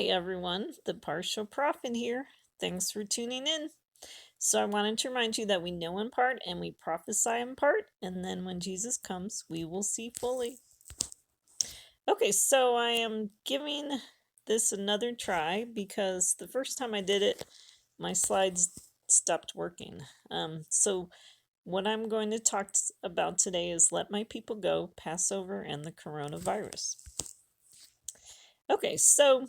Hi everyone, the Partial Prophet here. Thanks for tuning in. So I wanted to remind you that we know in part and we prophesy in part, and then when Jesus comes, we will see fully. Okay, so I am giving this another try because the first time I did it, my slides stopped working. So what I'm going to talk about today is Let My People Go, Passover, and the Coronavirus. Okay, so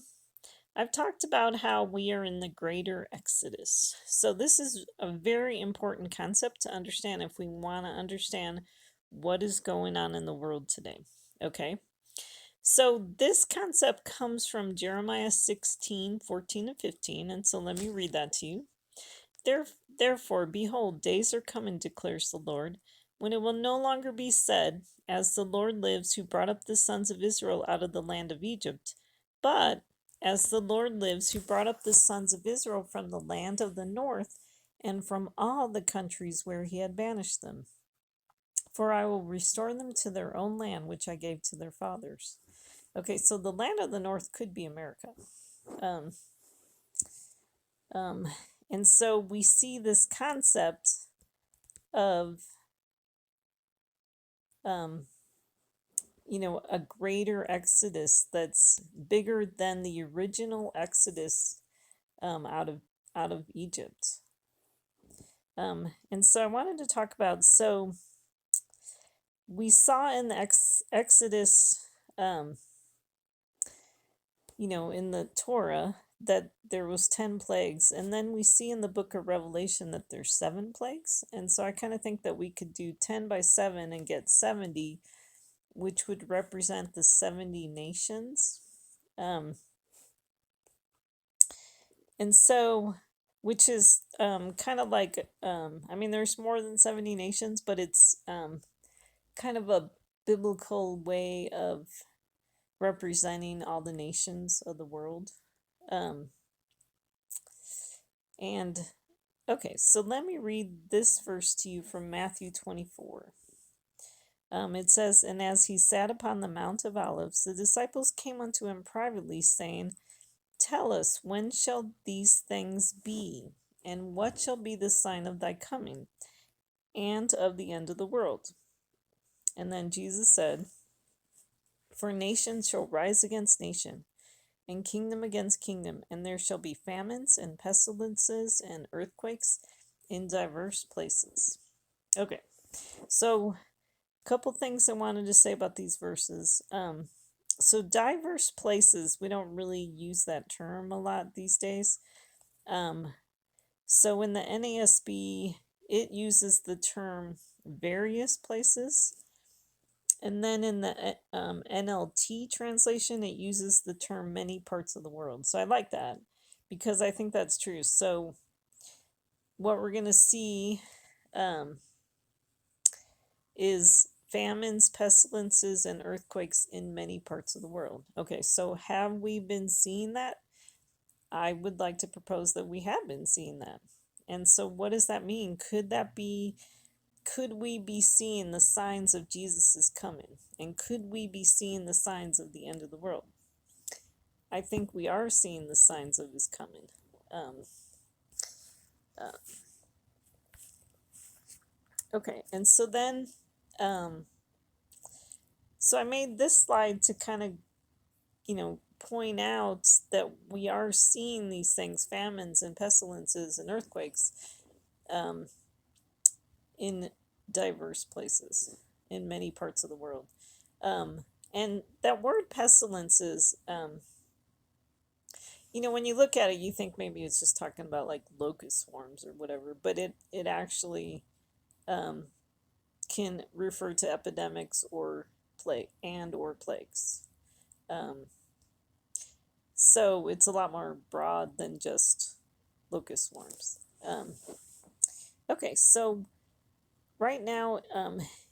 I've talked about how we are in the greater Exodus. So, this is a very important concept to understand if we want to understand what is going on in the world today. Okay, so this concept comes from Jeremiah 16, 14, and 15. And so, let me read that to you. Therefore, behold, days are coming, declares the Lord, when it will no longer be said, As the Lord lives, who brought up the sons of Israel out of the land of Egypt, but as the Lord lives, who brought up the sons of Israel from the land of the north and from all the countries where he had banished them. For I will restore them to their own land, which I gave to their fathers. Okay, so the land of the north could be America. Um, um, and so we see this concept of, a greater exodus that's bigger than the original exodus out of Egypt. And so I wanted to talk about, so we saw in the Exodus, in the Torah that there was 10 plagues, and then we see in the book of Revelation that there's 7 plagues. And so I kind of think that we could do 10 by 7 and get 70, which would represent the 70 nations. And so, which is kind of like, there's more than 70 nations, but it's kind of a biblical way of representing all the nations of the world. And okay, so let me read this verse to you from Matthew 24. It says, And as he sat upon the Mount of Olives, the disciples came unto him privately, saying, Tell us, when shall these things be? And what shall be the sign of thy coming, and of the end of the world? And then Jesus said, For nation shall rise against nation, and kingdom against kingdom, and there shall be famines and pestilences and earthquakes in diverse places. Okay, so a couple things I wanted to say about these verses. So diverse places, we don't really use that term a lot these days. So in the NASB, it uses the term various places. And then in the NLT translation, it uses the term many parts of the world. So I like that because I think that's true. So what we're going to see is famines, pestilences, and earthquakes in many parts of the world. Okay, so have we been seeing that? I would like to propose that we have been seeing that. And so what does that mean? Could we be seeing the signs of Jesus' coming? And could we be seeing the signs of the end of the world? I think we are seeing the signs of his coming. Okay, and so then, so I made this slide to kind of, point out that we are seeing these things, famines and pestilences and earthquakes, in diverse places in many parts of the world. And that word pestilences, when you look at it, you think maybe it's just talking about like locust swarms or whatever, but it actually can refer to epidemics or plagues. So it's a lot more broad than just locust swarms. Okay, so right now,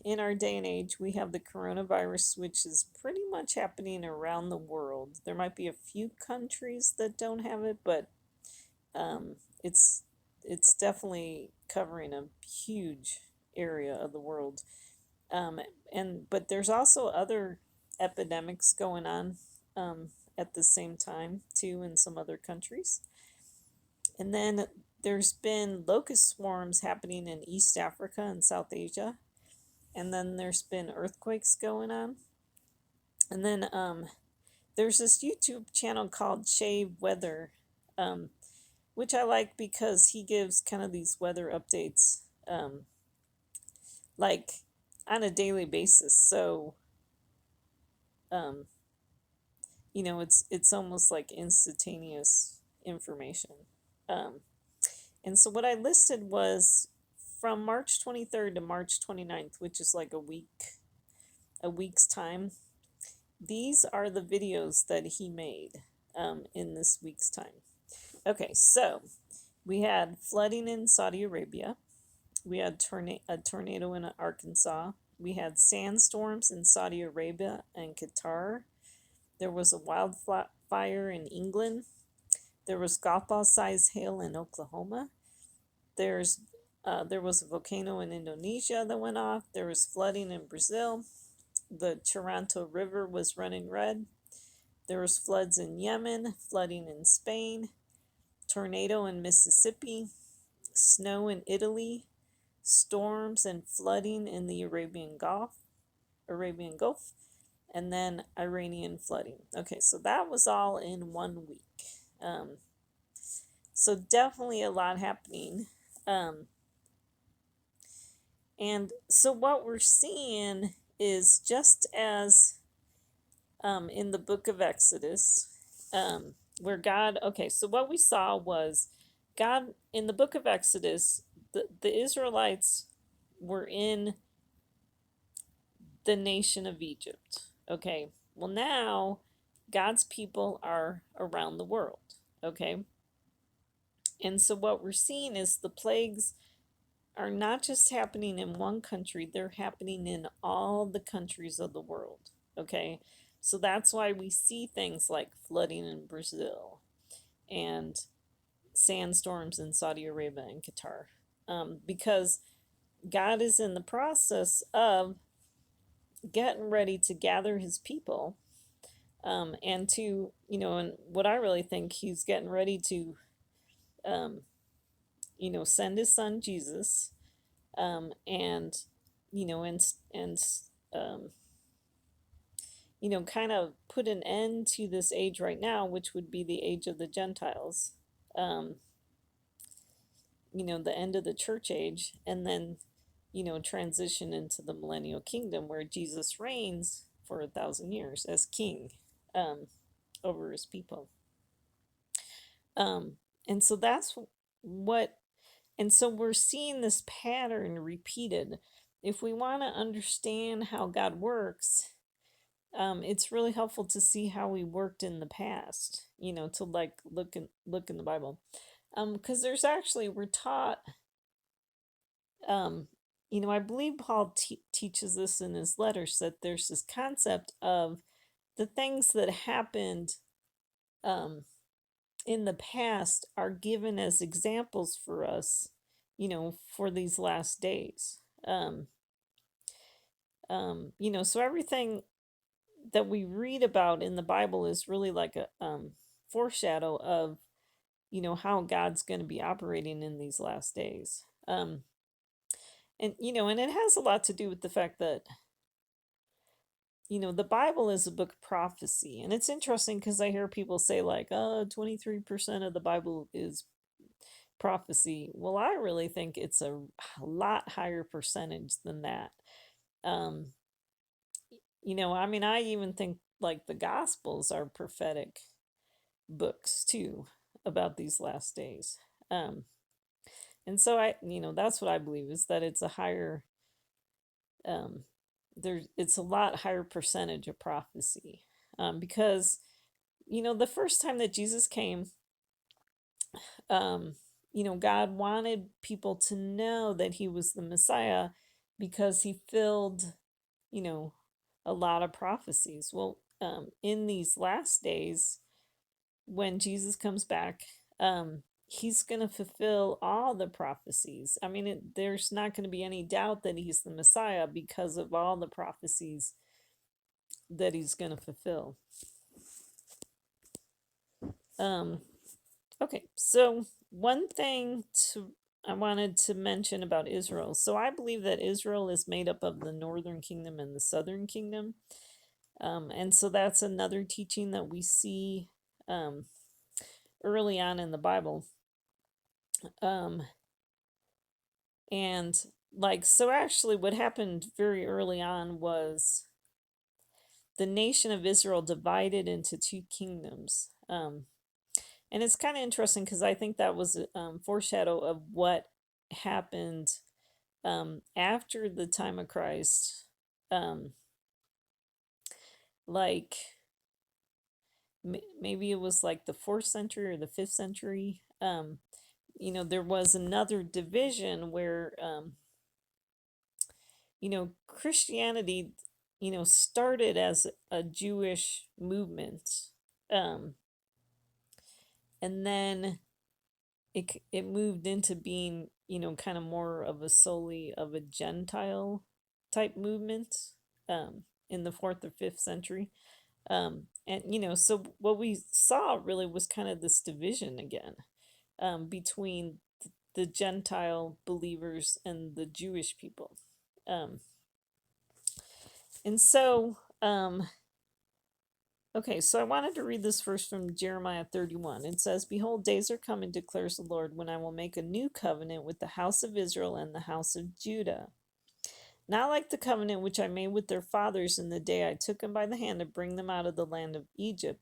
in our day and age, we have the coronavirus, which is pretty much happening around the world. There might be a few countries that don't have it, but it's definitely covering a huge area of the world. But there's also other epidemics going on at the same time too in some other countries. And then there's been locust swarms happening in East Africa and South Asia. And then there's been earthquakes going on. And then there's this YouTube channel called Shave Weather, which I like because he gives kind of these weather updates, like on a daily basis. So, um, it's almost like instantaneous information. Um, and so what I listed was from March 23rd to March 29th, which is like a week's time. These are the videos that he made in this week's time. Okay, so we had flooding in Saudi Arabia. We had a tornado in Arkansas. We had sandstorms in Saudi Arabia and Qatar. There was a wildfire in England. There was golf ball size hail in Oklahoma. There was a volcano in Indonesia that went off. There was flooding in Brazil. The Taranto River was running red. There was floods in Yemen, flooding in Spain, tornado in Mississippi, snow in Italy, storms and flooding in the Arabian Gulf, and then Iranian flooding. Okay, so that was all in 1 week. So definitely a lot happening. And so what we're seeing is just as in the book of Exodus, where God, okay, so what we saw was God in the book of Exodus, the Israelites were in the nation of Egypt. Okay, well, now God's people are around the world. Okay, and so what we're seeing is the plagues are not just happening in one country, they're happening in all the countries of the world. Okay, so that's why we see things like flooding in Brazil and sandstorms in Saudi Arabia and Qatar, because God is in the process of getting ready to gather his people, and to, and what I really think he's getting ready to, send his son Jesus, and, and um, kind of put an end to this age right now, which would be the age of the Gentiles, um, the end of the church age, and then, transition into the millennial kingdom where Jesus reigns for 1,000 years as king, um, over his people. Um, and so that's what, and so we're seeing this pattern repeated. If we want to understand how God works, it's really helpful to see how he worked in the past, to like look in the Bible. Because there's actually, we're taught, I believe Paul teaches this in his letters, that there's this concept of the things that happened in the past are given as examples for us, for these last days. So everything that we read about in the Bible is really like a foreshadow of, how God's going to be operating in these last days. And it has a lot to do with the fact that, the Bible is a book of prophecy. And it's interesting because I hear people say, like, 23% of the Bible is prophecy. Well, I really think it's a lot higher percentage than that. I even think like the Gospels are prophetic books too about these last days. And so that's what I believe, is that it's a higher, it's a lot higher percentage of prophecy, because the first time that Jesus came, God wanted people to know that he was the Messiah because he filled, a lot of prophecies. Well, in these last days, when Jesus comes back, he's going to fulfill all the prophecies. I mean, there's not going to be any doubt that he's the Messiah because of all the prophecies that he's going to fulfill. Um, okay, so one thing I wanted to mention about Israel. So I believe that Israel is made up of the northern kingdom and the southern kingdom. And so that's another teaching that we see um, early on in the Bible. Um, and so actually, what happened very early on was the nation of Israel divided into two kingdoms. And it's kind of interesting because I think that was a foreshadow of what happened after the time of Christ. Um, like maybe it was like the 4th century or the 5th century. There was another division where, Christianity, started as a Jewish movement. Um, and then it moved into being, kind of more of a solely of a Gentile type movement in the 4th or 5th century. And so what we saw really was kind of this division again between the Gentile believers and the Jewish people. Um, and so, okay, so I wanted to read this verse from Jeremiah 31. It says, "Behold, days are coming, declares the Lord, when I will make a new covenant with the house of Israel and the house of Judah. Not like the covenant which I made with their fathers in the day I took them by the hand to bring them out of the land of Egypt,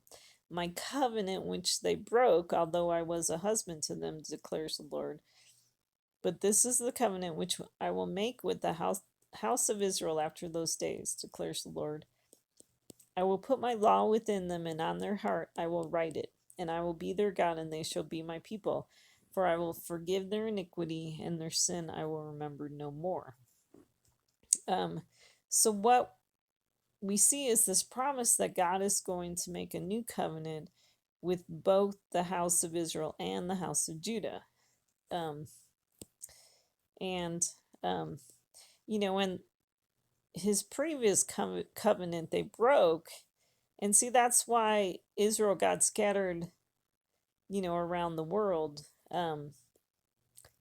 my covenant which they broke, although I was a husband to them, declares the Lord. But this is the covenant which I will make with the house of Israel after those days, declares the Lord. I will put my law within them, and on their heart I will write it, and I will be their God, and they shall be my people. For I will forgive their iniquity, and their sin I will remember no more." So what we see is this promise that God is going to make a new covenant with both the house of Israel and the house of Judah. Um, and, um, when his previous covenant they broke, and see, that's why Israel got scattered, around the world. I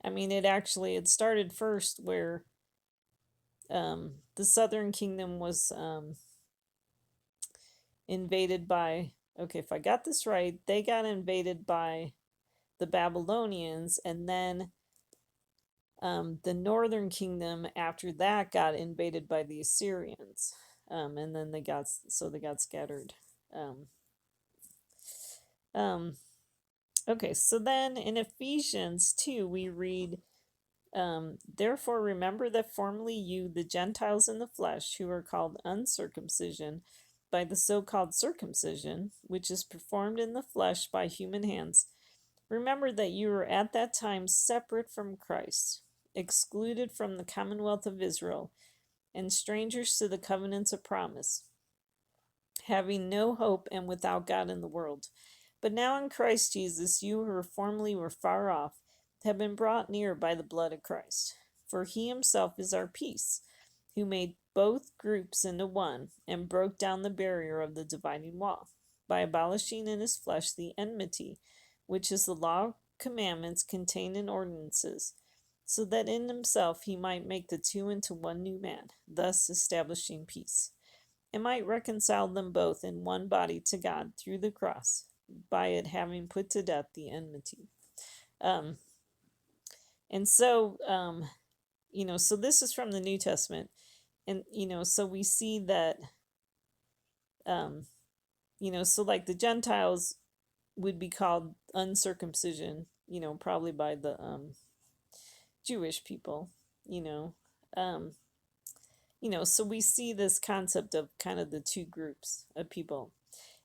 mean, it started first where the southern kingdom was invaded by, okay, if I got this right, they got invaded by the Babylonians, and then the northern kingdom after that got invaded by the Assyrians, and then they got scattered. Um, um, okay, so then in Ephesians 2, we read, "Therefore remember that formerly you, the Gentiles in the flesh, who are called uncircumcision by the so-called circumcision, which is performed in the flesh by human hands, remember that you were at that time separate from Christ, excluded from the commonwealth of Israel, and strangers to the covenants of promise, having no hope and without God in the world. But now in Christ Jesus, you who formerly were far off, have been brought near by the blood of Christ. For he himself is our peace, who made both groups into one, and broke down the barrier of the dividing wall, by abolishing in his flesh the enmity, which is the law of commandments contained in ordinances, so that in himself he might make the two into one new man, thus establishing peace, and might reconcile them both in one body to God through the cross, by it having put to death the enmity." Um, and so, so this is from the New Testament. And, so we see that, um, so like the Gentiles would be called uncircumcision, probably by the Jewish people, you know. Um, so we see this concept of kind of the two groups of people.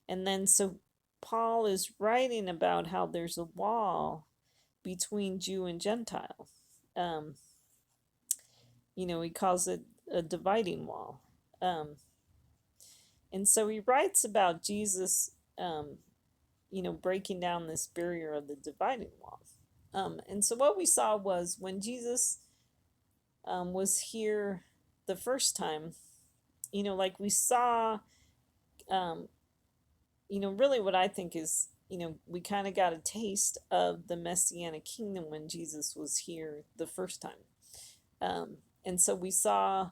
And then so Paul is writing about how there's a wall between Jew and Gentile. Um, he calls it a dividing wall. And so he writes about Jesus, breaking down this barrier of the dividing wall. And so what we saw was when Jesus was here the first time, like we saw, really what I think is, we kind of got a taste of the Messianic kingdom when Jesus was here the first time. And so we saw,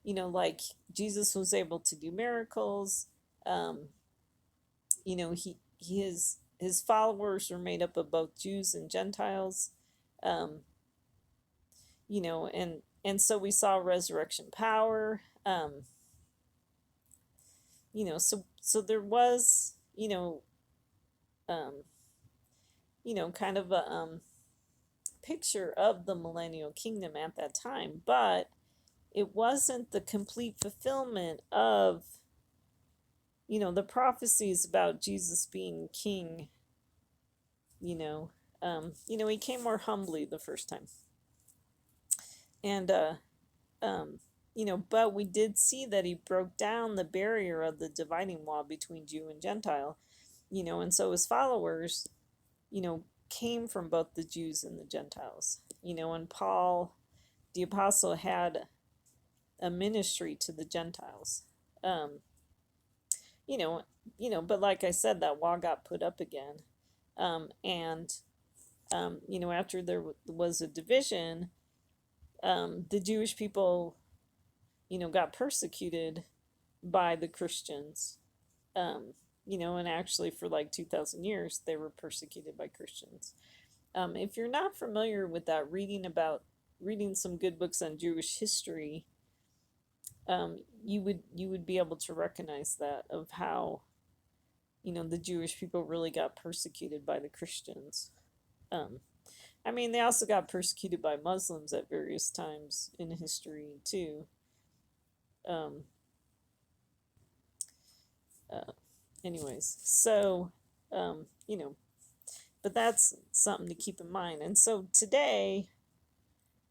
like Jesus was able to do miracles. Um, his followers were made up of both Jews and Gentiles. Um, and so we saw resurrection power. So there was, um, kind of a picture of the millennial kingdom at that time, but it wasn't the complete fulfillment of, the prophecies about Jesus being king. He came more humbly the first time, and um, but we did see that he broke down the barrier of the dividing wall between Jew and Gentile, and so his followers, came from both the Jews and the Gentiles, and Paul, the apostle, had a ministry to the Gentiles. Um, you know, but like I said, that wall got put up again. And after there was a division, the Jewish people, got persecuted by the Christians. And actually for like 2,000 years, they were persecuted by Christians. If you're not familiar with that, reading some good books on Jewish history, you would be able to recognize that, of how the Jewish people really got persecuted by the Christians. They also got persecuted by Muslims at various times in history too. Um, uh, anyways, so but that's something to keep in mind. And so today,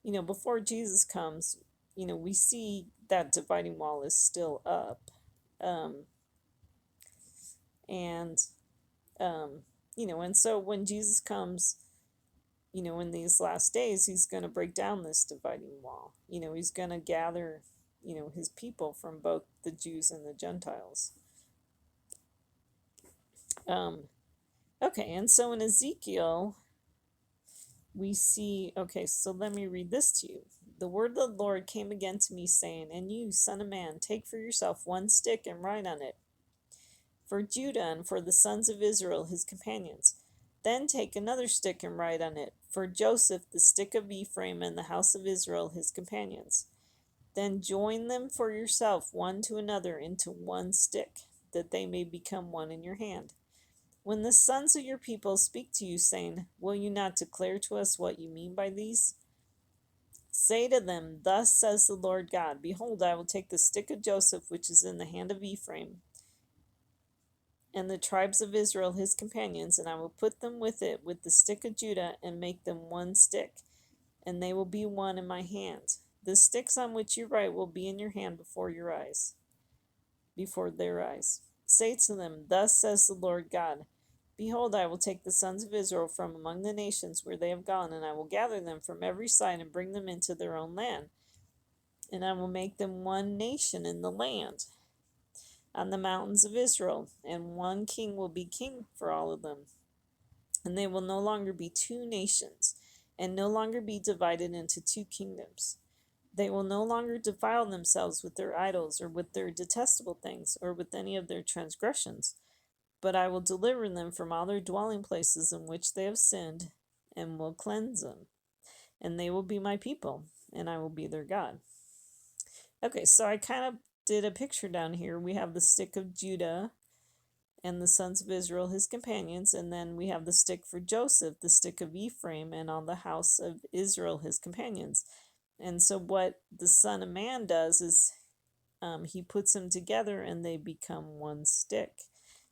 before Jesus comes, we see that dividing wall is still up. Um, and, and so when Jesus comes, in these last days, he's going to break down this dividing wall. He's going to gather, his people from both the Jews and the Gentiles. Okay, and so in Ezekiel, we see, okay, so let me read this to you. The word of the Lord came again to me, saying, And you, son of man, take for yourself one stick and write on it, for Judah and for the sons of Israel, his companions. Then take another stick and write on it, for Joseph, the stick of Ephraim, and the house of Israel, his companions. Then join them for yourself one to another into one stick, that they may become one in your hand. When the sons of your people speak to you, saying, Will you not declare to us what you mean by these? Say to them, Thus says the Lord God, Behold, I will take the stick of Joseph, which is in the hand of Ephraim, and the tribes of Israel his companions, and I will put them with it, with the stick of Judah, and make them one stick, and they will be one in my hand. The sticks on which you write will be in your hand before their eyes. Say to them, Thus says the Lord God, Behold, I will take the sons of Israel from among the nations where they have gone, and I will gather them from every side and bring them into their own land. And I will make them one nation in the land, on the mountains of Israel, and one king will be king for all of them. And they will no longer be two nations, and no longer be divided into two kingdoms. They will no longer defile themselves with their idols, or with their detestable things, or with any of their transgressions. But I will deliver them from all their dwelling places in which they have sinned, and will cleanse them. And they will be my people, and I will be their God. Okay, so I kind of did a picture down here. We have the stick of Judah and the sons of Israel, his companions, and then we have the stick for Joseph, the stick of Ephraim, and all the house of Israel, his companions. And so what the Son of Man does is he puts them together and they become one stick.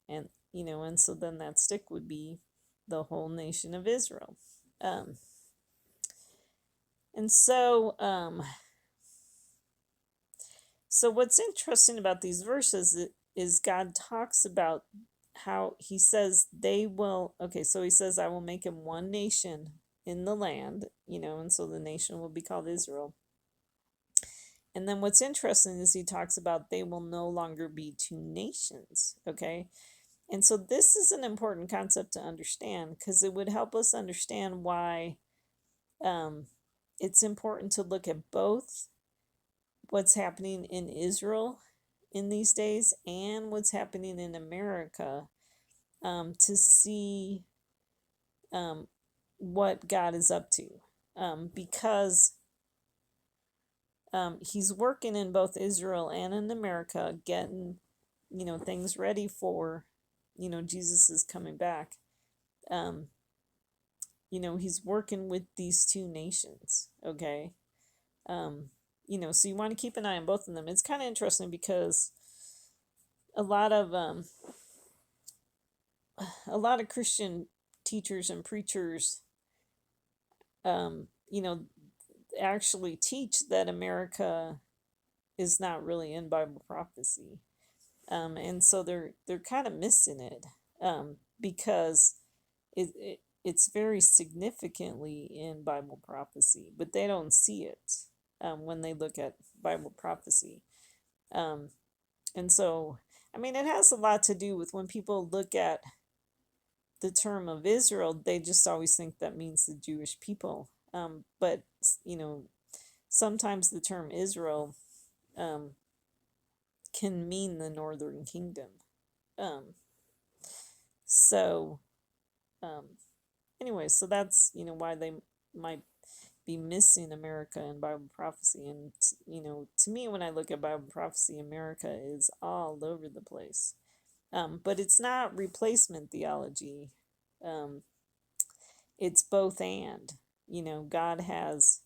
And, and so then that stick would be the whole nation of Israel. And so what's interesting about these verses is God talks about how he says they will, okay, so he says, I will make him one nation in the land, and so the nation will be called Israel. And then what's interesting is he talks about they will no longer be two nations, okay? And so this is an important concept to understand because it would help us understand why um, it's important to look at both what's happening in Israel in these days and what's happening in America to see um, what God is up to. Because he's working in both Israel and in America, getting, things ready for, Jesus is coming back. Um, he's working with these two nations, okay? Um, so you want to keep an eye on both of them. It's kind of interesting because a lot of um, a lot of Christian teachers and preachers, um, you know, actually teach that America is not really in Bible prophecy, and so they're kind of missing it because it's very significantly in Bible prophecy, but they don't see it when they look at Bible prophecy. Um, and so, I mean, it has a lot to do with when people look at the term of Israel, they just always think that means the Jewish people. But, you know, sometimes the term Israel um, can mean the northern kingdom. Um, so, um, anyway, so that's, why they might be missing America in Bible prophecy. And, to me, when I look at Bible prophecy, America is all over the place. But it's not replacement theology. Um, it's both and. God has,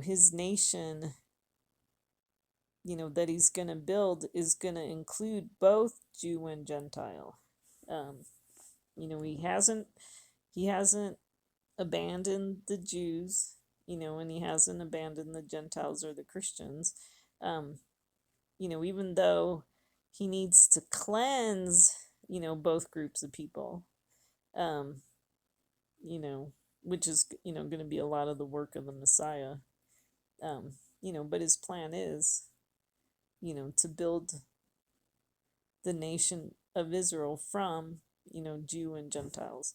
his nation, that he's going to build is going to include both Jew and Gentile. Um, he hasn't abandoned the Jews, and he hasn't abandoned the Gentiles or the Christians. Um, even though he needs to cleanse, both groups of people, um, you know, which is, going to be a lot of the work of the Messiah. But his plan is, to build the nation of Israel from, Jew and Gentiles,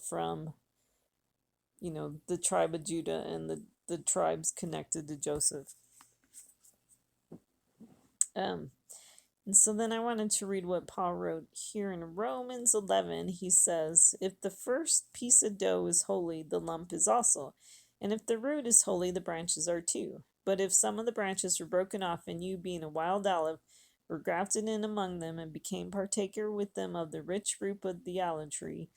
from, the tribe of Judah and the tribes connected to Joseph. Um, and so then I wanted to read what Paul wrote here in Romans 11. He says, if the first piece of dough is holy, the lump is also. And if the root is holy, the branches are too. But if some of the branches were broken off, and you, being a wild olive, were grafted in among them, and became partaker with them of the rich fruit of the olive tree,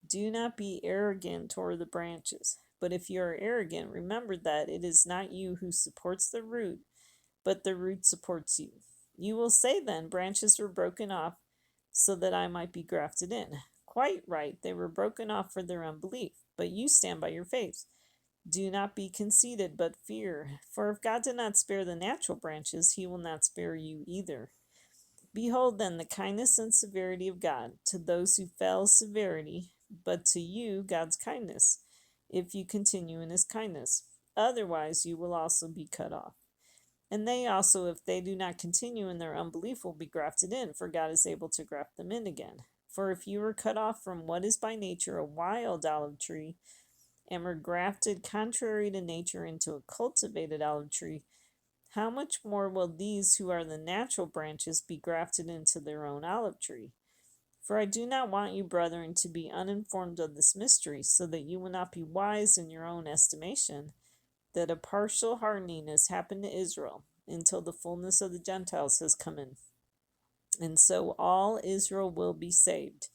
do not be arrogant toward the branches. But if you are arrogant, remember that it is not you who supports the root, but the root supports you. You will say then, branches were broken off so that I might be grafted in. Quite right, they were broken off for their unbelief, but you stand by your faith. Do not be conceited, but fear. For if God did not spare the natural branches, he will not spare you either. Behold then the kindness and severity of God. To those who fell, severity, but to you God's kindness, if you continue in his kindness. Otherwise you will also be cut off. And they also, if they do not continue in their unbelief, will be grafted in, for God is able to graft them in again. For if you were cut off from what is by nature a wild olive tree, and were grafted contrary to nature into a cultivated olive tree, how much more will these who are the natural branches be grafted into their own olive tree? For I do not want you, brethren, to be uninformed of this mystery, so that you will not be wise in your own estimation, that a partial hardening has happened to Israel until the fullness of the Gentiles has come in. And so all Israel will be saved.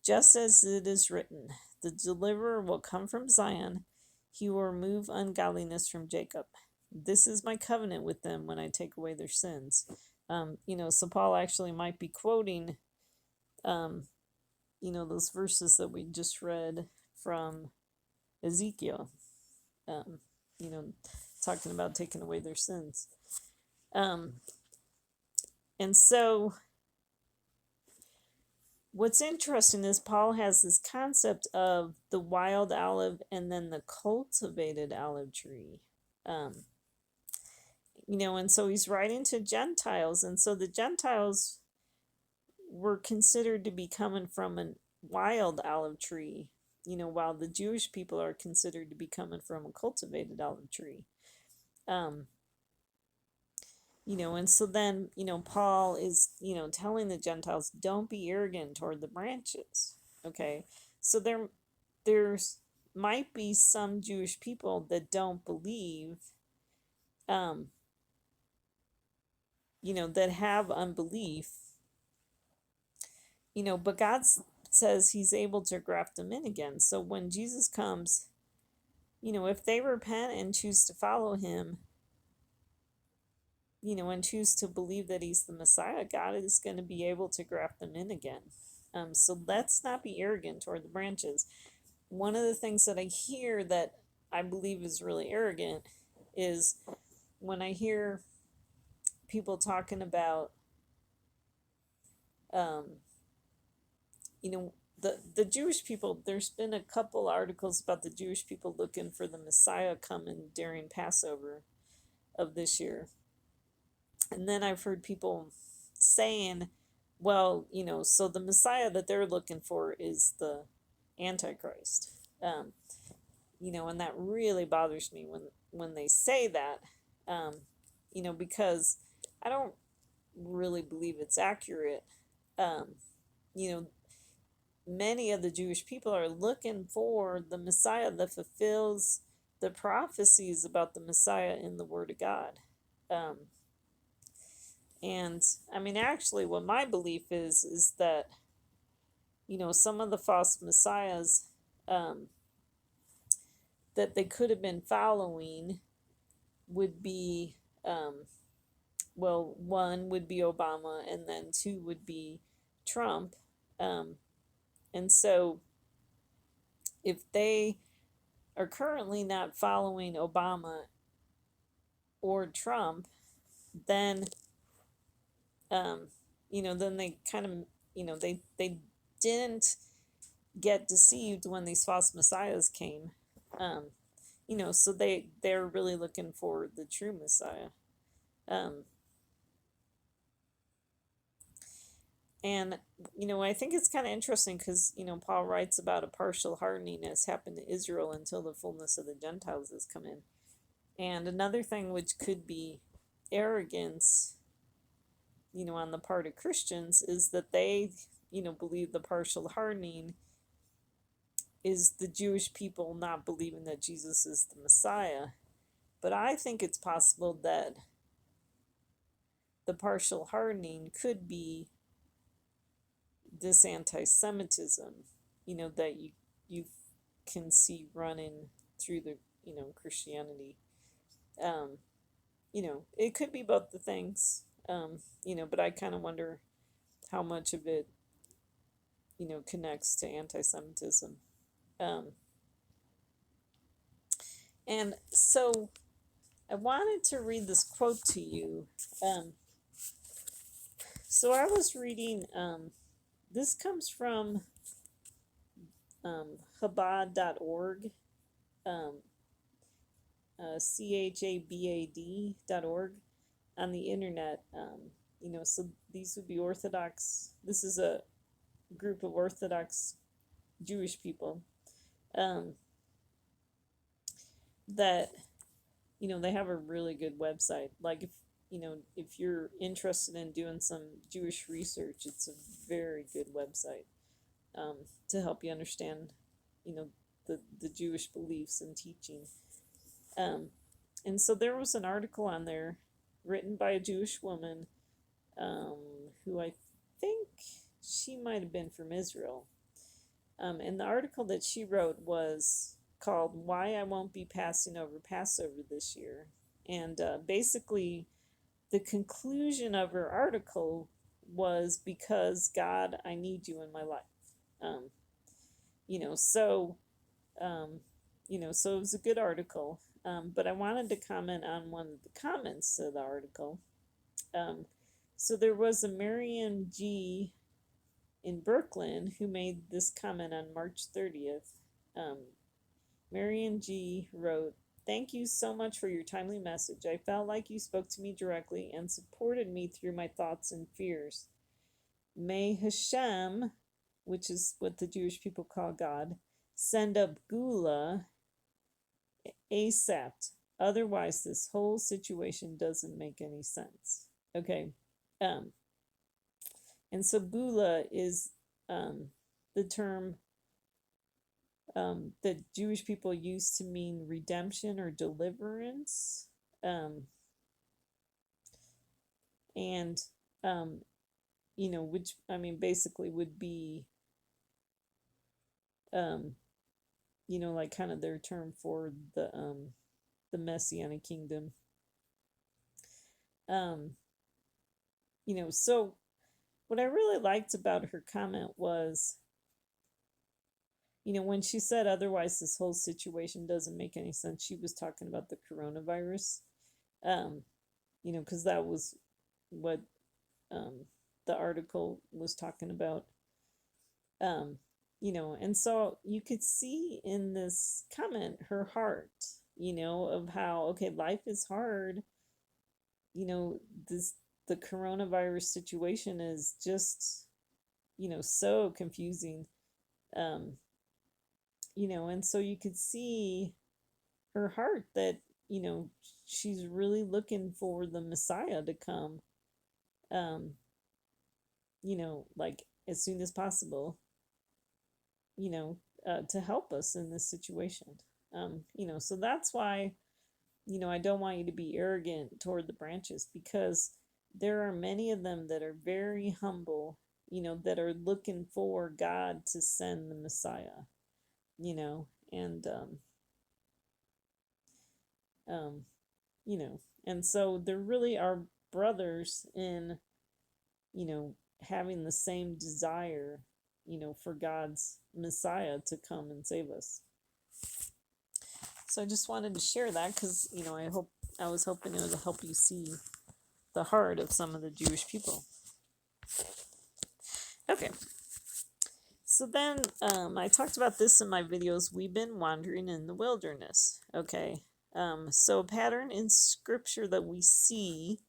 Just as it is written, the deliverer will come from Zion, he will remove ungodliness from Jacob. This is my covenant with them when I take away their sins. So Paul actually might be quoting, those verses that we just read from Ezekiel, um, you know, talking about taking away their sins. And so what's interesting is Paul has this concept of the wild olive and then the cultivated olive tree. And so he's writing to Gentiles. And so the Gentiles were considered to be coming from a wild olive tree, while the Jewish people are considered to be coming from a cultivated olive tree. Um, and so then, Paul is, telling the Gentiles, don't be arrogant toward the branches. Okay. So there's might be some Jewish people that don't believe, um, that have unbelief, but says he's able to graft them in again. So when Jesus comes, if they repent and choose to follow him, and choose to believe that he's the Messiah, God is going to be able to graft them in again. So let's not be arrogant toward the branches. One of the things that I hear that I believe is really arrogant is when I hear people talking about, um, the Jewish people. There's been a couple articles about the Jewish people looking for the Messiah coming during Passover of this year. And then I've heard people saying, well, so the Messiah that they're looking for is the Antichrist. And that really bothers me when they say that, because I don't really believe it's accurate. Um, you know, Many of the Jewish people are looking for the Messiah that fulfills the prophecies about the Messiah in the Word of God. Um, and I mean, actually, what my belief is that, some of the false messiahs, um, that they could have been following would be, well, one would be Obama, and then two would be Trump. And so if they are currently not following Obama or Trump, then, um, then they kind of, they didn't get deceived when these false messiahs came. Um, so they're really looking for the true Messiah. Um, and I think it's kind of interesting because Paul writes about a partial hardening as happened to Israel until the fullness of the Gentiles has come in. And another thing which could be arrogance, on the part of Christians, is that they, believe the partial hardening is the Jewish people not believing that Jesus is the Messiah. But I think it's possible that the partial hardening could be this anti-Semitism, that you can see running through the, Christianity. Um, it could be both the things, but I kind of wonder how much of it, connects to anti-Semitism. Um, and so I wanted to read this quote to you. So I was reading, this comes from Chabad.org, um, Chabad.org on the internet. So these would be Orthodox. This is a group of Orthodox Jewish people, um, that they have a really good website. Like if you're interested in doing some Jewish research, it's a very good website, to help you understand the Jewish beliefs and teaching. And so there was an article on there written by a Jewish woman, who I think she might have been from Israel. And the article that she wrote was called "Why I Won't Be Passing Over Passover This Year." And basically, the conclusion of her article was, "Because God, I need you in my life." Um, you know, so so it was a good article. But I wanted to comment on one of the comments to the article. So there was a Marion G. in Brooklyn who made this comment on March 30th. Marion G. wrote, "Thank you so much for your timely message. I felt like you spoke to me directly and supported me through my thoughts and fears. may Hashem, which is what the Jewish people call God, send up Gula ASAP. Otherwise, this whole situation doesn't make any sense. Okay. Um, and so Gula is the term that Jewish people use to mean redemption or deliverance. And, which, I mean, basically would be, like kind of their term for the Messianic kingdom. So what I really liked about her comment was, when she said otherwise this whole situation doesn't make any sense, she was talking about the coronavirus. Because that was what the article was talking about. And so you could see in this comment her heart, of how, okay, life is hard. The coronavirus situation is just, so confusing. And so you could see her heart that, she's really looking for the Messiah to come, like as soon as possible, to help us in this situation. So that's why, I don't want you to be arrogant toward the branches, because there are many of them that are very humble, that are looking for God to send the Messiah, and, and so there really are brothers in, having the same desire, for God's Messiah to come and save us. So I just wanted to share that because, I was hoping it would help you see the heart of some of the Jewish people. Okay. So then I talked about this in my videos. We've been wandering in the wilderness. Okay. So a pattern in scripture that we see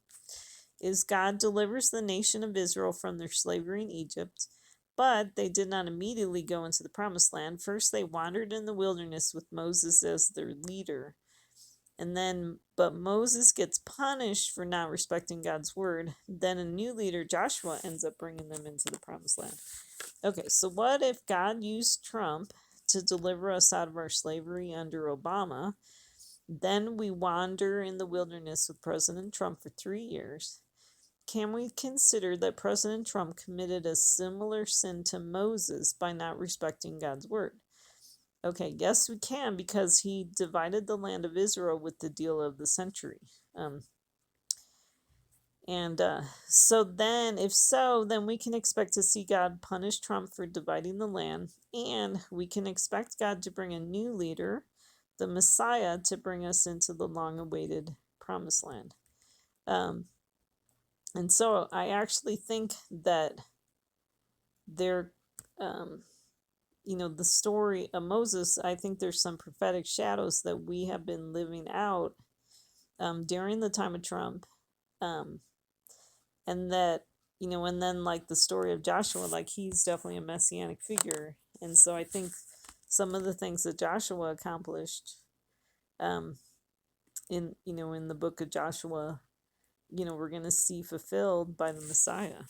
is God delivers the nation of Israel from their slavery in Egypt, but they did not immediately go into the promised land. First, they wandered in the wilderness with Moses as their leader. But Moses gets punished for not respecting God's word. Then a new leader, Joshua, ends up bringing them into the promised land. Okay, so what if God used Trump to deliver us out of our slavery under Obama? Then we wander in the wilderness with President Trump for 3 years. Can we consider that President Trump committed a similar sin to Moses by not respecting God's word? Okay, yes, we can, because he divided the land of Israel with the deal of the century. So then, if so, then we can expect to see God punish Trump for dividing the land, and we can expect God to bring a new leader, the Messiah, to bring us into the long-awaited promised land. And so I actually think that there, the story of Moses, I think there's some prophetic shadows that we have been living out during the time of Trump. And that, and then like the story of Joshua, like he's definitely a messianic figure. And so I think some of the things that Joshua accomplished in the book of Joshua, we're going to see fulfilled by the Messiah,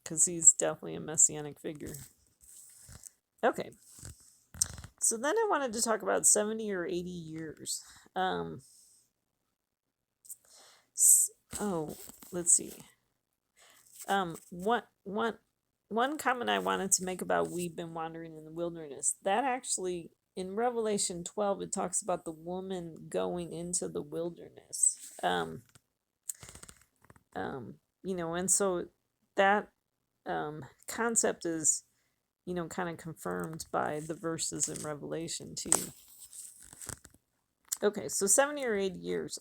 because he's definitely a messianic figure. Okay. So then I wanted to talk about 70 or 80 years. Let's see. One comment I wanted to make about we've been wandering in the wilderness, that actually in Revelation 12 it talks about the woman going into the wilderness. And so that concept is, kind of confirmed by the verses in Revelation too. Okay, so 70 or 80 years.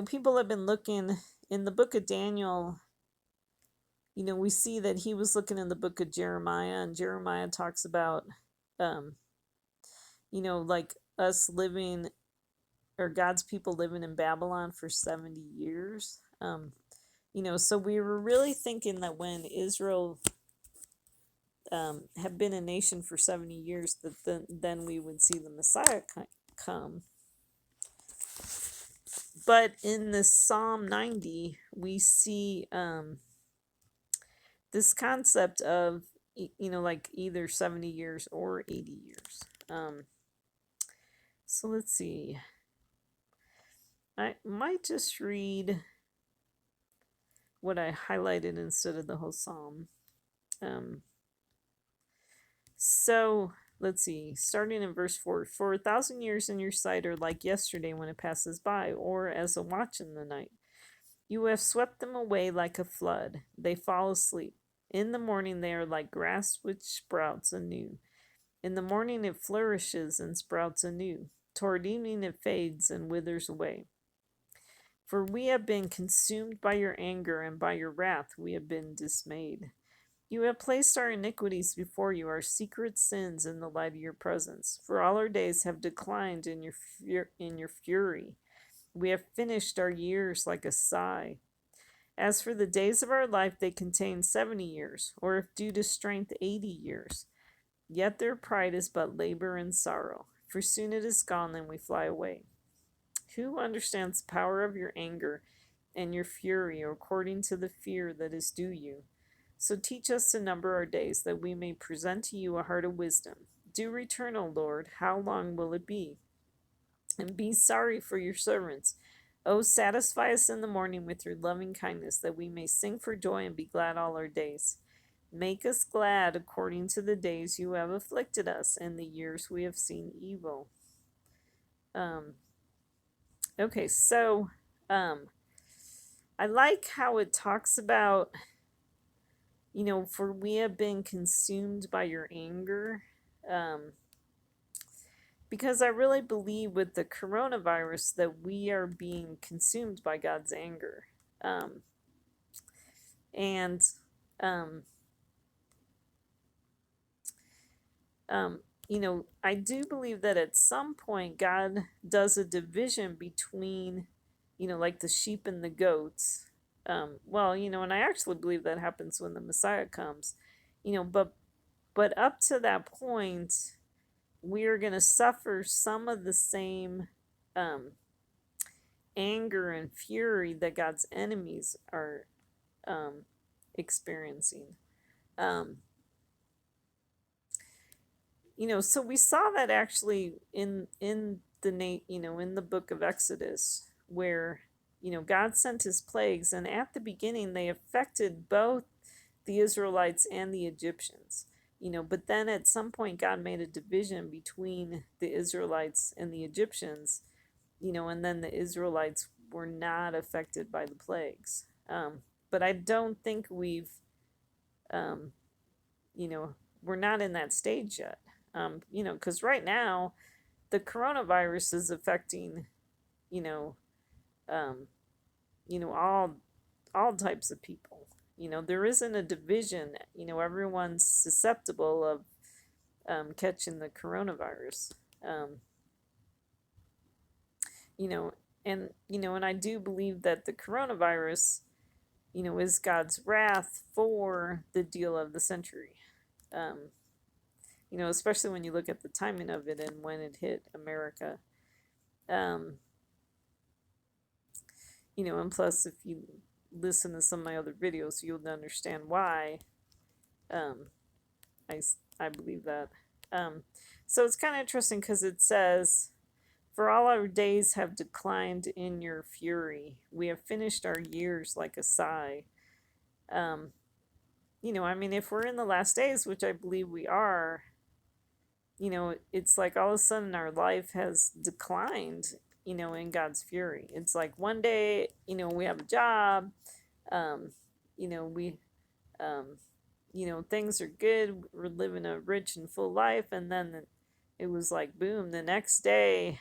People have been looking in the book of Daniel. We see that he was looking in the book of Jeremiah, and Jeremiah talks about, like us living, or God's people living in Babylon for 70 years. So we were really thinking that when Israel had been a nation for 70 years, that then we would see the Messiah come. But in the Psalm 90, we see this concept of, like either 70 years or 80 years. So let's see. I might just read what I highlighted instead of the whole psalm. So let's see, starting in verse 4. For 1,000 years in your sight are like yesterday when it passes by, or as a watch in the night. You have swept them away like a flood. They fall asleep. In the morning they are like grass which sprouts anew. In the morning it flourishes and sprouts anew. Toward evening it fades and withers away. For we have been consumed by your anger, and by your wrath we have been dismayed. You have placed our iniquities before you, our secret sins in the light of your presence. For all our days have declined in your fury. We have finished our years like a sigh. As for the days of our life, they contain 70 years, or if due to strength, 80 years. Yet their pride is but labor and sorrow, for soon it is gone, then we fly away. Who understands the power of your anger and your fury, according to the fear that is due you? So teach us to number our days, that we may present to you a heart of wisdom. Do return, O Lord, how long will it be? And be sorry for your servants. O satisfy us in the morning with your loving kindness, that we may sing for joy and be glad all our days. Make us glad according to the days you have afflicted us, and the years we have seen evil. Okay, so I like how it talks about, for we have been consumed by your anger. Because I really believe with the coronavirus that we are being consumed by God's anger. And I do believe that at some point God does a division between, like the sheep and the goats. And I actually believe that happens when the Messiah comes, but up to that point, we are going to suffer some of the same anger and fury that God's enemies are experiencing. So we saw that actually in the book of Exodus, where God sent his plagues, and at the beginning they affected both the Israelites and the Egyptians. But then at some point God made a division between the Israelites and the Egyptians, and then the Israelites were not affected by the plagues. But I don't think we're not in that stage yet. Because right now the coronavirus is affecting, all types of people. There isn't a division. Everyone's susceptible of catching the coronavirus. And I do believe that the coronavirus, is God's wrath for the deal of the century. Especially when you look at the timing of it and when it hit America. And plus, if you listen to some of my other videos, you'll understand why I believe that. So it's kind of interesting because it says, for all our days have declined in your fury. We have finished our years like a sigh. If we're in the last days, which I believe we are, it's like all of a sudden our life has declined, in God's fury. It's like one day, we have a job, we, things are good, we're living a rich and full life, and then it was like, boom, the next day,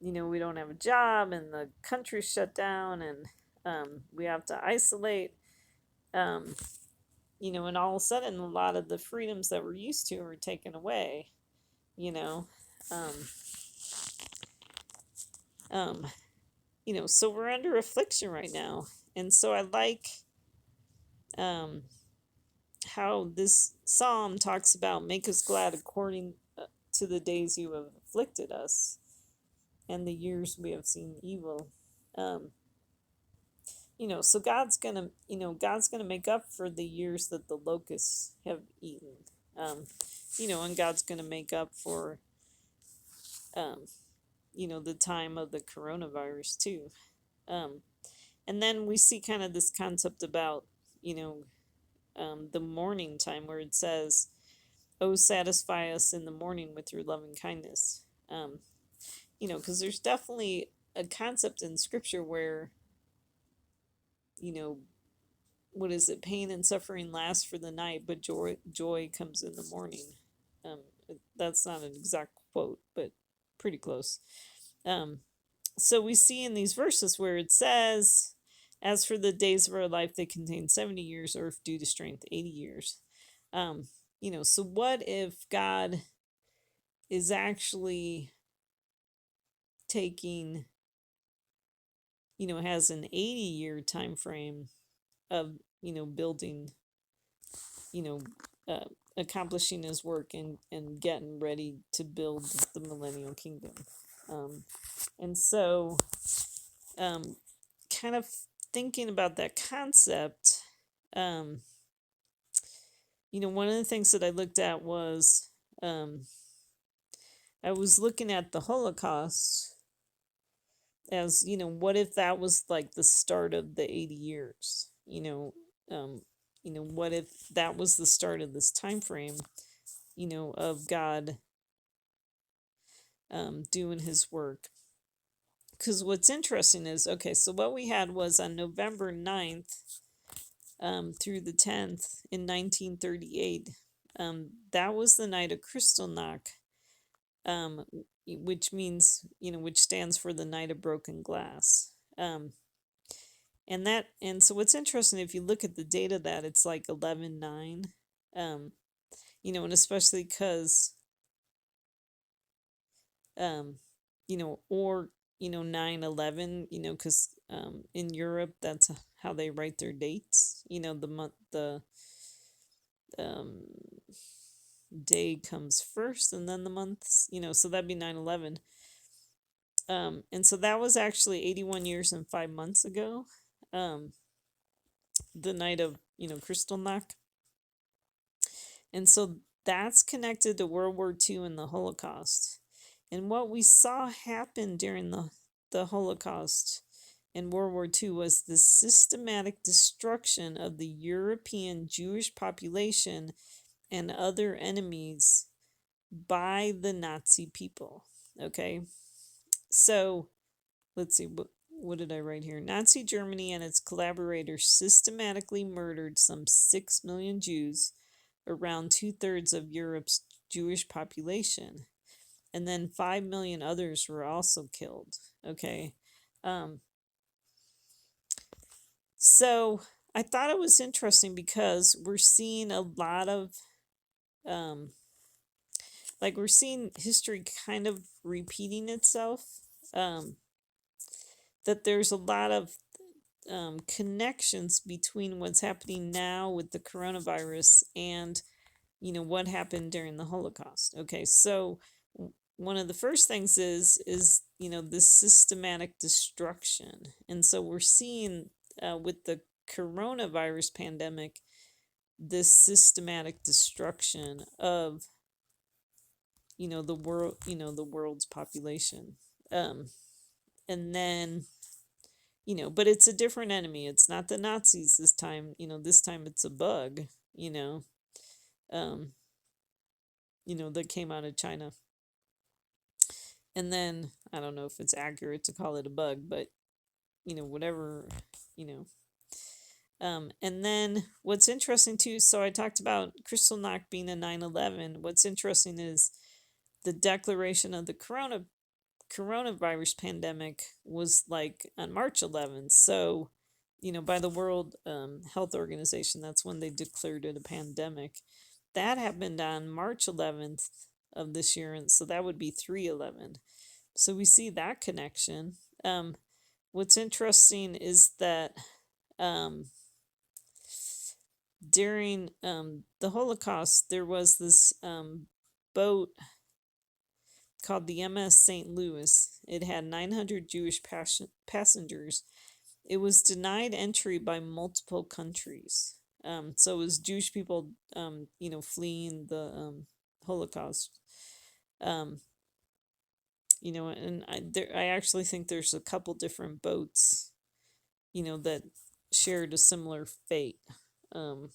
we don't have a job, and the country's shut down, and we have to isolate, and all of a sudden a lot of the freedoms that we're used to are taken away, so we're under affliction right now, And so I like um, how this psalm talks about make us glad according to the days you have afflicted us and the years we have seen evil. Um, so God's gonna make up for the years that the locusts have eaten. Um, and God's gonna make up for um, the time of the coronavirus too. Um, and then we see kind of this concept about, you know, the morning time where it says, "Oh, satisfy us in the morning with your loving kindness." Because there's definitely a concept in Scripture where, you know, what is it? Pain and suffering last for the night, but joy comes in the morning. Um, that's not an exact quote, but pretty close. Um, so we see in these verses where it says, "As for the days of our life, they contain 70 years, or if due to strength, 80 years." So what if God is actually taking, has an 80-year time frame of, building, you know, uh, accomplishing his work and getting ready to build the millennial kingdom. And so, um, kind of thinking about that concept, um, one of the things that I looked at was I was looking at the Holocaust as, what if that was like the start of the 80 years? What if that was the start of this time frame, of God doing his work? Because what's interesting is, okay, so what we had was on November 9th through the 10th in 1938, that was the night of Kristallnacht, which means, which stands for the night of broken glass. And so what's interesting, if you look at the date of that, it's like 11/9, and especially because, um, or 9/11, because in Europe that's how they write their dates. The month, the um day comes first, and then the months. So that'd be 9/11. And so that was actually 81 years and 5 months ago. The night of Kristallnacht. And so that's connected to World War II and the Holocaust. And what we saw happen during the Holocaust and World War II was the systematic destruction of the European Jewish population and other enemies by the Nazi people. Okay, so let's see, what did I write here? Nazi Germany and its collaborators systematically murdered some 6 million Jews, around 2/3 of Europe's Jewish population. And then 5 million others were also killed. Okay. So I thought it was interesting because we're seeing a lot of, we're seeing history kind of repeating itself. That there's a lot of connections between what's happening now with the coronavirus and what happened during the Holocaust. Okay, so one of the first things is this systematic destruction, and so we're seeing with the coronavirus pandemic this systematic destruction of the world's population, and then but it's a different enemy. It's not the Nazis this time. This time it's a bug. Um, that came out of China. And then I don't know if it's accurate to call it a bug, but whatever, you know. And then what's interesting too, so I talked about Kristallnacht being a 9/11. What's interesting is the declaration of the coronavirus pandemic was like on March 11th. So, by the World Health Organization, that's when they declared it a pandemic. That happened on March 11th of this year, and so that would be 3/11. So we see that connection. What's interesting is that um, during the Holocaust, there was this boat called the MS St. Louis. It had 900 Jewish passengers. It was denied entry by multiple countries. So it was Jewish people, fleeing the Holocaust. Um, and I actually think there's a couple different boats, that shared a similar fate. Um,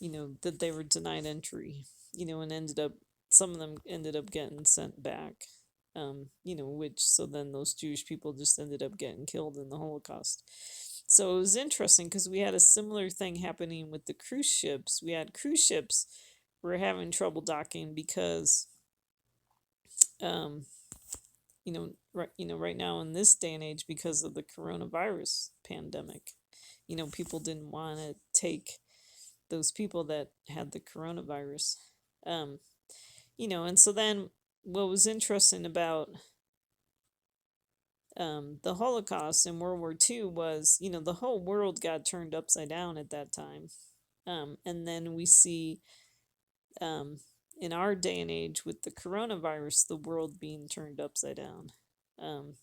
that they were denied entry, and some of them ended up getting sent back. Which so then those Jewish people just ended up getting killed in the Holocaust. So it was interesting because we had a similar thing happening with the cruise ships. We had cruise ships were having trouble docking because, um, right now in this day and age, because of the coronavirus pandemic, people didn't want to take those people that had the coronavirus. Um, and so then what was interesting about the Holocaust and World War II was, the whole world got turned upside down at that time. And then we see um, in our day and age with the coronavirus, the world being turned upside down. Um,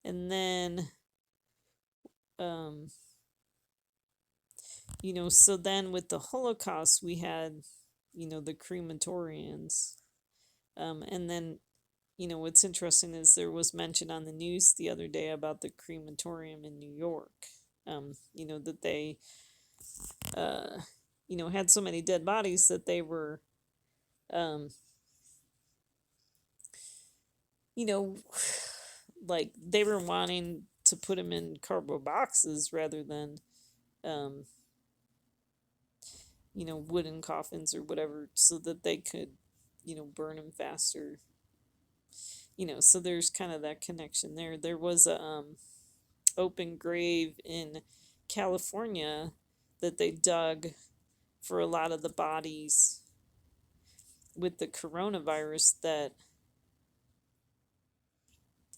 and then, um, so then with the Holocaust, we had, the crematorians. And then, what's interesting is there was mention on the news the other day about the crematorium in New York. That they, had so many dead bodies that they were, um, you know, like they were wanting to put them in cardboard boxes rather than, um, wooden coffins or whatever, so that they could, burn them faster. So there's kind of that connection there. There was a open grave in California that they dug for a lot of the bodies with the coronavirus that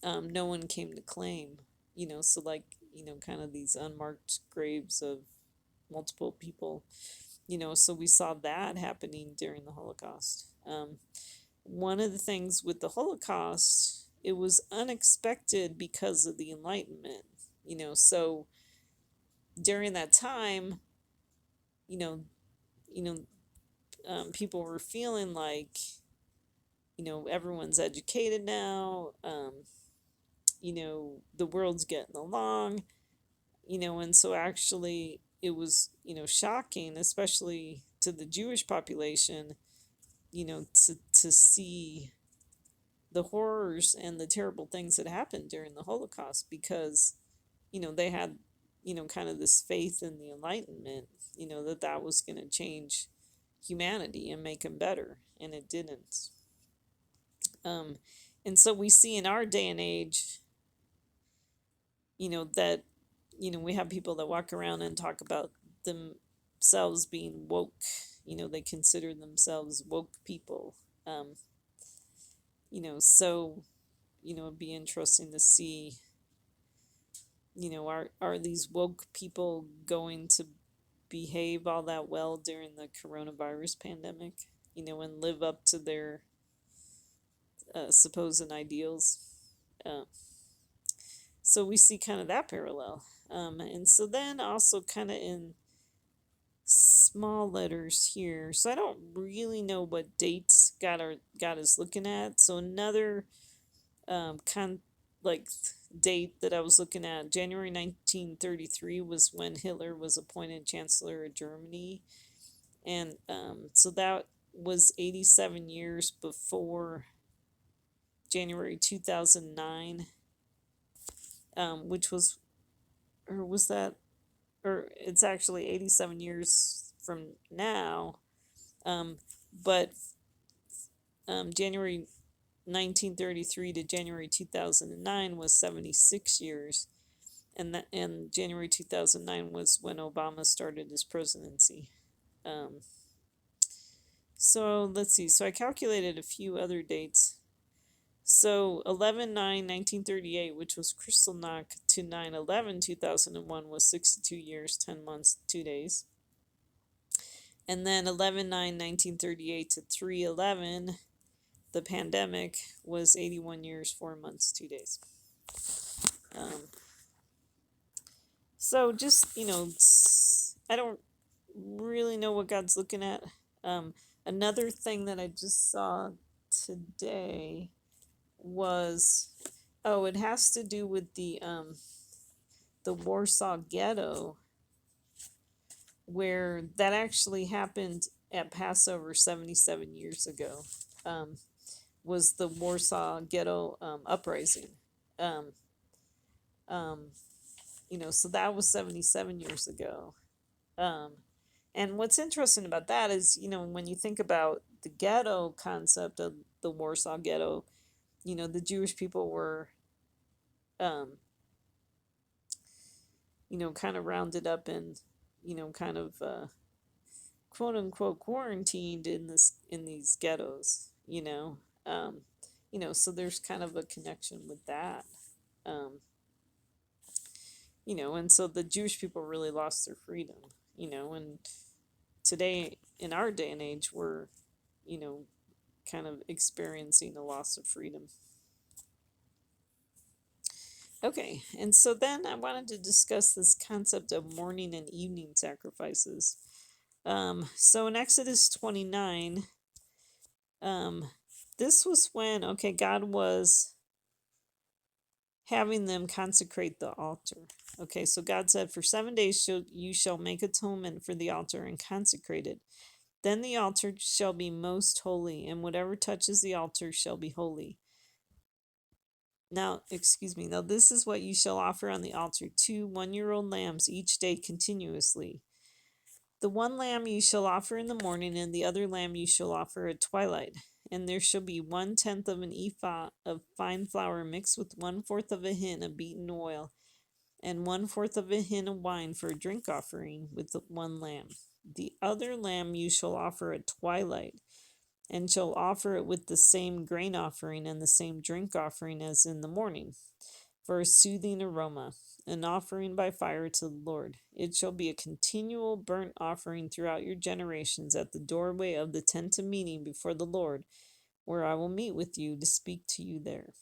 no one came to claim. So like, kind of these unmarked graves of multiple people. So we saw that happening during the Holocaust. One of the things with the Holocaust, it was unexpected because of the Enlightenment. So during that time, you know, you know, people were feeling like, everyone's educated now. The world's getting along. And so actually it was, shocking, especially to the Jewish population, to see the horrors and the terrible things that happened during the Holocaust, because, they had, kind of this faith in the Enlightenment, that was going to change humanity and make them better, and it didn't. Um, and so we see in our day and age, that, we have people that walk around and talk about themselves being woke. They consider themselves woke people. Um, so, it'd be interesting to see, are these woke people going to behave all that well during the coronavirus pandemic, and live up to their supposed ideals. Uh, so we see kind of that parallel. And so then also kind of in small letters here. So I don't really know what dates God is looking at. So another like date that I was looking at, January 1933 was when Hitler was appointed Chancellor of Germany. And so that was 87 years before January 2009, which was, or was that, or it's actually 87 years from now. But January 1933 to January 2009 was 76 years. And January 2009 was when Obama started his presidency. So let's see. So I calculated a few other dates. So 11/9/1938, which was Kristallnacht, to 9/11/2001 was 62 years, 10 months, 2 days. And then 11/9/1938 to 3/11, the pandemic, was 81 years, 4 months, 2 days. So just, I don't really know what God's looking at. Another thing that I just saw today was, it has to do with the Warsaw Ghetto, where that actually happened at Passover 77 years ago. Was the Warsaw Ghetto uprising. Um, um, so that was 77 years ago. And what's interesting about that is, when you think about the ghetto concept of the Warsaw Ghetto, the Jewish people were, um, kind of rounded up and, kind of quote unquote quarantined in these ghettos. So there's kind of a connection with that. Um, and so the Jewish people really lost their freedom. And today, in our day and age, we're, you know, kind of experiencing a loss of freedom. Okay, and so then I wanted to discuss this concept of morning and evening sacrifices. So in Exodus 29, this was when, God was having them consecrate the altar. Okay, so God said, "For 7 days you shall make atonement for the altar and consecrate it. Then the altar shall be most holy, and whatever touches the altar shall be holy. Now, this is what you shall offer on the altar: 2 one-year-old lambs each day continuously. The one lamb you shall offer in the morning, and the other lamb you shall offer at twilight. And there shall be 1/10 of an ephah of fine flour mixed with 1/4 of a hin of beaten oil, and 1/4 of a hin of wine for a drink offering with the one lamb. The other lamb you shall offer at twilight, and shall offer it with the same grain offering and the same drink offering as in the morning, for a soothing aroma, an offering by fire to the Lord. It shall be a continual burnt offering throughout your generations at the doorway of the tent of meeting before the Lord, where I will meet with you to speak to you there."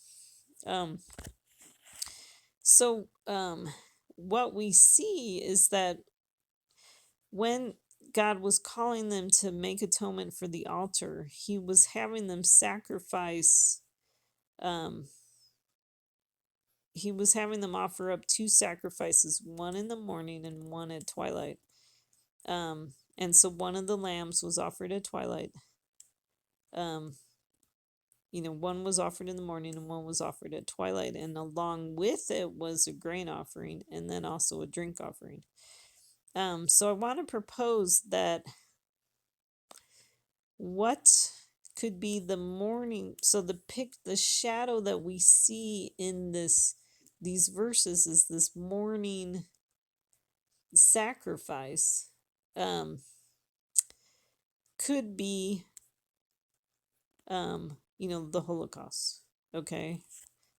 So what we see is that when God was calling them to make atonement for the altar, he was having them sacrifice, he was having them offer up 2 sacrifices, one in the morning and one at twilight. And so one of the lambs was offered at twilight. One was offered in the morning and one was offered at twilight. And along with it was a grain offering and then also a drink offering. So I want to propose that what could be the morning, so the shadow that we see in these verses is this morning sacrifice, could be the Holocaust. Okay.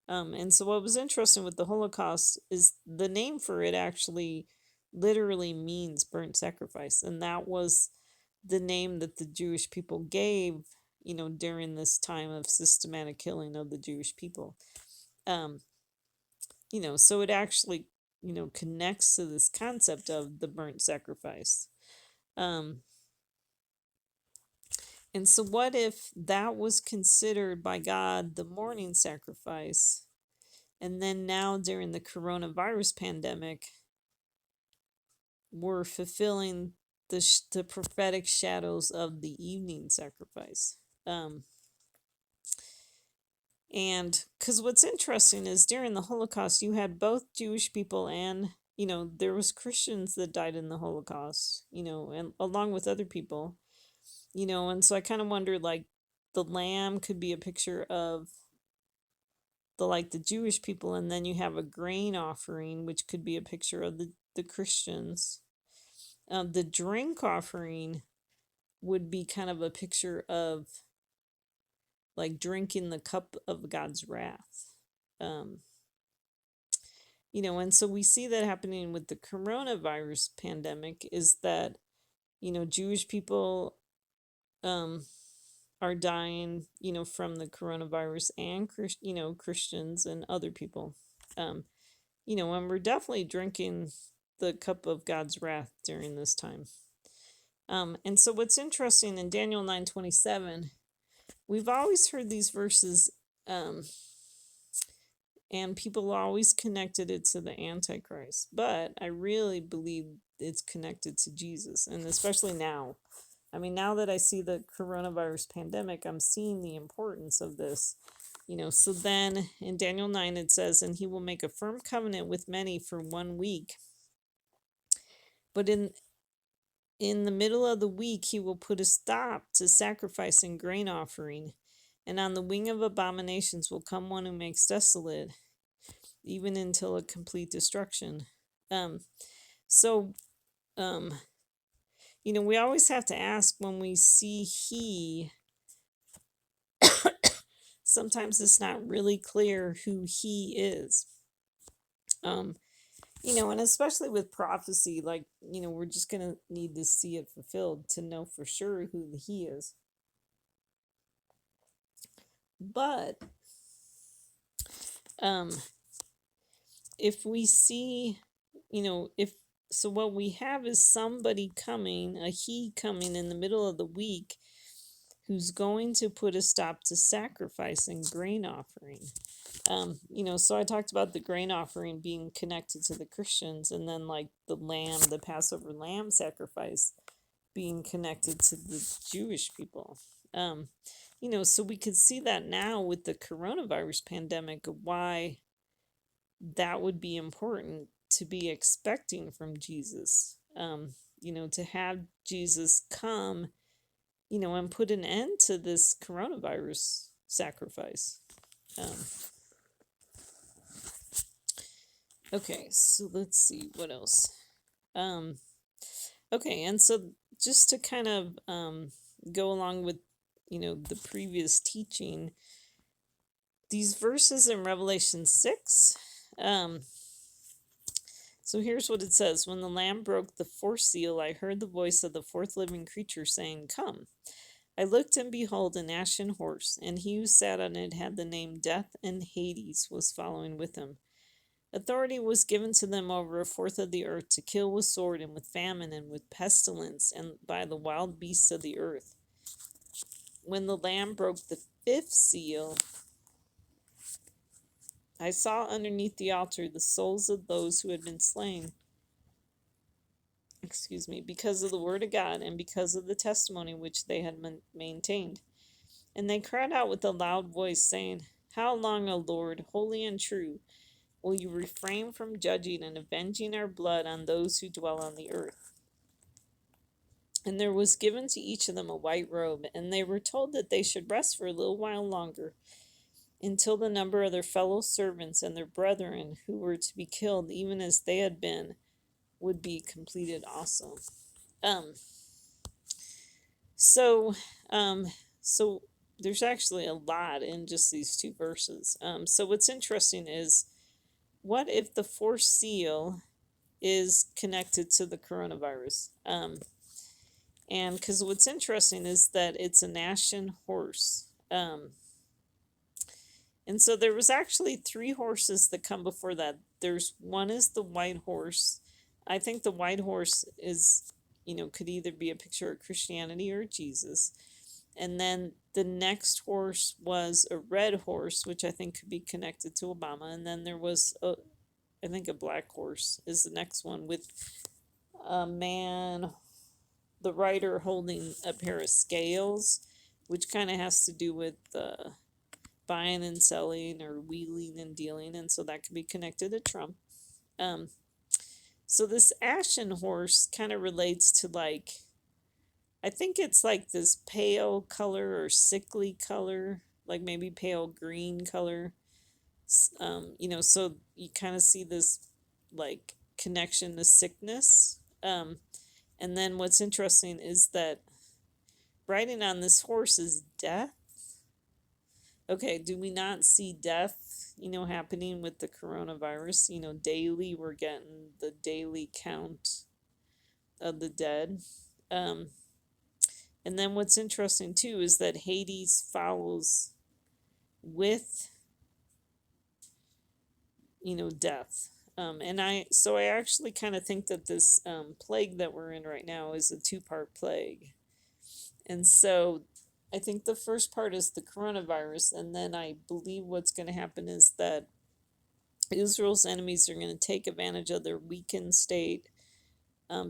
And so what was interesting with the Holocaust is the name for it actually literally means burnt sacrifice, and that was the name that the Jewish people gave, during this time of systematic killing of the Jewish people. So it actually, connects to this concept of the burnt sacrifice. And so what if that was considered by God the morning sacrifice, and then now during the coronavirus pandemic, we're fulfilling the prophetic shadows of the evening sacrifice? And because what's interesting is during the Holocaust, you had both Jewish people and, there was Christians that died in the Holocaust, and along with other people, and so I kind of wondered, like, the lamb could be a picture of the Jewish people, and then you have a grain offering, which could be a picture of the Christians. The drink offering would be kind of a picture of like drinking the cup of God's wrath. Um, and so we see that happening with the coronavirus pandemic is that, Jewish people um, are dying, from the coronavirus, and Christians and other people. And we're definitely drinking the cup of God's wrath during this time. And so what's interesting in Daniel 9:27, we've always heard these verses, and people always connected it to the Antichrist. But I really believe it's connected to Jesus, and especially now. I mean, now that I see the coronavirus pandemic, I'm seeing the importance of this. So then in Daniel 9, it says, and he will make a firm covenant with many for 1 week. But in the middle of the week, he will put a stop to sacrifice and grain offering. And on the wing of abominations will come one who makes desolate, even until a complete destruction. So, we always have to ask when we see he, sometimes it's not really clear who he is. And especially with prophecy, like, we're just going to need to see it fulfilled to know for sure who the he is. But if we see, so what we have is somebody coming, a he coming in the middle of the week, who's going to put a stop to sacrifice and grain offering. So I talked about the grain offering being connected to the Christians, and then like the Passover lamb sacrifice being connected to the Jewish people. So we could see that now with the coronavirus pandemic, why that would be important to be expecting from Jesus. To have Jesus come, and put an end to this coronavirus sacrifice. Okay, so let's see what else. Okay, and so just to kind of go along with, the previous teaching, these verses in Revelation 6, so here's what it says. When the Lamb broke the fourth seal, I heard the voice of the fourth living creature saying, "Come." I looked, and behold, an ashen horse, and he who sat on it had the name Death, and Hades was following with him. Authority was given to them over a fourth of the earth to kill with sword, and with famine, and with pestilence, and by the wild beasts of the earth. When the Lamb broke the fifth seal, I saw underneath the altar the souls of those who had been slain, because of the word of God, and because of the testimony which they had maintained. And they cried out with a loud voice, saying, How long, O Lord, holy and true, will you refrain from judging and avenging our blood on those who dwell on the earth? And there was given to each of them a white robe, and they were told that they should rest for a little while longer, until the number of their fellow servants and their brethren who were to be killed, even as they had been, would be completed also. So there's actually a lot in just these two verses. So what's interesting is, what if the fourth seal is connected to the coronavirus? And because what's interesting is that it's an ashen horse. And so there was actually 3 horses that come before that. One is the white horse. I think the white horse is, could either be a picture of Christianity or Jesus. And then the next horse was a red horse, which I think could be connected to Obama. And then there was, I think a black horse is the next one, with a man, the rider, holding a pair of scales, which kind of has to do with buying and selling, or wheeling and dealing, and so that could be connected to Trump. So this ashen horse kind of relates to, like, I think it's like this pale color or sickly color, like maybe pale green color. So you kind of see this like connection to sickness. And then what's interesting is that riding on this horse is death. Okay, do we not see death, happening with the coronavirus? Daily we're getting the daily count of the dead. Um, and then what's interesting too is that Hades follows with, death. And I actually kind of think that this plague that we're in right now is a two-part plague. And so I think the first part is the coronavirus, and then I believe what's going to happen is that Israel's enemies are going to take advantage of their weakened state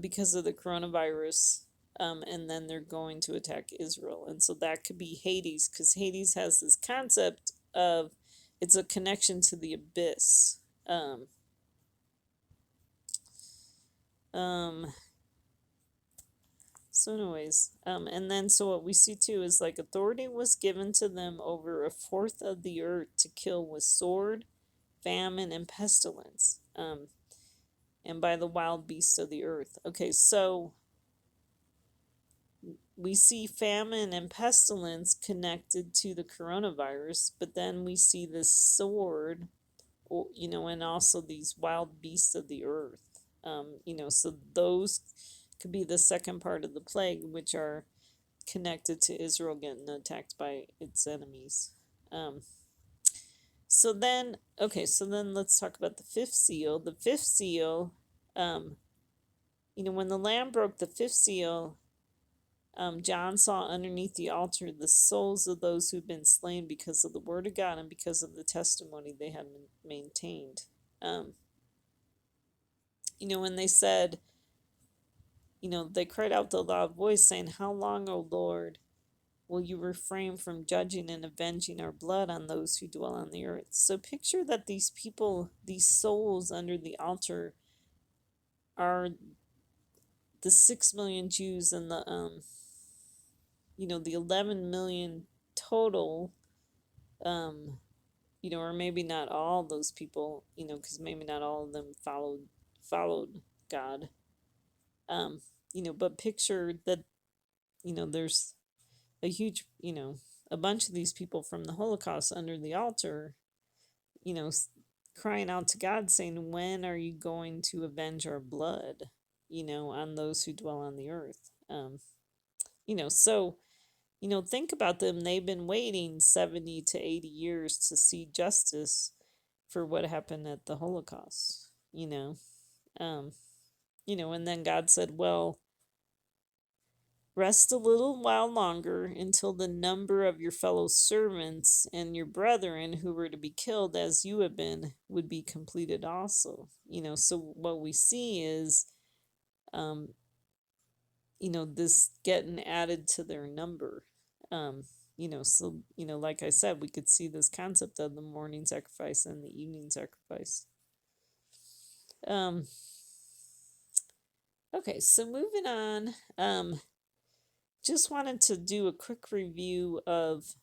because of the coronavirus, and then they're going to attack Israel. And so that could be Hades, because Hades has this concept of it's a connection to the abyss. Um, um, so, anyways, and then so what we see too is like authority was given to them over a fourth of the earth to kill with sword, famine, and pestilence. And by the wild beasts of the earth. Okay, so we see famine and pestilence connected to the coronavirus, but then we see this sword, and also these wild beasts of the earth. So those could be the second part of the plague, which are connected to Israel getting attacked by its enemies. Um, so then let's talk about the fifth seal. The fifth seal, when the Lamb broke the fifth seal, John saw underneath the altar the souls of those who'd been slain because of the word of God and because of the testimony they had maintained. When they said, they cried out with a loud voice saying, "How long, O Lord, will you refrain from judging and avenging our blood on those who dwell on the earth?" So picture that these people, these souls under the altar, are the 6 million Jews and the 11 million total, or maybe not all those people, because maybe not all of them followed God. But picture that, there's a huge, a bunch of these people from the Holocaust under the altar, you know, crying out to God saying, "When are you going to avenge our blood, on those who dwell on the earth?" So, think about them. They've been waiting 70 to 80 years to see justice for what happened at the Holocaust, Um, and then God said, "Well, rest a little while longer until the number of your fellow servants and your brethren who were to be killed as you have been would be completed also." So what we see is, um, this getting added to their number. So, like I said, we could see this concept of the morning sacrifice and the evening sacrifice. Okay, so moving on. Just wanted to do a quick review of,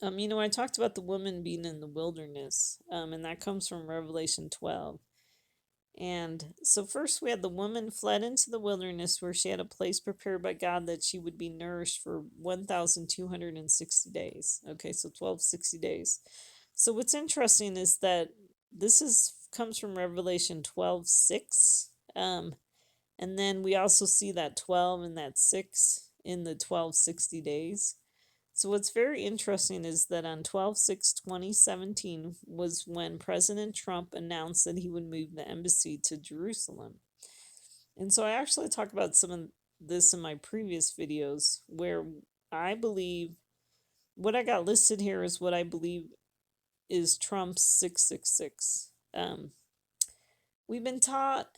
I talked about the woman being in the wilderness, and that comes from Revelation 12. And so first we had the woman fled into the wilderness where she had a place prepared by God that she would be nourished for 1,260 days. Okay, so 1260 days. So what's interesting is that comes from Revelation 12:6. And then we also see that 12 and that 6 in the 1260 days. So what's very interesting is that on 12/6/2017 was when President Trump announced that he would move the embassy to Jerusalem. And so I actually talked about some of this in my previous videos, where I believe what I got listed here is what I believe is Trump's 666. We've been taught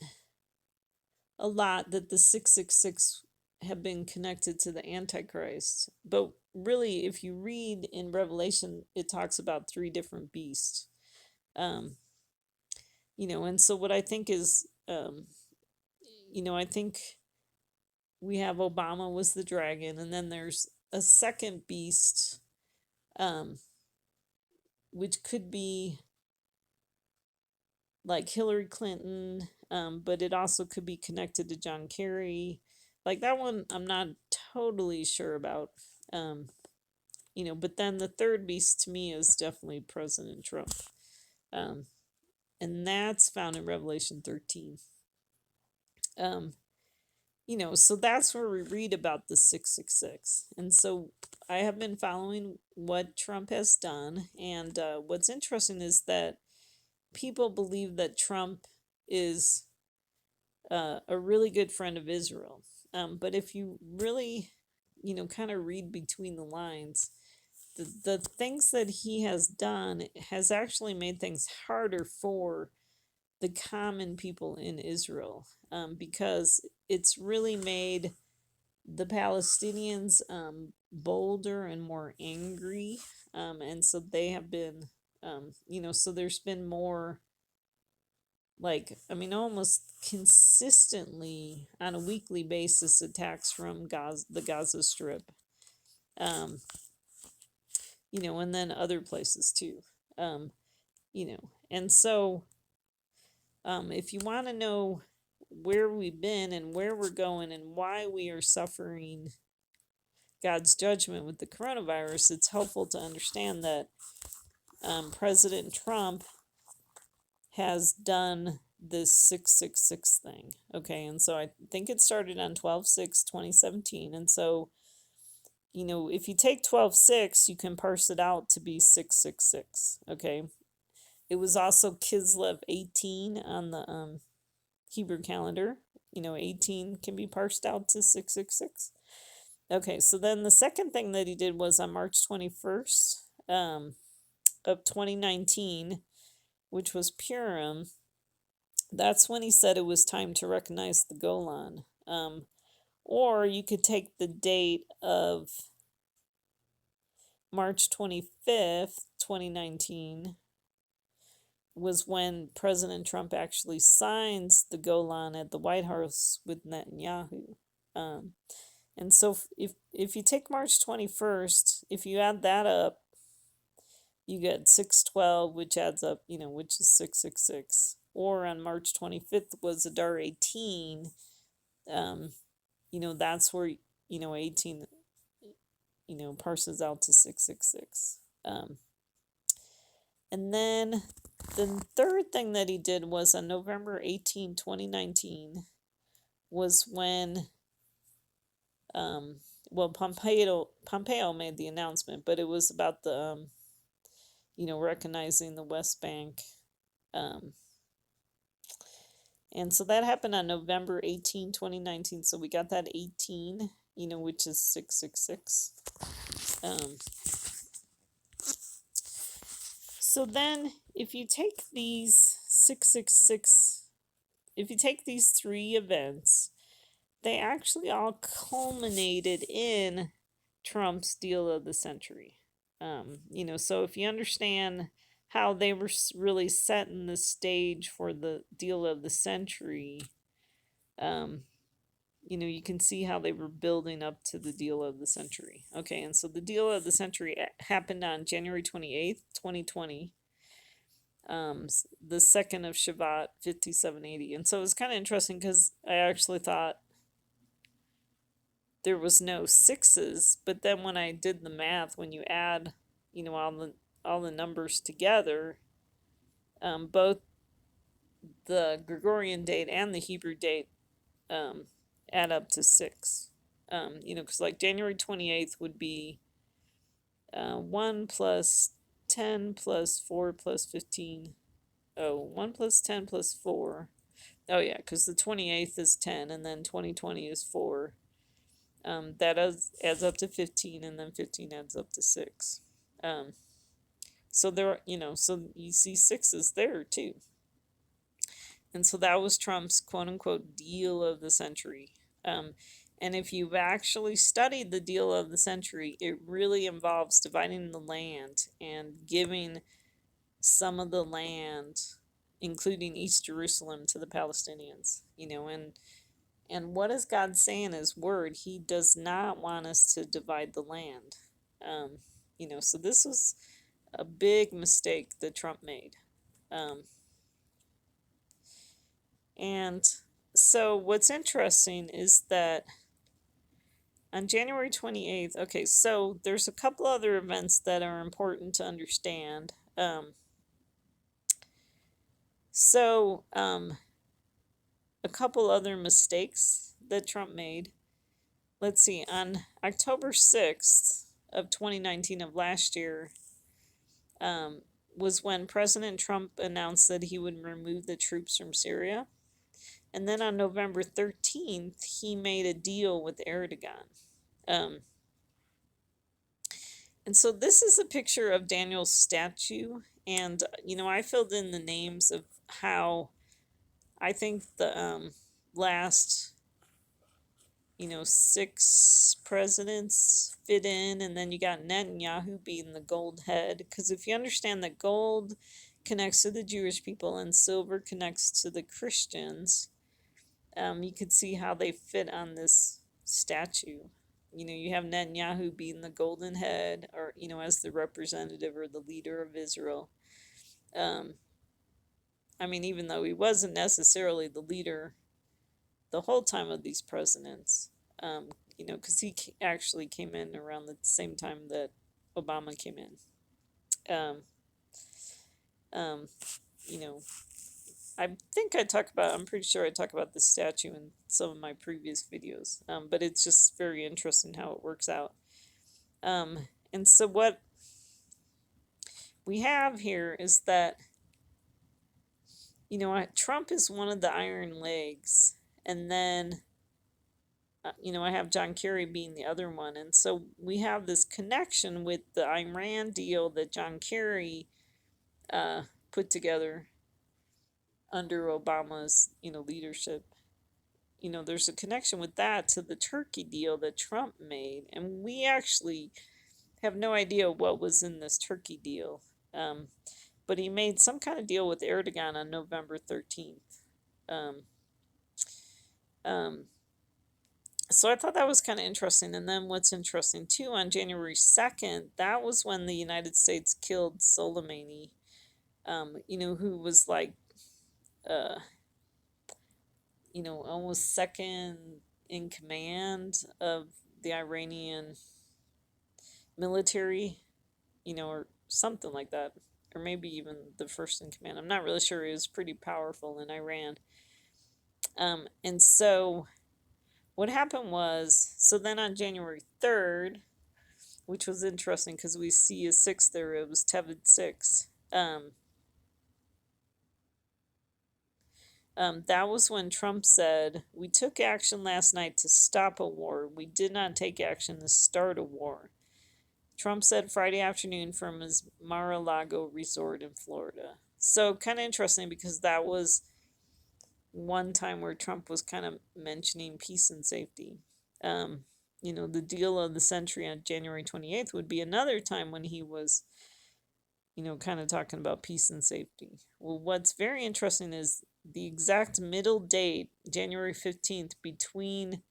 a lot that the 666 have been connected to the Antichrist. But really, if you read in Revelation, it talks about three different beasts. And so what I think is, I think we have Obama was the dragon, and then there's a second beast, which could be like Hillary Clinton, but it also could be connected to John Kerry. Like that one, I'm not totally sure about. but then the third beast to me is definitely President Trump. Um, and that's found in Revelation 13. Um, so that's where we read about the 666. And so I have been following what Trump has done. And what's interesting is that people believe that Trump is a really good friend of Israel. But if you really, kind of read between the lines, the things that he has done has actually made things harder for the common people in Israel, because it's really made the Palestinians bolder and more angry. And so they have been, so there's been more, like, almost consistently on a weekly basis attacks from the Gaza Strip, um, and then other places too. Um, and so if you want to know where we've been and where we're going and why we are suffering God's judgment with the coronavirus, it's helpful to understand that President Trump has done this 666 thing. Okay, and so I think it started on 12/6/2017. And so, if you take 12/6, you can parse it out to be 666. Okay, it was also Kislev 18 on the Hebrew calendar. 18 can be parsed out to 666. Okay, so then the second thing that he did was on March 21st of 2019, which was Purim. That's when he said it was time to recognize the Golan. Or you could take the date of March 25th, 2019, was when President Trump actually signs the Golan at the White House with Netanyahu. And so if you take March 21st, if you add that up, you get 612, which adds up, which is 666. Or on March 25th was Adar 18. That's where, 18, parses out to 666. And then the third thing that he did was on November 18, 2019, was when, Pompeo made the announcement, but it was about the, recognizing the West Bank. And so that happened on November 18, 2019. So we got that 18, which is 666. So then if you take these 666, if you take these three events, they actually all culminated in Trump's deal of the century. So if you understand how they were really setting the stage for the deal of the century, you can see how they were building up to the deal of the century. Okay, and so the deal of the century happened on January 28th, 2020, the second of Shabbat, 5780. And so it was kind of interesting because I actually thought there was no sixes, but then when I did the math, when you add, all the numbers together, both the Gregorian date and the Hebrew date add up to 6. Because like January 28th would be 1 plus 10 plus 4 plus 15. 1 plus 10 plus 4. Oh yeah, because the 28th is 10 and then 2020 is 4. That adds up to 15, and then 15 adds up to 6. So there, so you see sixes there too. And so that was Trump's quote unquote deal of the century. And if you've actually studied the deal of the century, it really involves dividing the land and giving some of the land, including East Jerusalem, to the Palestinians. And what is God saying in His Word? He does not want us to divide the land. So this was a big mistake that Trump made. And so what's interesting is that on January 28th, okay, so there's a couple other events that are important to understand. A couple other mistakes that Trump made. Let's see, on October 6th of 2019 of last year, was when President Trump announced that he would remove the troops from Syria. And then on November 13th, he made a deal with Erdogan. And so this is a picture of Daniel's statue. And, I filled in the names of how I think the last, 6 presidents fit in. And then you got Netanyahu being the gold head. Because if you understand that gold connects to the Jewish people and silver connects to the Christians, you could see how they fit on this statue. You have Netanyahu being the golden head, or, as the representative or the leader of Israel. Even though he wasn't necessarily the leader the whole time of these presidents, because he actually came in around the same time that Obama came in. You know, I'm pretty sure I talk about this statue in some of my previous videos, but it's just very interesting how it works out. And so what we have here is that, Trump is one of the iron legs, and then, I have John Kerry being the other one. And so we have this connection with the Iran deal that John Kerry put together under Obama's, leadership. There's a connection with that to the Turkey deal that Trump made. And we actually have no idea what was in this Turkey deal. But he made some kind of deal with Erdogan on November 13th. So I thought that was kind of interesting. And then what's interesting too, on January 2nd, that was when the United States killed Soleimani, who was like, almost second in command of the Iranian military, or something like that. Or maybe even the first in command. I'm not really sure. He was pretty powerful in Iran. And so what happened was, so then on January 3rd, which was interesting because we see a 6 there, it was Tevet 6. That was when Trump said, "We took action last night to stop a war. We did not take action to start a war." Trump said Friday afternoon from his Mar-a-Lago resort in Florida. So kind of interesting because that was one time where Trump was kind of mentioning peace and safety. The deal of the century on January 28th would be another time when he was, kind of talking about peace and safety. Well, what's very interesting is the exact middle date, January 15th, between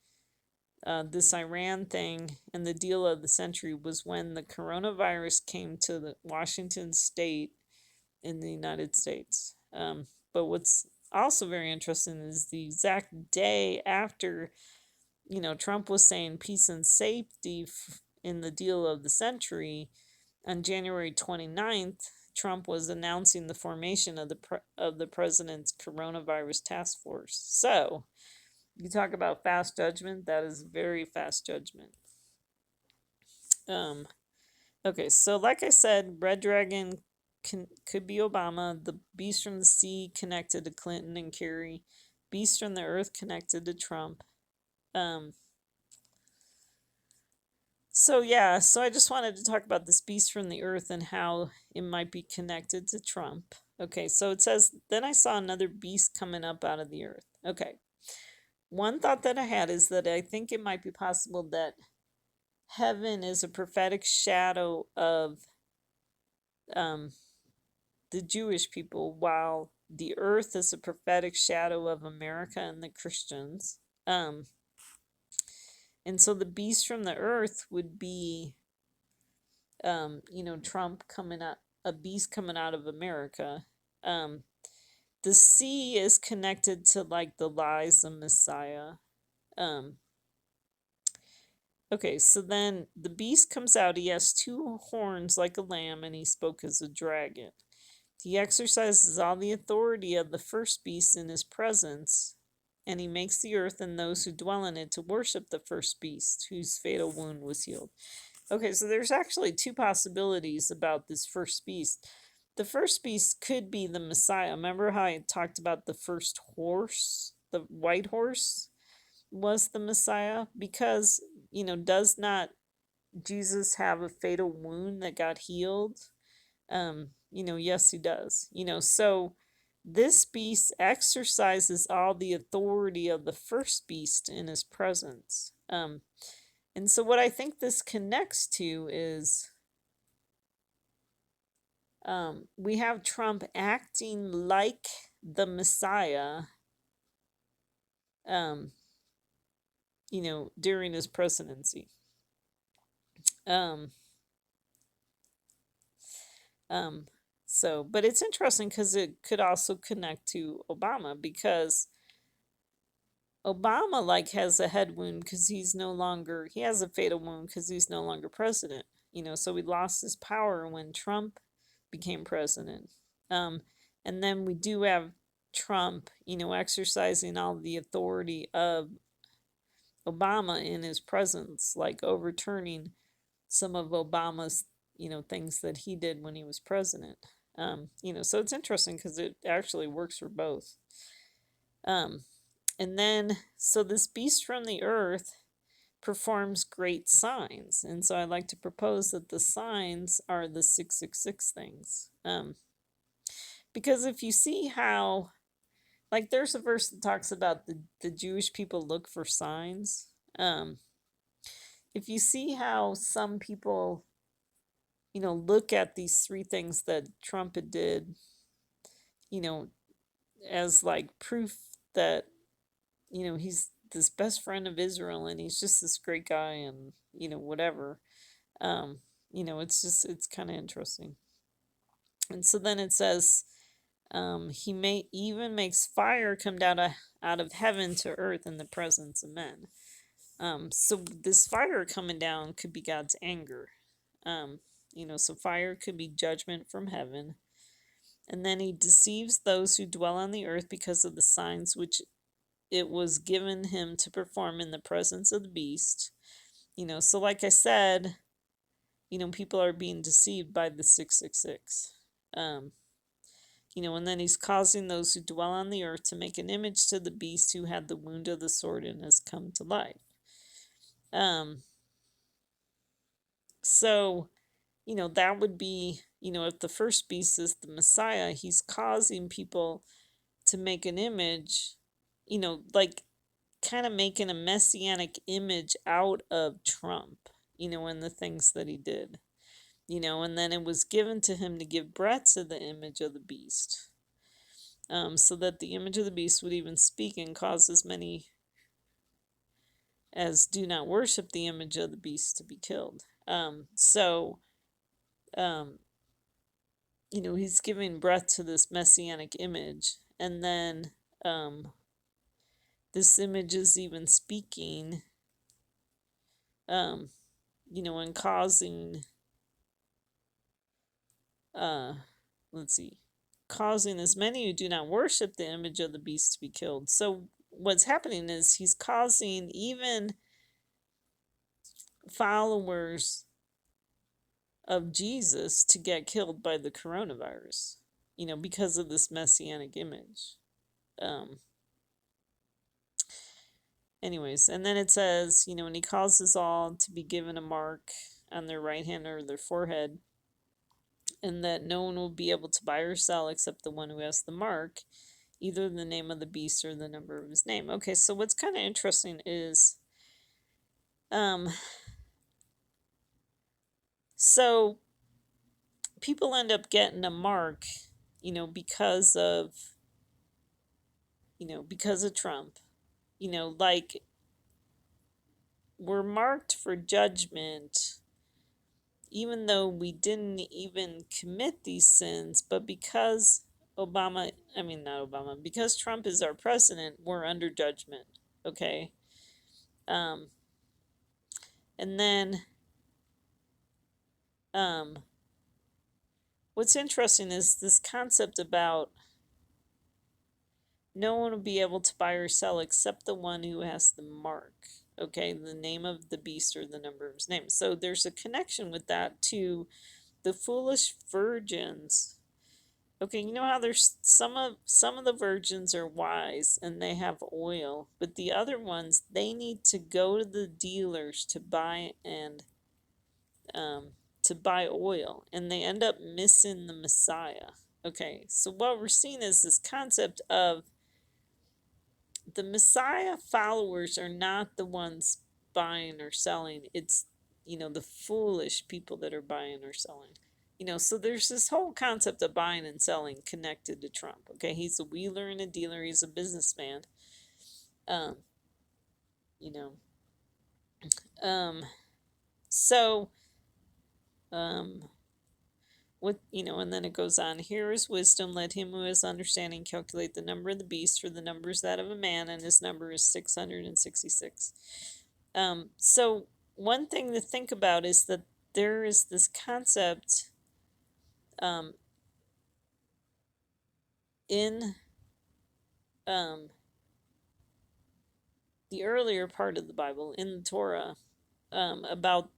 this Iran thing and the deal of the century was when the coronavirus came to the Washington state in the United States. But what's also very interesting is the exact day after, Trump was saying peace and safety in the deal of the century, on January 29th, Trump was announcing the formation of the president's coronavirus task force. So, you talk about fast judgment, that is very fast judgment. Okay, so like I said, Red Dragon could be Obama. The Beast from the Sea connected to Clinton and Kerry. Beast from the Earth connected to Trump. So I just wanted to talk about this Beast from the Earth and how it might be connected to Trump. Okay, so it says, "Then I saw another beast coming up out of the earth." Okay. One thought that I had is that I think it might be possible that heaven is a prophetic shadow of the Jewish people, while the earth is a prophetic shadow of America and the Christians. And so the beast from the earth would be, Trump coming out, a beast coming out of America. The sea is connected to like the lies of Messiah. Okay, so then the beast comes out. He has two horns like a lamb, and he spoke as a dragon. He exercises all the authority of the first beast in his presence, and he makes the earth and those who dwell in it to worship the first beast, whose fatal wound was healed. Okay, so there's actually two possibilities about this first beast. The first beast could be the Messiah. Remember how I talked about the first horse, the white horse was the Messiah? Because, does not Jesus have a fatal wound that got healed? Yes, he does. So this beast exercises all the authority of the first beast in his presence. And so what I think this connects to is we have Trump acting like the Messiah, um, during his presidency. Um, um, but it's interesting because it could also connect to Obama, because Obama has a head wound because he has a fatal wound because he's no longer president. So he lost his power when Trump became president. Um, and then we do have Trump, exercising all the authority of Obama in his presence, like overturning some of Obama's, things that he did when he was president. So it's interesting because it actually works for both. And then, so this beast from the earth performs great signs. And so I like to propose that the signs are the 666 things. Because if you see how, there's a verse that talks about the Jewish people look for signs. If you see how some people, look at these three things that Trump did, as proof that, he's this best friend of Israel and he's just this great guy and, whatever. Um, it's kind of interesting. And so then it says, he may even makes fire come down out of heaven to earth in the presence of men. So this fire coming down could be God's anger. So fire could be judgment from heaven. And then he deceives those who dwell on the earth because of the signs which it was given him to perform in the presence of the beast. So like I said, people are being deceived by the 666. And then he's causing those who dwell on the earth to make an image to the beast who had the wound of the sword and has come to life. So, that would be, if the first beast is the Messiah, he's causing people to make an image, kind of making a messianic image out of Trump, and the things that he did. And then it was given to him to give breath to the image of the beast, so that the image of the beast would even speak and cause as many as do not worship the image of the beast to be killed. He's giving breath to this messianic image, and then this image is even speaking, and causing, let's see, causing as many who do not worship the image of the beast to be killed. So what's happening is he's causing even followers of Jesus to get killed by the coronavirus, because of this messianic image. Anyways, and then it says, and he causes all to be given a mark on their right hand or their forehead, and that no one will be able to buy or sell except the one who has the mark, either the name of the beast or the number of his name. Okay, so what's kind of interesting is, so people end up getting a mark, because of, because of Trump, we're marked for judgment, even though we didn't even commit these sins, but because because Trump is our president, we're under judgment, okay? And And then what's interesting is this concept about no one will be able to buy or sell except the one who has the mark. Okay, the name of the beast or the number of his name. So there's a connection with that to the foolish virgins. Okay, you know how there's some of the virgins are wise and they have oil, but the other ones they need to go to the dealers um, to buy oil, and they end up missing the Messiah. Okay, so what we're seeing is this concept of the Messiah followers are not the ones buying or selling. It's, the foolish people that are buying or selling. So there's this whole concept of buying and selling connected to Trump. Okay, he's a wheeler and a dealer. He's a businessman. Um, you know, so, and then it goes on. Here is wisdom. Let him who has understanding calculate the number of the beast, for the number is that of a man, and his number is 666. So one thing to think about is that there is this concept in the earlier part of the Bible, in the Torah, about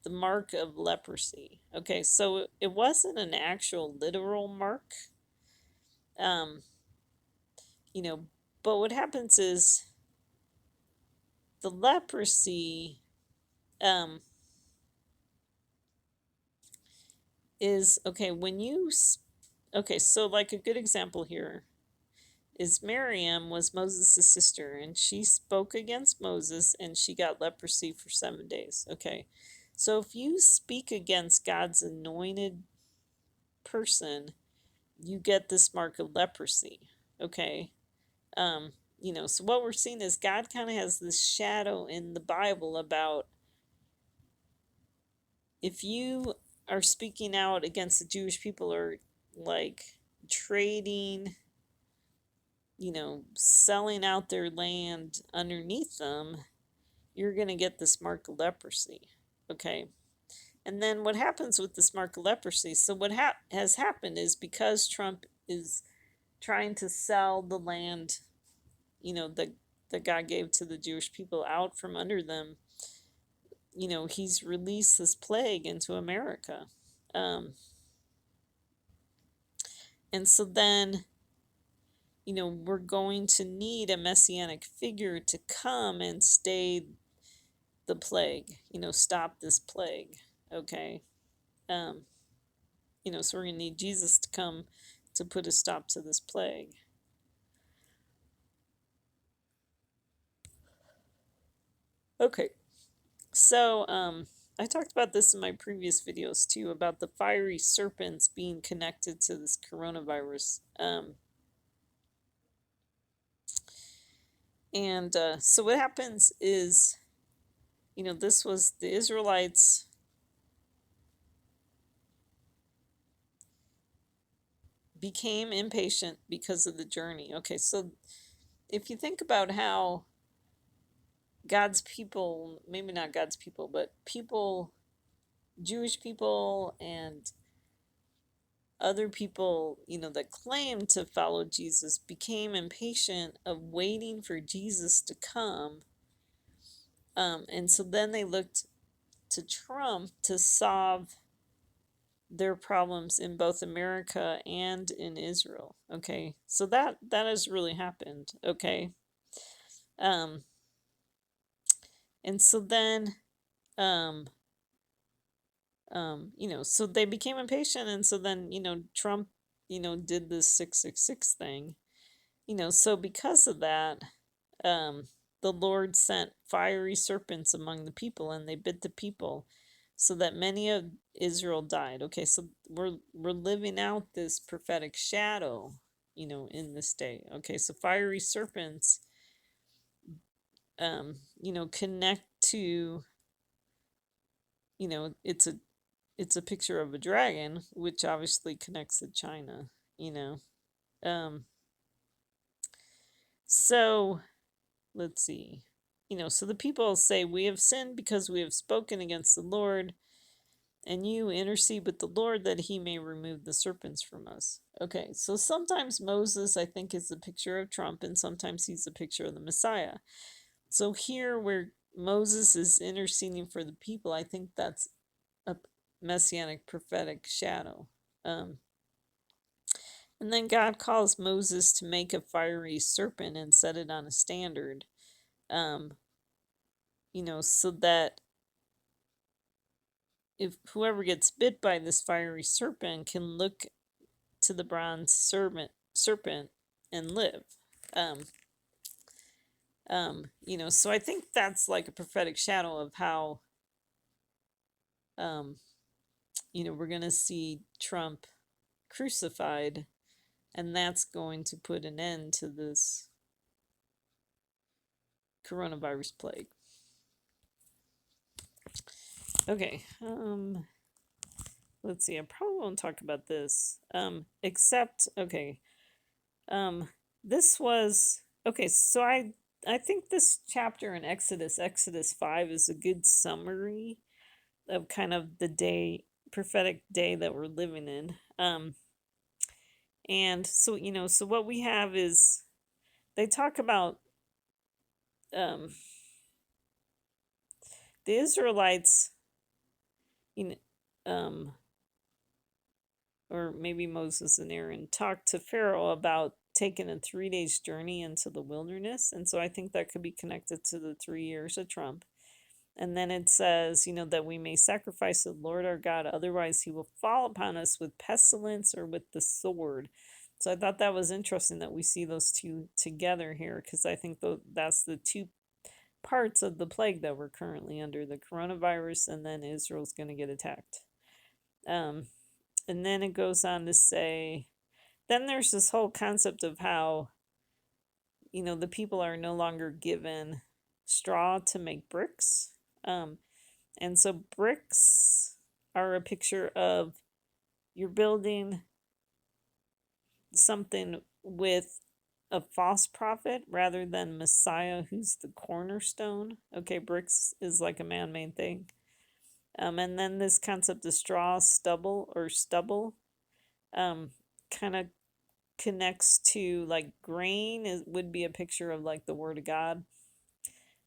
the mark of leprosy. Okay, so it wasn't an actual literal mark, um, you know, but what happens is the leprosy is okay when you. Okay, so like a good example here is Miriam was Moses' sister, and she spoke against Moses, and she got leprosy for 7 days. Okay, so if you speak against God's anointed person, you get this mark of leprosy. Okay, so what we're seeing is God kind of has this shadow in the Bible about if you are speaking out against the Jewish people, or like trading, selling out their land underneath them, you're going to get this mark of leprosy. Okay. And then what happens with this mark of leprosy? So what has happened is, because Trump is trying to sell the land, that God gave to the Jewish people out from under them, he's released this plague into America. And so then, we're going to need a messianic figure to come and stay the plague, stop this plague. Okay. So we're going to need Jesus to come to put a stop to this plague. Okay. So, I talked about this in my previous videos too, about the fiery serpents being connected to this coronavirus. So what happens is, this was the Israelites became impatient because of the journey. Okay, so if you think about how God's people, maybe not God's people, but people, Jewish people and other people, that claim to follow Jesus, became impatient of waiting for Jesus to come. And so then they looked to Trump to solve their problems in both America and in Israel. Okay, so that has really happened. Okay, and so then, so they became impatient, and so then, Trump, did this 666 thing, so because of that, the Lord sent fiery serpents among the people, and they bit the people, so that many of Israel died. Okay, so we're living out this prophetic shadow, in this day. Okay, so fiery serpents, connect to, it's a picture of a dragon, which obviously connects to China. You know, so let's see. so the people say, "We have sinned because we have spoken against the Lord, and you intercede with the Lord that he may remove the serpents from us." Okay, so sometimes Moses, I think, is a picture of Trump, and sometimes he's a picture of the Messiah. So here, where Moses is interceding for the people, I think that's a messianic prophetic shadow. And then God calls Moses to make a fiery serpent and set it on a standard, um, so that if whoever gets bit by this fiery serpent can look to the bronze serpent and live. Um, so I think that's like a prophetic shadow of how, um, we're going to see Trump crucified, and that's going to put an end to this coronavirus plague. Okay, let's see. I probably won't talk about this, except okay. This was okay. So I think this chapter in Exodus 5, is a good summary of kind of the prophetic day that we're living in. And so what we have is they talk about um the Israelites, you know, or maybe Moses and Aaron talked to Pharaoh about taking a 3 days journey into the wilderness. And so I think that could be connected to the 3 years of Trump. And then it says, that we may sacrifice to the Lord our God, otherwise he will fall upon us with pestilence or with the sword. So I thought that was interesting that we see those two together here, because I think that's the two parts of the plague that we're currently under, the coronavirus, and then Israel's going to get attacked. And then it goes on to say, then there's this whole concept of how, the people are no longer given straw to make bricks. And so bricks are a picture of you're building something with a false prophet rather than Messiah, who's the cornerstone. Okay, bricks is like a man-made thing. And then this concept of straw, stubble, kind of connects to like grain would be a picture of like the word of God.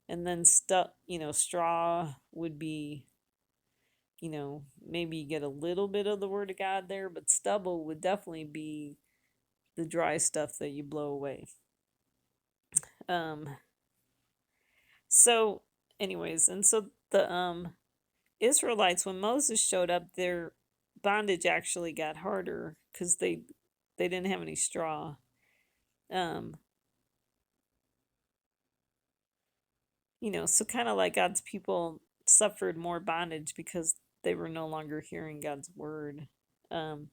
And then straw would be, maybe you get a little bit of the word of God there, but stubble would definitely be the dry stuff that you blow away. So anyways, and so the Israelites, when Moses showed up, their bondage actually got harder because they didn't have any straw. So kind of like God's people suffered more bondage because they were no longer hearing God's word. And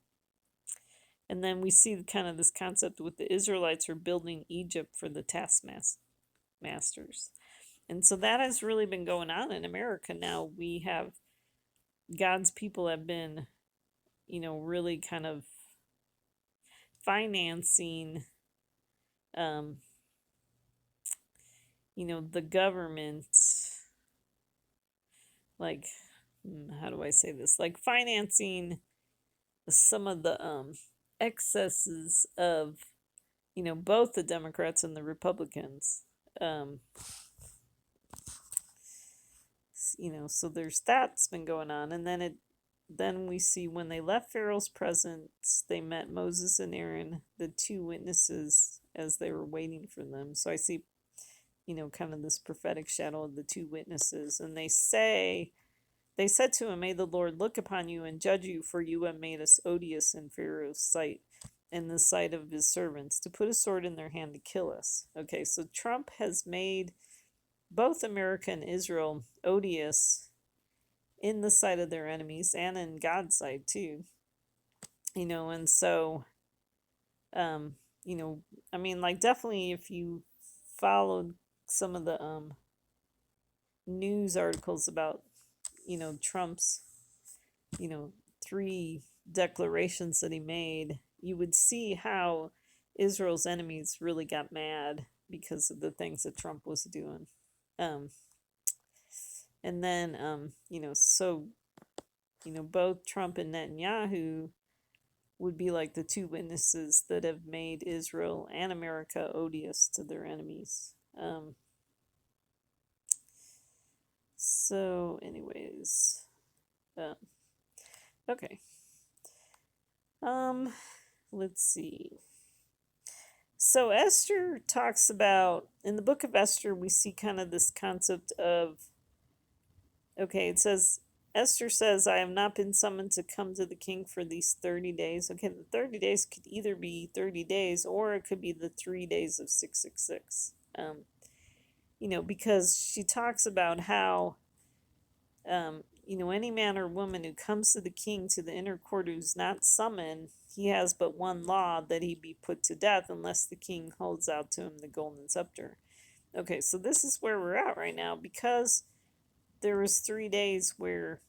then we see kind of this concept with the Israelites are building Egypt for the taskmasters. And so that has really been going on in America now. We have God's people have been, really kind of financing, the government, like, how do I say this? Like financing some of the excesses of, both the Democrats and the Republicans. So there's that's been going on. And then we see when they left Pharaoh's presence, they met Moses and Aaron, the two witnesses, as they were waiting for them. So I see, kind of this prophetic shadow of the two witnesses. And they said to him, "May the Lord look upon you and judge you, for you have made us odious in Pharaoh's sight, in the sight of his servants, to put a sword in their hand to kill us." Okay, so Trump has made both America and Israel odious in the sight of their enemies and in God's sight too. And so, I mean, like, definitely if you followed some of the news articles about, Trump's, 3 declarations that he made, you would see how Israel's enemies really got mad because of the things that Trump was doing. Um, and then, so, both Trump and Netanyahu would be like the two witnesses that have made Israel and America odious to their enemies. So, anyways, um, okay. Let's see. So Esther talks about, in the book of Esther, we see kind of this concept of, okay, it says, Esther says, I have not been summoned to come to the king for these 30 days. Okay, the 30 days could either be 30 days or it could be the 3 days of 666. Because she talks about how, any man or woman who comes to the king to the inner court who's not summoned, he has but one law, that he be put to death unless the king holds out to him the golden scepter. Okay, so this is where we're at right now, because there was 3 days where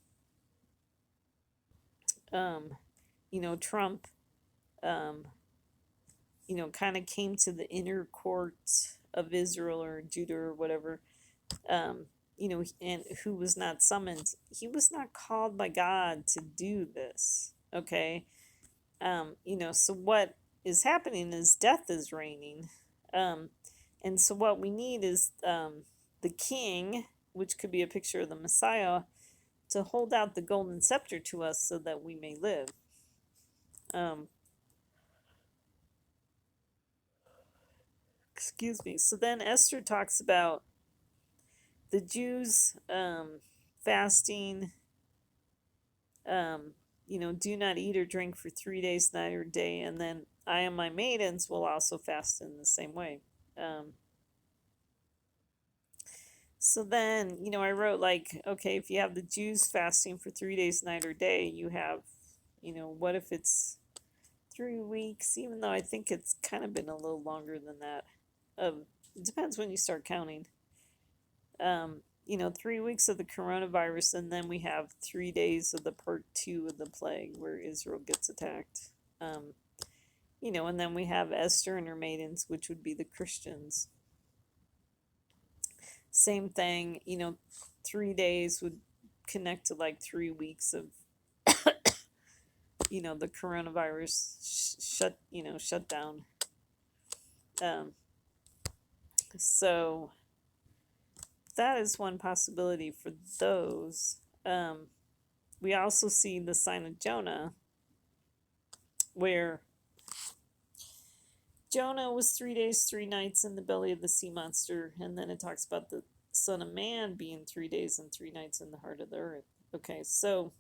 Trump kind of came to the inner court of Israel or Judah or whatever, and who was not summoned. He was not called by God to do this. Okay. So what is happening is death is reigning. And so what we need is the king, which could be a picture of the Messiah, to hold out the golden scepter to us so that we may live. Excuse me. So then Esther talks about the Jews fasting, do not eat or drink for 3 days, night or day, and then I and my maidens will also fast in the same way. So then, I wrote like, okay, if you have the Jews fasting for 3 days, night or day, you have, what if it's 3 weeks, even though I think it's kind of been a little longer than that. It depends when you start counting. 3 weeks of the coronavirus, and then we have 3 days of the part 2 of the plague where Israel gets attacked. And then we have Esther and her maidens, which would be the Christians. Same thing, 3 days would connect to like 3 weeks of, the coronavirus shut down. So that is one possibility for those. We also see the sign of Jonah, where Jonah was 3 days, 3 nights in the belly of the sea monster, and then it talks about the Son of Man being 3 days and 3 nights in the heart of the earth. Okay, so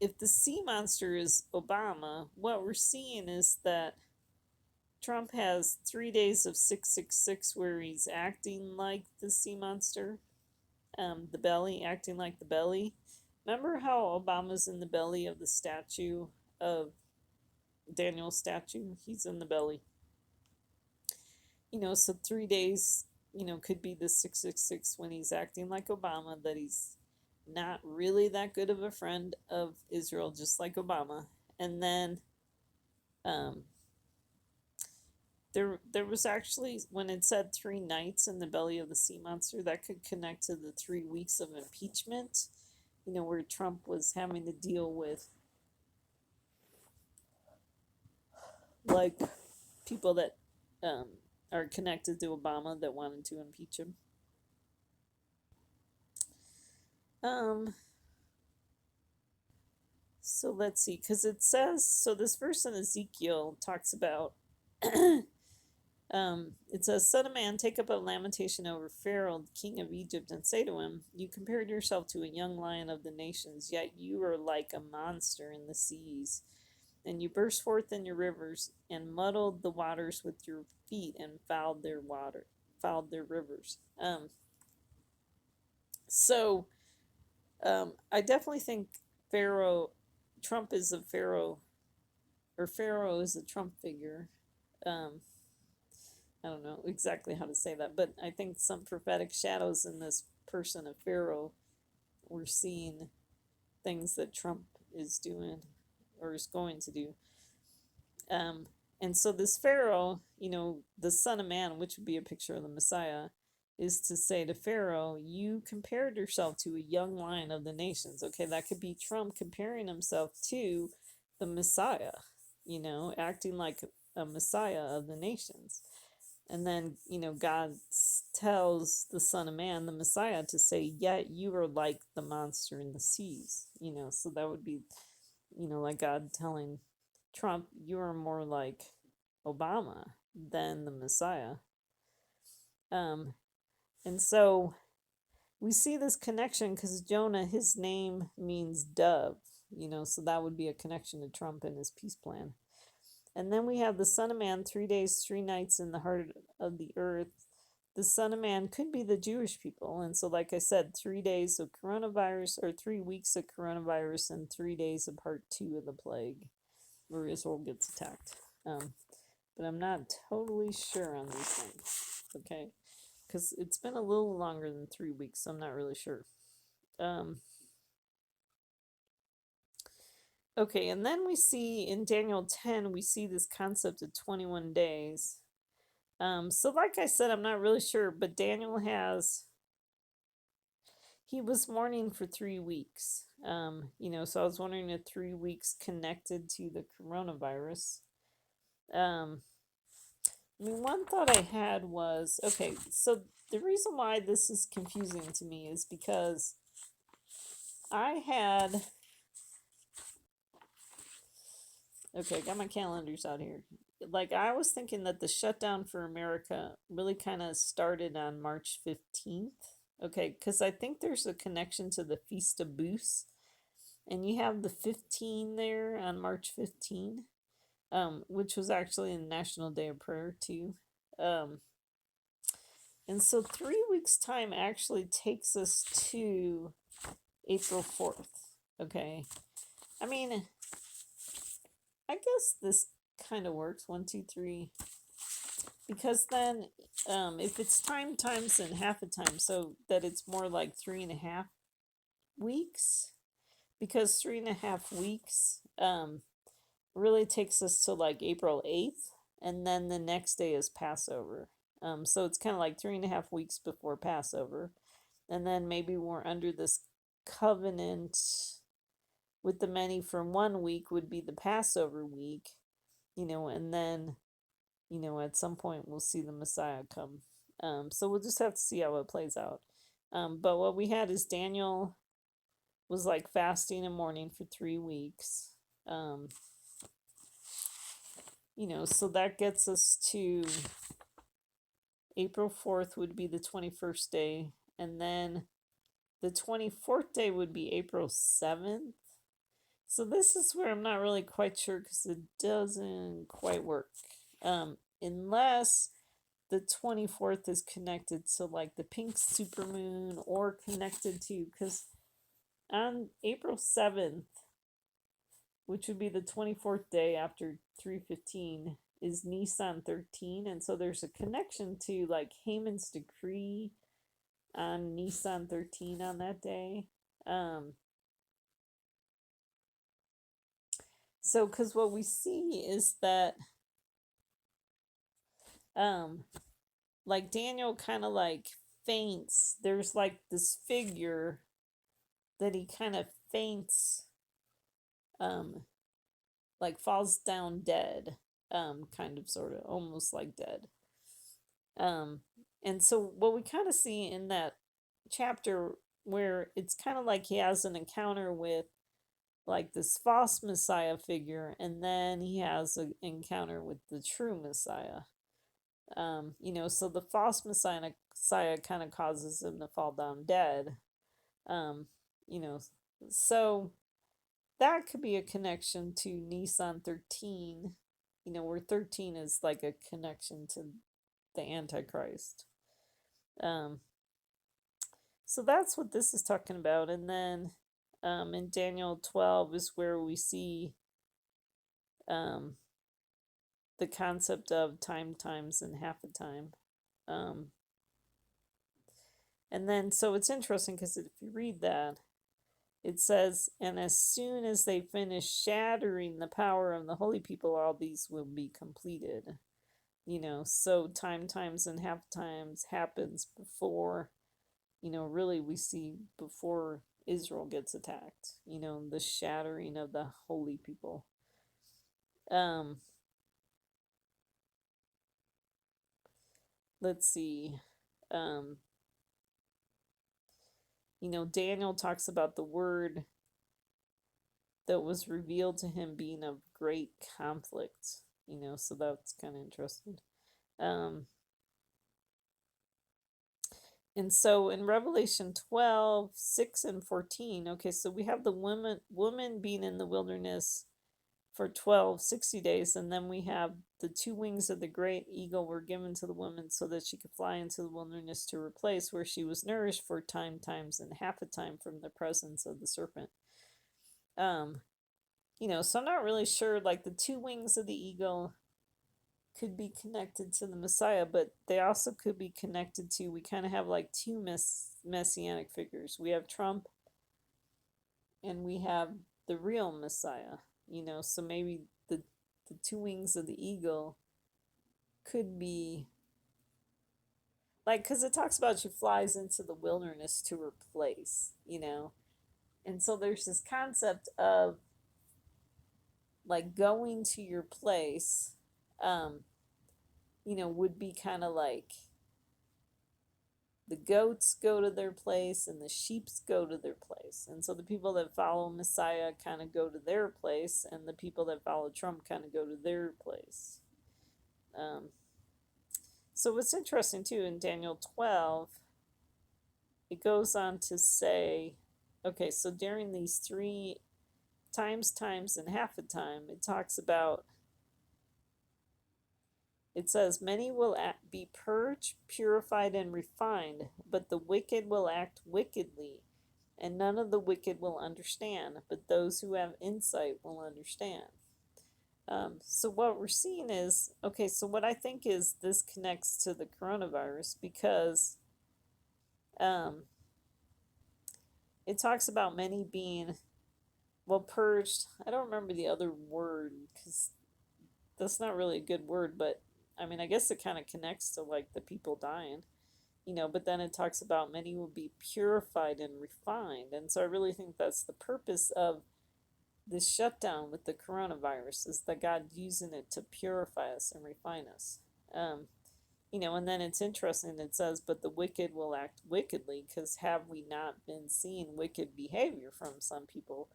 if the sea monster is Obama, what we're seeing is that Trump has 3 days of 666 where he's acting like the sea monster, the belly, acting like the belly. Remember how Obama's in the belly of the statue of Daniel's statue? He's in the belly. So 3 days, could be the 666 when he's acting like Obama, that he's not really that good of a friend of Israel, just like Obama. And then there was actually, when it said 3 nights in the belly of the sea monster, that could connect to the 3 weeks of impeachment, where Trump was having to deal with like people that are connected to Obama that wanted to impeach him. So let's see, because it says, so this verse in Ezekiel talks about, it says, Son of man, take up a lamentation over Pharaoh, the king of Egypt, and say to him, you compared yourself to a young lion of the nations, yet you are like a monster in the seas. And you burst forth in your rivers, and muddled the waters with your feet, and fouled their rivers. I definitely think Trump is a Pharaoh, or Pharaoh is a Trump figure. I don't know exactly how to say that, but I think some prophetic shadows in this person of Pharaoh, we're seeing things that Trump is doing or is going to do. And so this Pharaoh, the Son of Man, which would be a picture of the Messiah, is to say to Pharaoh, you compared yourself to a young lion of the nations. Okay, that could be Trump comparing himself to the Messiah, acting like a Messiah of the nations. And then, God tells the Son of Man, the Messiah, to say, yet you are like the monster in the seas. So that would be, like God telling Trump, you are more like Obama than the Messiah. And so we see this connection because Jonah, his name means dove, so that would be a connection to Trump and his peace plan. And then we have the Son of Man, 3 days, 3 nights in the heart of the earth. The Son of Man could be the Jewish people. And so, like I said, 3 days of coronavirus, or 3 weeks of coronavirus, and 3 days of part 2 of the plague, where Israel gets attacked. But I'm not totally sure on these things, okay? Because it's been a little longer than 3 weeks, so I'm not really sure. Okay, and then we see in Daniel 10, we see this concept of 21 days. So like I said, I'm not really sure, but Daniel he was mourning for 3 weeks. So I was wondering if 3 weeks connected to the coronavirus. One thought I had was, okay, so the reason why this is confusing to me is because I got my calendars out here. Like, I was thinking that the shutdown for America really kind of started on March 15th. Okay, because I think there's a connection to the Feast of Booths. And you have the 15 there on March 15, which was actually a National Day of Prayer, too. And so 3 weeks' time actually takes us to April 4th. Okay. I mean, I guess this kind of works. 1, 2, 3. Because then, if it's time times and half a time, so that it's more like 3.5 weeks. Because 3.5 weeks really takes us to like April 8th, and then the next day is Passover. So it's kind of like 3.5 weeks before Passover, and then maybe we're under this covenant with the many for 1 week would be the Passover week, and then, at some point we'll see the Messiah come. So we'll just have to see how it plays out. But what we had is Daniel was like fasting and mourning for 3 weeks. So that gets us to April 4th would be the 21st day, and then the 24th day would be April 7th. So this is where I'm not really quite sure because it doesn't quite work. Unless the 24th is connected to like the pink supermoon, or connected to, because on April 7th, which would be the 24th day after 315, is Nisan 13. And so there's a connection to like Haman's decree on Nisan 13 on that day. So, because what we see is that, like Daniel kind of like faints. There's like this figure that he kind of faints, like falls down dead, kind of, sort of, almost like dead. And so what we kind of see in that chapter, where it's kind of like he has an encounter with like this false Messiah figure, and then he has an encounter with the true Messiah. So the false Messiah kind of causes him to fall down dead. You know, so that could be a connection to Nisan 13, where 13 is like a connection to the Antichrist. So that's what this is talking about. And then in Daniel 12 is where we see the concept of time times and half a time. And then, so it's interesting because if you read that, it says, and as soon as they finish shattering the power of the holy people, all these will be completed. So times and half times happens before, really we see before Israel gets attacked, the shattering of the holy people. Um, let's see. Um, Daniel talks about the word that was revealed to him being of great conflict, so that's kind of interesting. Um, and so in Revelation 12, 6 and 14, okay, so we have the woman being in the wilderness for 60 days, and then we have the two wings of the great eagle were given to the woman so that she could fly into the wilderness to her place where she was nourished for times and half a time from the presence of the serpent. Um, so I'm not really sure, like the two wings of the eagle could be connected to the Messiah, but they also could be connected to, we kind of have like two messianic figures. We have Trump and we have the real Messiah, so maybe the two wings of the eagle could be like, because it talks about she flies into the wilderness to her place, and so there's this concept of like going to your place, um, would be kind of like the goats go to their place and the sheeps go to their place. And so the people that follow Messiah kind of go to their place, and the people that follow Trump kind of go to their place. Um, so what's interesting too in Daniel 12, it goes on to say, okay, so during these three times, and half a time, it talks about, it says, many will be purged, purified, and refined, but the wicked will act wickedly, and none of the wicked will understand, but those who have insight will understand. So what we're seeing is, okay, so what I think is this connects to the coronavirus because um, it talks about many being, well, purged. I don't remember the other word because that's not really a good word, but I mean, I guess it kind of connects to like the people dying, but then it talks about many will be purified and refined. And so I really think that's the purpose of this shutdown with the coronavirus, is that God using it to purify us and refine us. Um, and then it's interesting, it says, but the wicked will act wickedly, because have we not been seeing wicked behavior from some people?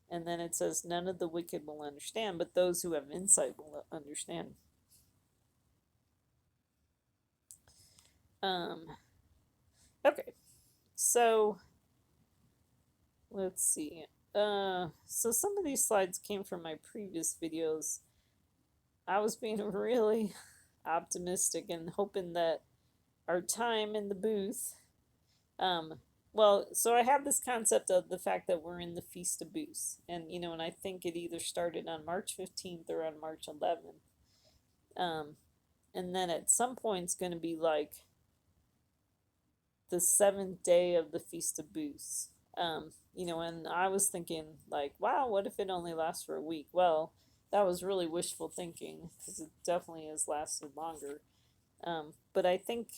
And then it says, none of the wicked will understand, but those who have insight will understand. Um, okay, so let's see. So some of these slides came from my previous videos. I was being really optimistic and hoping that our time in the booth, um, well, so I have this concept of the fact that we're in the Feast of Booths, and I think it either started on March 15th or on March 11th, and then at some point it's going to be like the seventh day of the Feast of Booths. And I was thinking like, wow, what if it only lasts for a week? Well, that was really wishful thinking because it definitely has lasted longer. But I think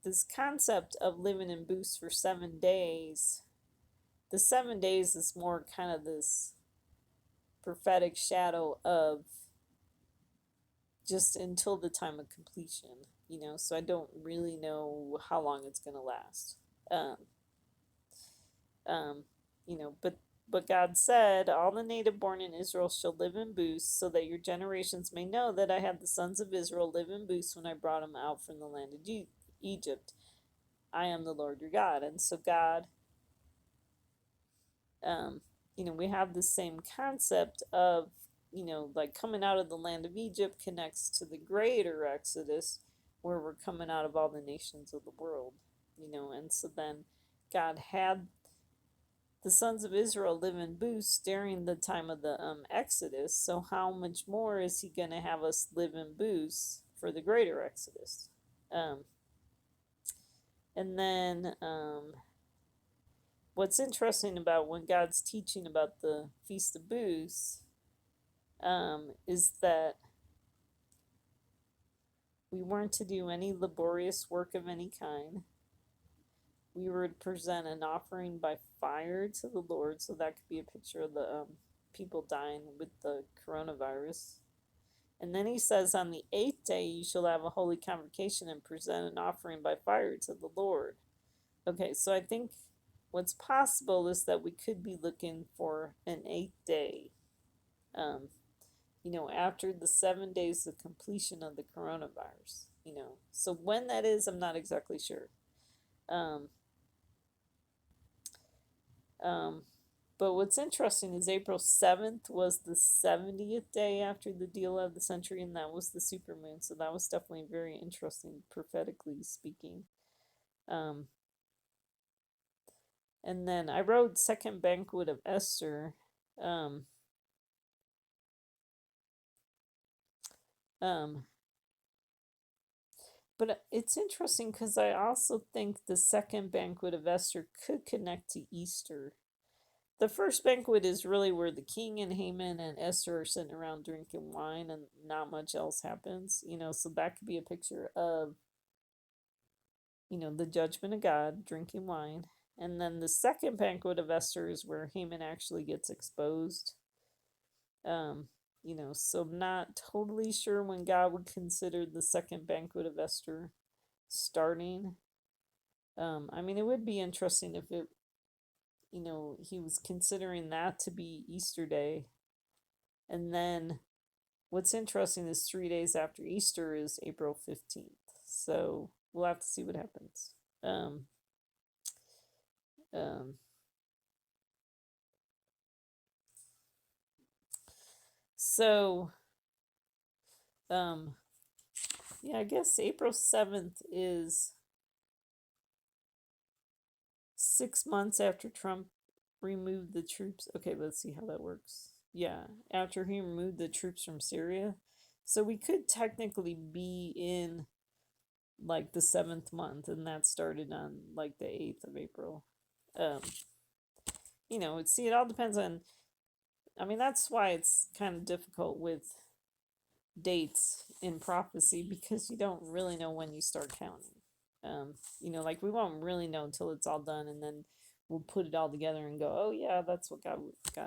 this concept of living in booths for 7 days, the 7 days is more kind of this prophetic shadow of just until the time of completion, so I don't really know how long it's going to last. Um, Um, but God said, all the native born in Israel shall live in booths, so that your generations may know that I had the sons of Israel live in booths when I brought them out from the land of Egypt. I am the Lord your God. And so God, um, we have the same concept of, like coming out of the land of Egypt connects to the greater Exodus, where we're coming out of all the nations of the world, and so then God had the sons of Israel live in booths during the time of the Exodus. So how much more is he going to have us live in booths for the greater Exodus? Um, and then what's interesting about when God's teaching about the Feast of Booths is that We weren't to do any laborious work of any kind. We were to present an offering by fire to the Lord. So that could be a picture of the people dying with the coronavirus. And then he says, on the 8th day, you shall have a holy convocation and present an offering by fire to the Lord. Okay, so I think what's possible is that we could be looking for an 8th day, um, after the 7 days of completion of the coronavirus. So when that is, I'm not exactly sure. Um, um, but what's interesting is April 7th was the 70th day after the deal of the century, and that was the supermoon. So that was definitely very interesting, prophetically speaking. Um, and then I wrote Second Banquet of Esther. Um, um, but it's interesting because I also think the Second Banquet of Esther could connect to Easter. The first banquet is really where the king and Haman and Esther are sitting around drinking wine and not much else happens. So that could be a picture of, the judgment of God, drinking wine. And then the second banquet of Esther is where Haman actually gets exposed. Um, so I'm not totally sure when God would consider the second banquet of Esther starting. I mean, it would be interesting if he was considering that to be Easter Day. And then what's interesting is 3 days after Easter is April 15th. So we'll have to see what happens. Um, um, so, um, yeah, I guess April 7th is 6 months after Trump removed the troops. Okay, let's see how that works. Yeah, after he removed the troops from Syria. So we could technically be in like the 7th month, and that started on like the 8th of April. Um, it all depends on. I mean, that's why it's kind of difficult with dates in prophecy because you don't really know when you start counting. Like we won't really know until it's all done, and then we'll put it all together and go, oh yeah, that's what God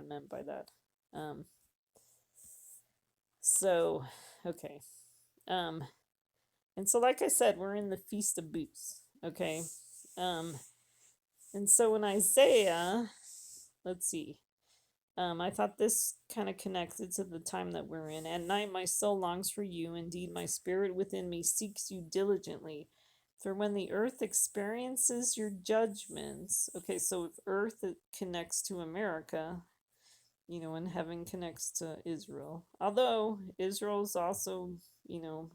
meant by that. Um, so, okay. Um, and so, like I said, we're in the Feast of Booths. Okay. Um, and so in Isaiah, let's see. I thought this kind of connected to the time that we're in. At night, my soul longs for you. Indeed, my spirit within me seeks you diligently. For when the earth experiences your judgments, okay, so if earth connects to America, and heaven connects to Israel. Although Israel's also, you know,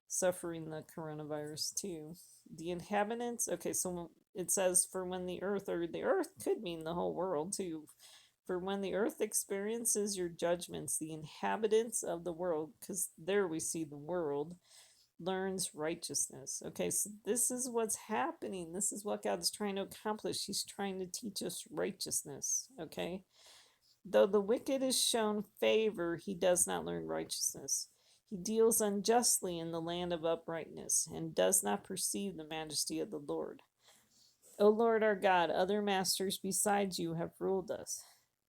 suffering the coronavirus too. The inhabitants, okay, so it says for when the earth, or the earth could mean the whole world too. For when the earth experiences your judgments, the inhabitants of the world, because there we see the world, learns righteousness. Okay, so this is what's happening. This is what God's trying to accomplish. He's trying to teach us righteousness. Okay, though the wicked is shown favor, he does not learn righteousness. He deals unjustly in the land of uprightness, and does not perceive the majesty of the Lord. O Lord our God, other masters besides you have ruled us,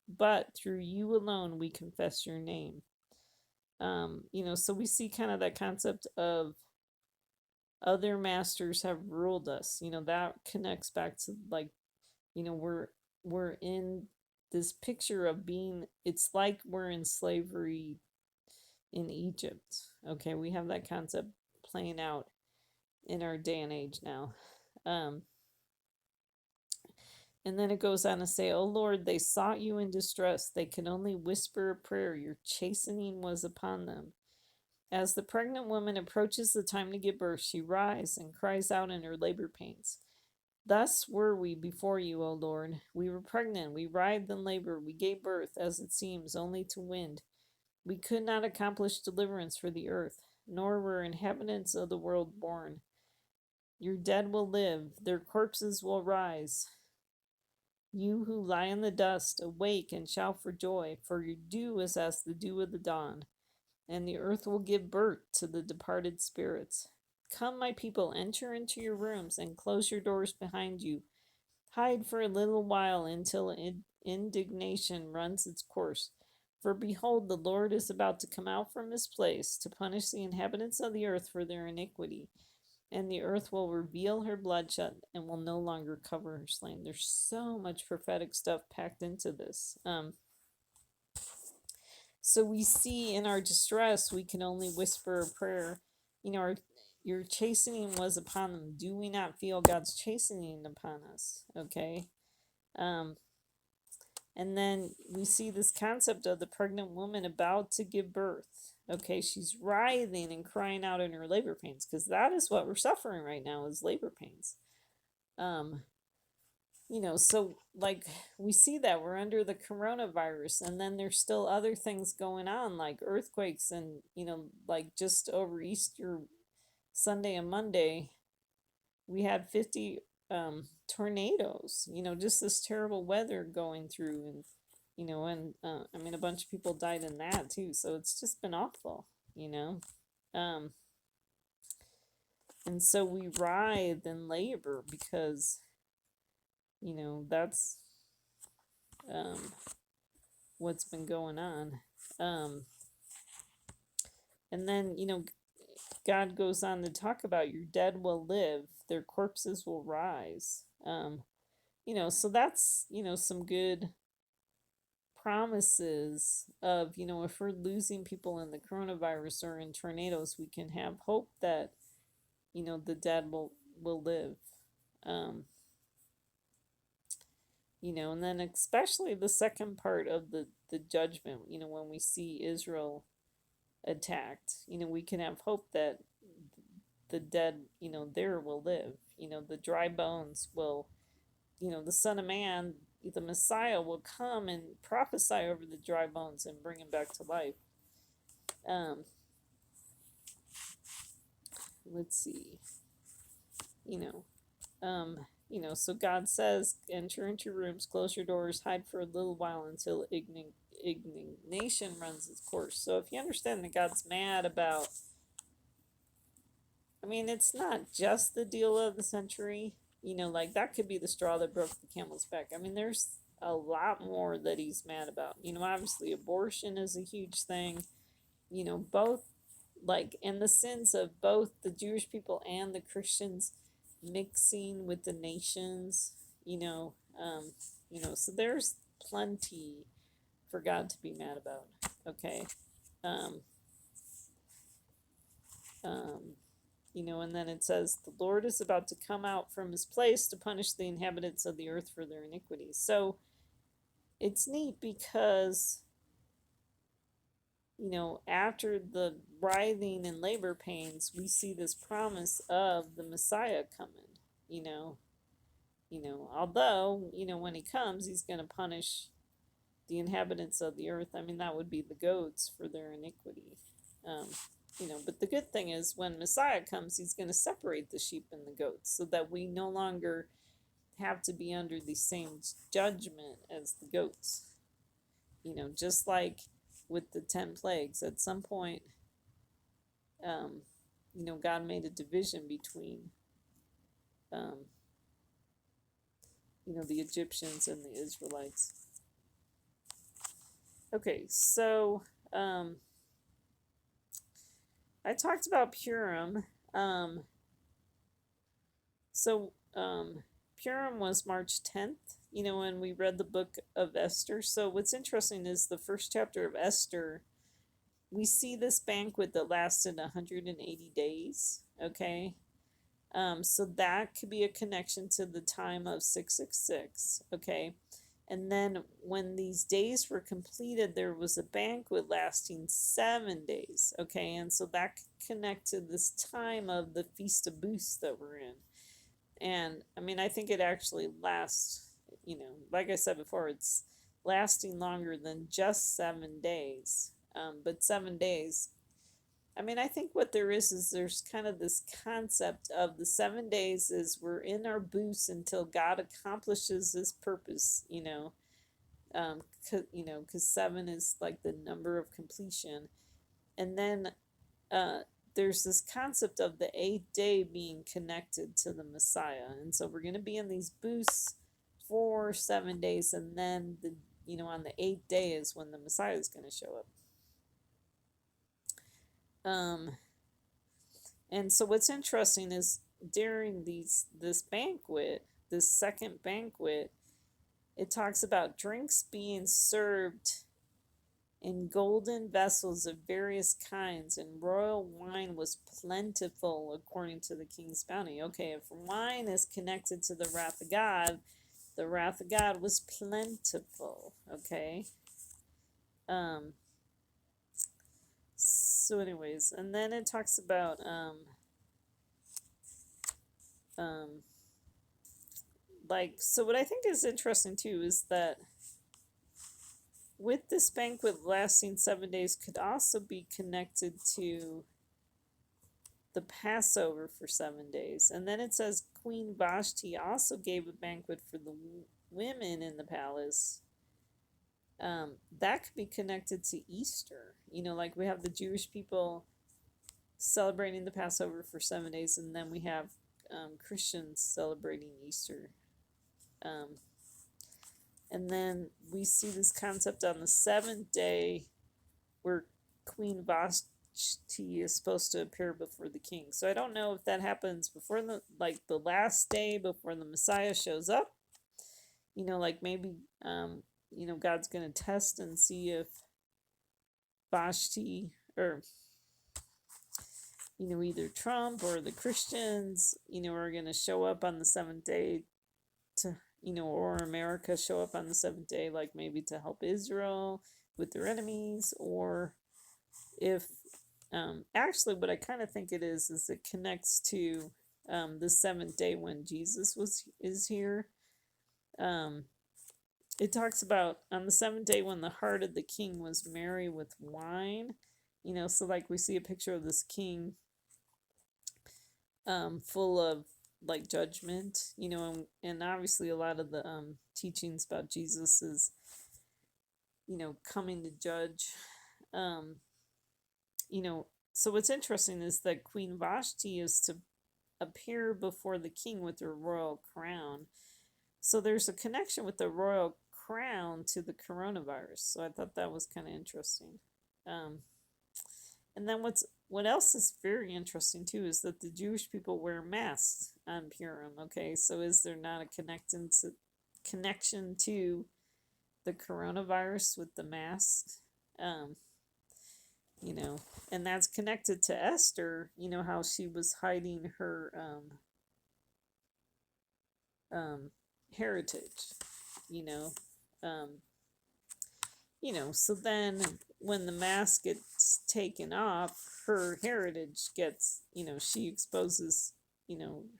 but through you alone we confess your name. So we see kind of that concept of other masters have ruled us. That connects back to like, we're in this picture of being, it's like we're in slavery in Egypt. Okay, we have that concept playing out in our day and age now. Um, and then it goes on to say, "O Lord, they sought you in distress. They could only whisper a prayer. Your chastening was upon them. As the pregnant woman approaches the time to give birth, she rises and cries out in her labor pains. Thus were we before you, O Lord. We were pregnant, we writhed in labor, we gave birth, as it seems, only to wind. We could not accomplish deliverance for the earth, nor were inhabitants of the world born. Your dead will live, their corpses will rise. You who lie in the dust, awake and shout for joy, for your dew is as the dew of the dawn. and the earth will give birth to the departed spirits. Come, my people, enter into your rooms and close your doors behind you. Hide for a little while until indignation runs its course. For behold, the Lord is about to come out from his place to punish the inhabitants of the earth for their iniquity. And the earth will reveal her bloodshed and will no longer cover her slain. There's so much prophetic stuff packed into this. So we see in our distress, we can only whisper a prayer. Your chastening was upon them. Do we not feel God's chastening upon us? Okay. And then we see this concept of the pregnant woman about to give birth. Okay, she's writhing and crying out in her labor pains, because that is what we're suffering right now, is labor pains. So like we see that we're under the coronavirus, and then there's still other things going on like earthquakes, and like just over Easter Sunday and Monday we had 50 tornadoes, just this terrible weather going through, and I mean a bunch of people died in that too, so it's just been awful. um and so we writhe in labor because that's what's been going on. And then God goes on to talk about your dead will live, their corpses will rise. So that's some good promises of if we're losing people in the coronavirus or in tornadoes, we can have hope that the dead will live. And then especially the second part of the judgment, when we see Israel attacked, we can have hope that the dead, there will live. The dry bones will, the Son of Man, the Messiah, will come and prophesy over the dry bones and bring them back to life. Let's see. So God says, enter into your rooms, close your doors, hide for a little while until indignation runs its course. So if you understand that God's mad about, I mean, it's not just the deal of the century, like that could be the straw that broke the camel's back. I mean, there's a lot more that he's mad about. Obviously abortion is a huge thing, both like, and the sins of both the Jewish people and the Christians mixing with the nations, so there's plenty for God to be mad about. Okay. um, um, and then it says the Lord is about to come out from his place to punish the inhabitants of the earth for their iniquities. So it's neat because after the writhing and labor pains, we see this promise of the Messiah coming. Although when he comes, he's going to punish the inhabitants of the earth. I mean, that would be the goats for their iniquity. But the good thing is when Messiah comes, he's going to separate the sheep and the goats so that we no longer have to be under the same judgment as the goats. Just like with the 10 plagues, at some point, God made a division between, the Egyptians and the Israelites. Okay, so I talked about Purim. Purim was March 10th, when we read the book of Esther. So what's interesting is the first chapter of Esther, we see this banquet that lasted 180 days, okay? So that could be a connection to the time of 666, okay? And then when these days were completed, there was a banquet lasting 7 days, okay? And so that could connect to this time of the Feast of Booths that we're in. And I mean, I think it actually lasts, like I said before, it's lasting longer than just 7 days. But 7 days, I mean, I think what there is there's kind of this concept of the 7 days is we're in our booths until God accomplishes his purpose, because 7 is like the number of completion. And then uh, there's this concept of the eighth day being connected to the Messiah. And so we're going to be in these booths for 7 days, and then on the eighth day is when the Messiah is going to show up. And so what's interesting is during this banquet, this second banquet, it talks about drinks being served in golden vessels of various kinds, and royal wine was plentiful according to the king's bounty. Okay, if wine is connected to the wrath of God, the wrath of God was plentiful. Okay. So anyways, and then it talks about so what I think is interesting too is that with this banquet lasting 7 days could also be connected to the Passover for 7 days. And then it says Queen Vashti also gave a banquet for the women in the palace. That could be connected to Easter. Like we have the Jewish people celebrating the Passover for 7 days, and then we have Christians celebrating Easter. And then we see this concept on the seventh day where Queen Vashti is supposed to appear before the king. So I don't know if that happens before the last day before the Messiah shows up. Like maybe God's going to test and see if Vashti or either Trump or the Christians are going to show up on the seventh day to or America show up on the seventh day, like maybe to help Israel with their enemies, or if actually what I kind of think it is it connects to the seventh day when Jesus is here. It talks about on the seventh day when the heart of the king was merry with wine, so like we see a picture of this king full of like judgment, and obviously a lot of the teachings about Jesus is coming to judge. So what's interesting is that Queen Vashti is to appear before the king with her royal crown. So there's a connection with the royal crown to the coronavirus. So I thought that was kind of interesting. And then what else is very interesting too is that the Jewish people wear masks on Purim. Okay, so is there not a connection to the coronavirus with the mask? And that's connected to Esther. How she was hiding her heritage. So then when the mask gets taken off, her heritage gets, she exposes,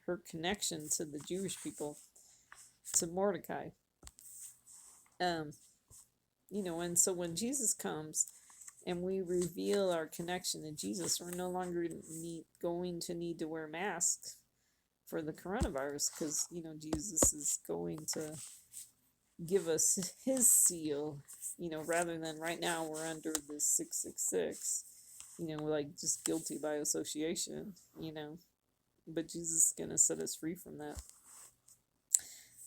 her connection to the Jewish people, to Mordecai. And so when Jesus comes and we reveal our connection to Jesus, we're no longer going to need to wear masks for the coronavirus, because, Jesus is going to give us his seal, rather than right now we're under this 666, like just guilty by association, but Jesus is going to set us free from that.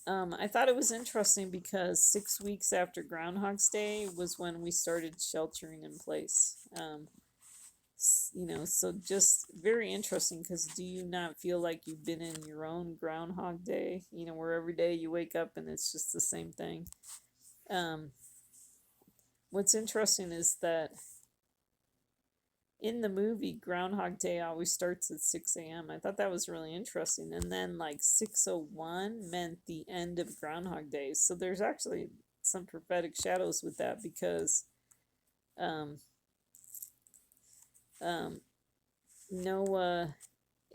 I thought it was interesting because 6 weeks after Groundhog's Day was when we started sheltering in place. So just very interesting, because do you not feel like you've been in your own Groundhog Day, where every day you wake up and it's just the same thing? What's interesting is that in the movie, Groundhog Day always starts at 6 a.m. I thought that was really interesting. And then like 6:01 meant the end of Groundhog Day. So there's actually some prophetic shadows with that, because Noah,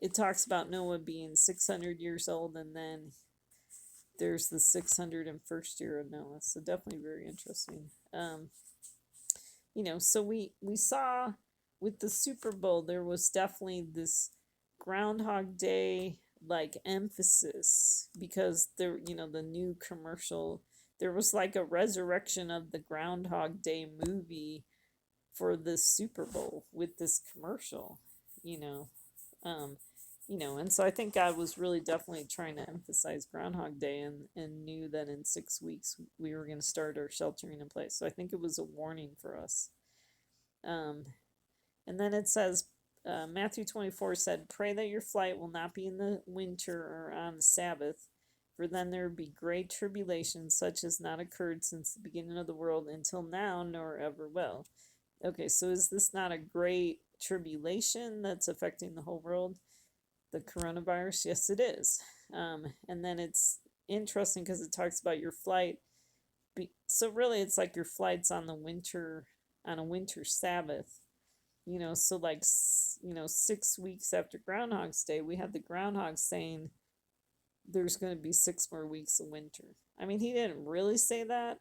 it talks about Noah being 600 years old, and then there's the 601st year of Noah. So definitely very interesting. So we saw with the Super Bowl, there was definitely this Groundhog Day like emphasis, because there, the new commercial, there was like a resurrection of the Groundhog Day movie for this Super Bowl with this commercial, you know. Um, and so I think God was really definitely trying to emphasize Groundhog Day and knew that in 6 weeks we were going to start our sheltering in place. So I think it was a warning for us. Um, and then it says, Matthew 24 said, "Pray that your flight will not be in the winter or on the Sabbath, for then there will be great tribulation, such as not occurred since the beginning of the world until now, nor ever will." Okay, so is this not a great tribulation that's affecting the whole world? The coronavirus? Yes, it is. And then it's interesting because it talks about your flight. So really, it's like your flight's on a winter Sabbath. So like 6 weeks after Groundhog's Day, we had the groundhog saying there's going to be 6 more weeks of winter. I mean, he didn't really say that.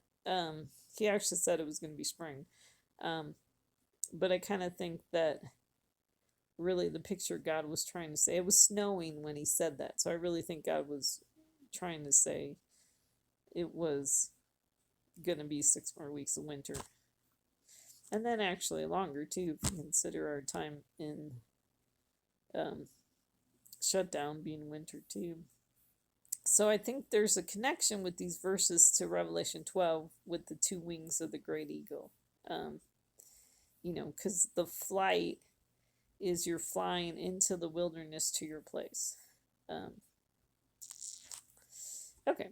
He actually said it was going to be spring. But I kind of think that really the picture God was trying to say, it was snowing when he said that. So I really think God was trying to say it was going to be 6 more weeks of winter. And then actually longer too, if you consider our time in shutdown being winter too. So I think there's a connection with these verses to Revelation 12 with the 2 wings of the great eagle. Because the flight is you're flying into the wilderness to your place. Okay.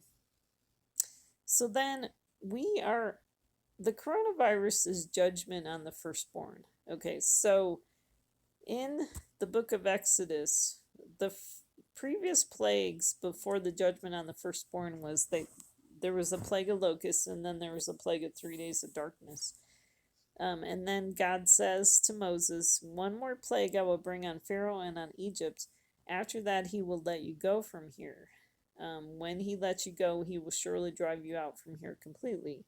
So then the coronavirus is judgment on the firstborn. Okay, so in the book of Exodus, the previous plagues before the judgment on the firstborn was there was a plague of locusts, and then there was a plague of 3 days of darkness. And then God says to Moses, "One more plague I will bring on Pharaoh and on Egypt. After that, he will let you go from here. When he lets you go, he will surely drive you out from here completely."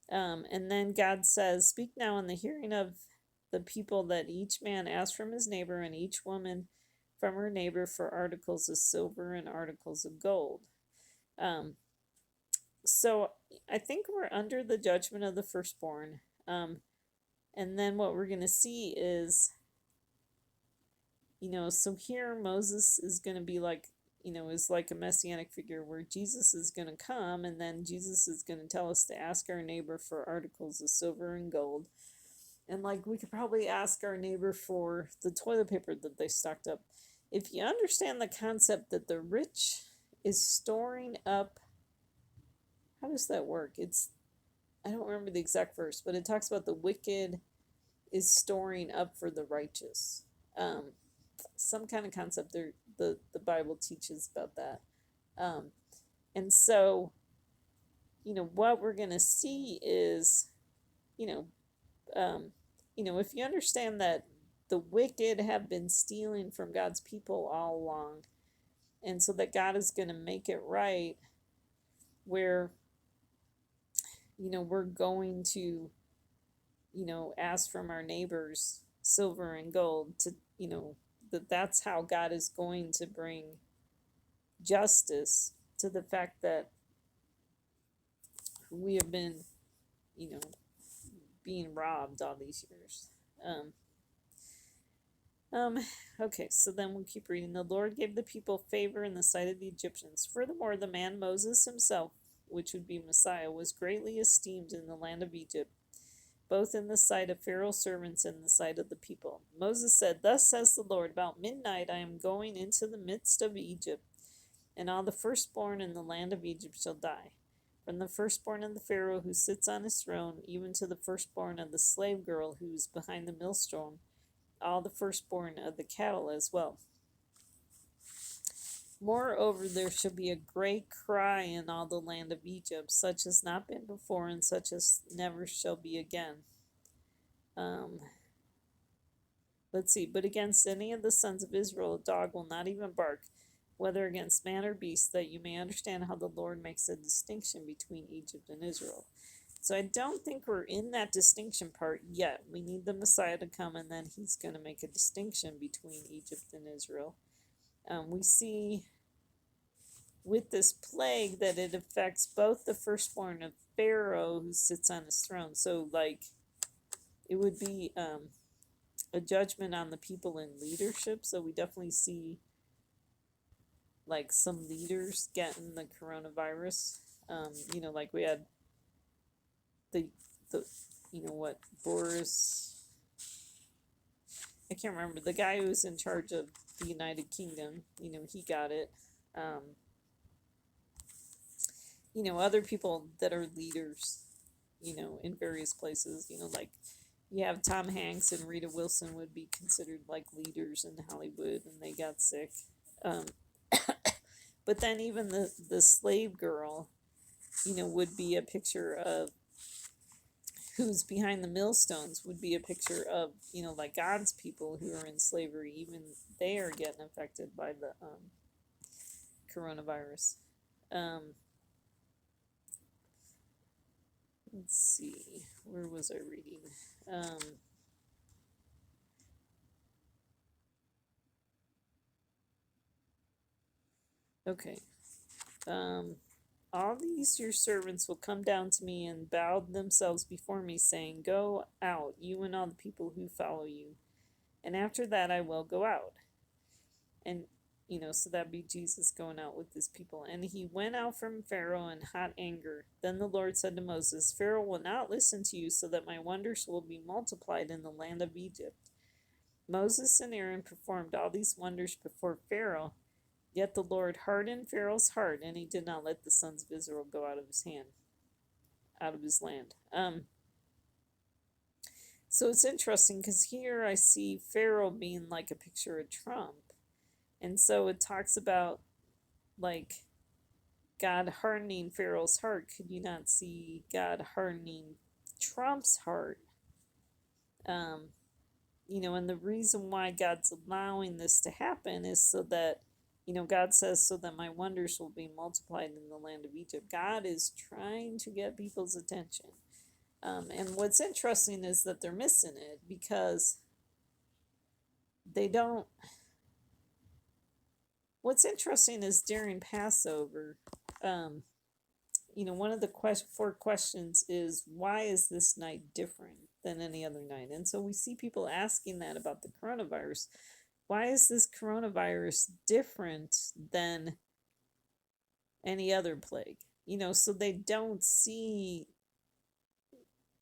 And then God says, "Speak now in the hearing of the people that each man ask from his neighbor and each woman from her neighbor for articles of silver and articles of gold." So I think we're under the judgment of the firstborn. And then what we're going to see is, so here Moses is going to be like, is like a messianic figure where Jesus is going to come, and then Jesus is going to tell us to ask our neighbor for articles of silver and gold. And like we could probably ask our neighbor for the toilet paper that they stocked up. If you understand the concept that the rich is storing up, how does that work? I don't remember the exact verse, but it talks about the wicked is storing up for the righteous. Some kind of concept there the Bible teaches about that. And so, what we're gonna see is, if you understand that the wicked have been stealing from God's people all along, and so that God is gonna make it right, where we're going to ask from our neighbors silver and gold to that's how God is going to bring justice to the fact that we have been being robbed all these years. Okay, so then we'll keep reading. "The Lord gave the people favor in the sight of the Egyptians. Furthermore, the man Moses himself, which would be Messiah, was greatly esteemed in the land of Egypt, both in the sight of Pharaoh's servants and in the sight of the people. Moses said, 'Thus says the Lord, about midnight I am going into the midst of Egypt, and all the firstborn in the land of Egypt shall die. From the firstborn of the Pharaoh who sits on his throne, even to the firstborn of the slave girl who is behind the millstone, all the firstborn of the cattle as well. Moreover, there shall be a great cry in all the land of Egypt, such as not been before, and such as never shall be again.'" Let's see. "But against any of the sons of Israel, a dog will not even bark, whether against man or beast, that you may understand how the Lord makes a distinction between Egypt and Israel." So I don't think we're in that distinction part yet. We need the Messiah to come, and then he's going to make a distinction between Egypt and Israel. We see with this plague that it affects both the firstborn of Pharaoh who sits on his throne. So, like, it would be a judgment on the people in leadership. So we definitely see like some leaders getting the coronavirus. Like we had the the Boris, I can't remember, the guy who was in charge of the United Kingdom, he got it. Um, Other people that are leaders, in various places, like you have Tom Hanks and Rita Wilson would be considered like leaders in Hollywood, and they got sick. Um, but then even the slave girl, would be a picture of who's behind the millstones, would be a picture of, like God's people who are in slavery. Even they are getting affected by the coronavirus. Um, let's see, where was I reading? Okay. All these your servants will come down to me and bow themselves before me, saying, Go out, you and all the people who follow you. And after that I will go out. And, so that'd be Jesus going out with his people. And he went out from Pharaoh in hot anger. Then the Lord said to Moses, Pharaoh will not listen to you, so that my wonders will be multiplied in the land of Egypt. Moses and Aaron performed all these wonders before Pharaoh. Yet the Lord hardened Pharaoh's heart, and he did not let the sons of Israel go out of his land. So it's interesting because here I see Pharaoh being like a picture of Trump. And so it talks about like God hardening Pharaoh's heart. Could you not see God hardening Trump's heart? And the reason why God's allowing this to happen is so that, God says, so that my wonders will be multiplied in the land of Egypt. God is trying to get people's attention. And what's interesting is that they're missing it because they don't. What's interesting is during Passover, one of the four questions is, why is this night different than any other night? And so we see people asking that about the coronavirus. Why is this coronavirus different than any other plague? So they don't see,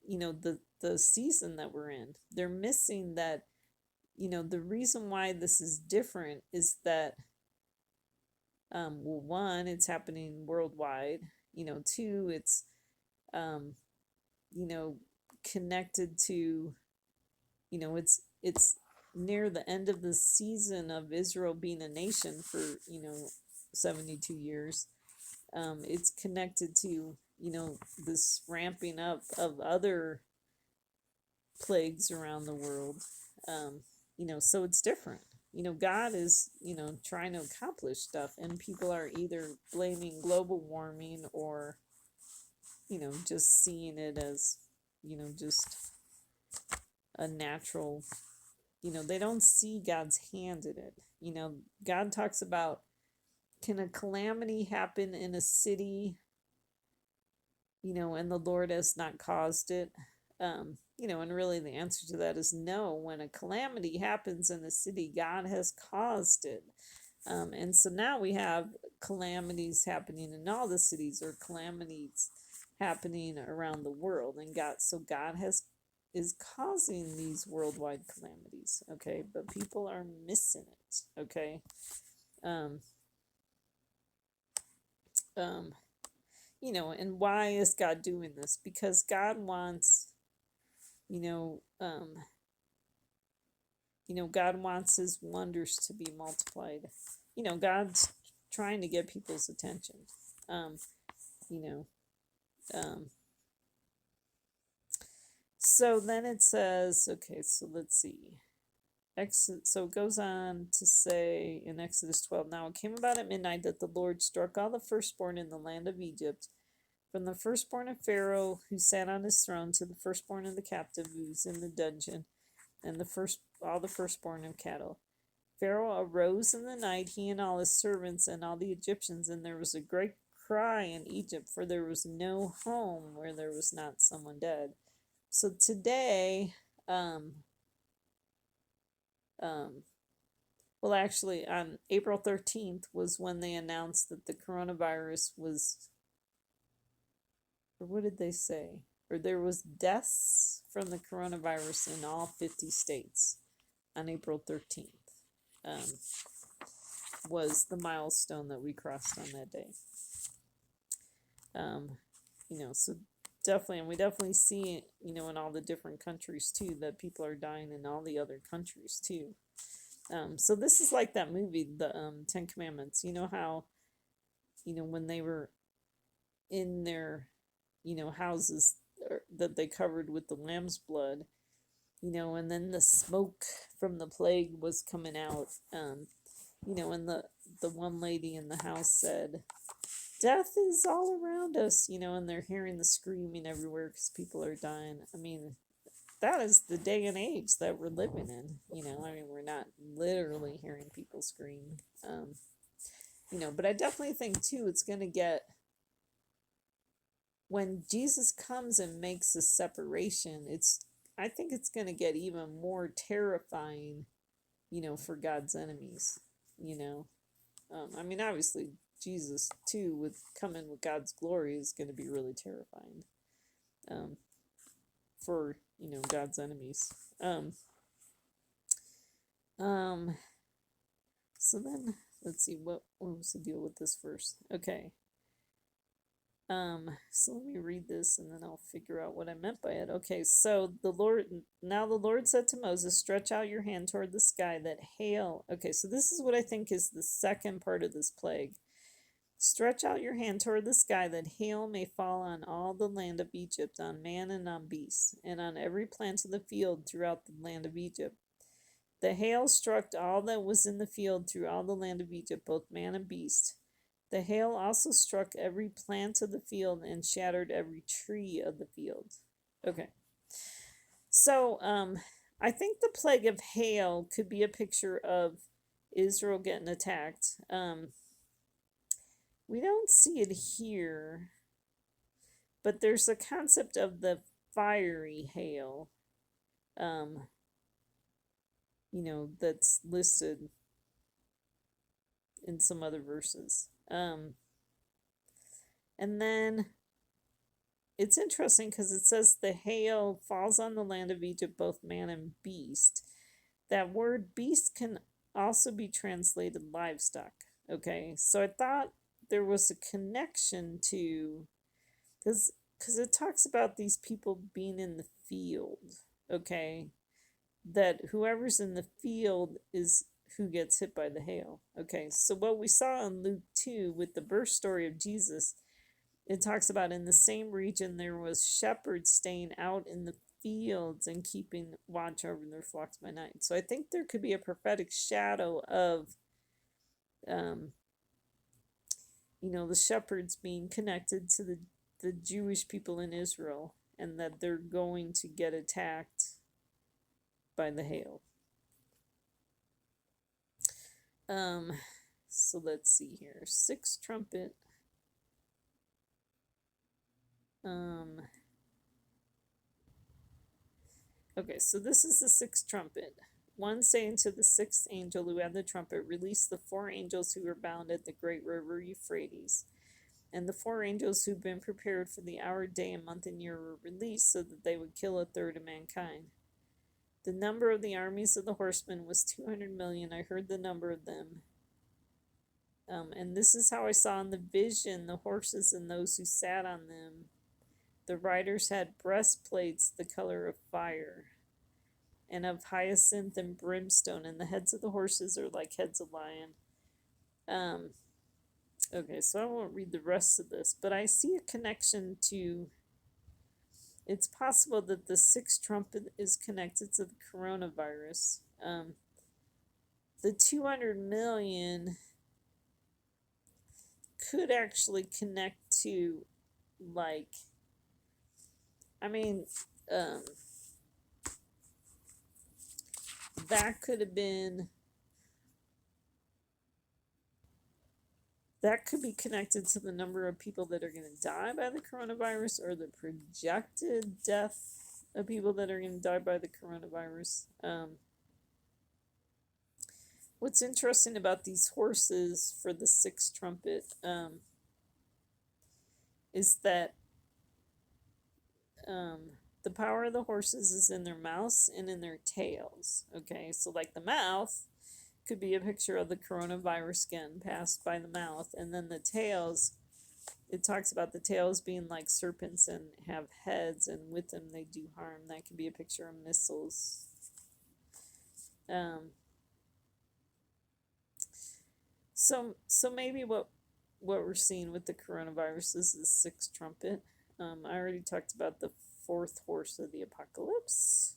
the season that we're in. They're missing that, the reason why this is different is that, well, one, it's happening worldwide. Two, it's, connected to, it's near the end of the season of Israel being a nation for 72 years. It's connected to this ramping up of other plagues around the world. So it's different. God is trying to accomplish stuff, and people are either blaming global warming or just seeing it as just a natural. They don't see God's hand in it. God talks about, can a calamity happen in a city, and the Lord has not caused it? And really the answer to that is no. When a calamity happens in a city, God has caused it. And so now we have calamities happening in all the cities, or calamities happening around the world. And God is causing these worldwide calamities, okay? But people are missing it, okay? And why is God doing this? Because God wants, God wants his wonders to be multiplied. God's trying to get people's attention. So then it says, okay, so let's see. So it goes on to say in Exodus 12, now it came about at midnight that the Lord struck all the firstborn in the land of Egypt, from the firstborn of Pharaoh who sat on his throne to the firstborn of the captive who was in the dungeon, and all the firstborn of cattle. Pharaoh arose in the night, he and all his servants and all the Egyptians, and there was a great cry in Egypt, for there was no home where there was not someone dead. So today, um, um, well, actually, on April 13th was when they announced that the coronavirus was, or what did they say? Or there was deaths from the coronavirus in all 50 states on April 13th. Um, was the milestone that we crossed on that day. So definitely, and we definitely see it, in all the different countries too, that people are dying in all the other countries too. So this is like that movie, the Ten Commandments. You know how, when they were in their, houses that they covered with the lamb's blood, and then the smoke from the plague was coming out. And the one lady in the house said, "Death is all around us," and they're hearing the screaming everywhere because people are dying. I mean, that is the day and age that we're living in. We're not literally hearing people scream. But I definitely think too, it's going to get, when Jesus comes and makes a separation, I think it's going to get even more terrifying, for God's enemies, obviously Jesus too, with coming with God's glory, is going to be really terrifying, for, God's enemies. So then let's see, what was the deal with this verse? Okay. So let me read this and then I'll figure out what I meant by it. Okay, so the Lord said to Moses, "Stretch out your hand toward the sky that hail." Okay, so this is what I think is the second part of this plague. "Stretch out your hand toward the sky that hail may fall on all the land of Egypt, on man and on beast, and on every plant of the field throughout the land of Egypt." The hail struck all that was in the field through all the land of Egypt, both man and beast. The hail also struck every plant of the field and shattered every tree of the field. Okay. So, I think the plague of hail could be a picture of Israel getting attacked. We don't see it here, but there's a concept of the fiery hail, that's listed in some other verses. And then it's interesting because it says the hail falls on the land of Egypt, both man and beast. That word beast can also be translated livestock. Okay, so I thought there was a connection to, because it talks about these people being in the field. Okay, that whoever's in the field is who gets hit by the hail. Okay, so what we saw in Luke 2 with the birth story of Jesus, it talks about in the same region there was shepherds staying out in the fields and keeping watch over their flocks by night. So I think there could be a prophetic shadow of, the shepherds being connected to the Jewish people in Israel, and that they're going to get attacked by the hail. So let's see here. Sixth trumpet. Okay, so this is the sixth trumpet. One saying to the sixth angel who had the trumpet, "Release the 4 angels who were bound at the great river Euphrates." And the 4 angels who've been prepared for the hour, day, and month, and year were released so that they would kill a third of mankind. The number of the armies of the horsemen was 200 million. I heard the number of them. And this is how I saw in the vision the horses and those who sat on them. The riders had breastplates the color of fire, and of hyacinth and brimstone, and the heads of the horses are like heads of lion. Okay, so I won't read the rest of this, but I see a connection to, it's possible that the sixth trumpet is connected to the coronavirus. The 200 million could actually connect to, like, that could have been, that could be connected to the number of people that are going to die by the coronavirus, or the projected death of people that are going to die by the coronavirus. What's interesting about these horses for the sixth trumpet is that um, the power of the horses is in their mouths and in their tails. Okay, so like the mouth could be a picture of the coronavirus getting passed by the mouth, and then the tails, it talks about the tails being like serpents and have heads, and with them they do harm. That could be a picture of missiles. So maybe what we're seeing with the coronavirus is the sixth trumpet. I already talked about the fourth horse of the apocalypse.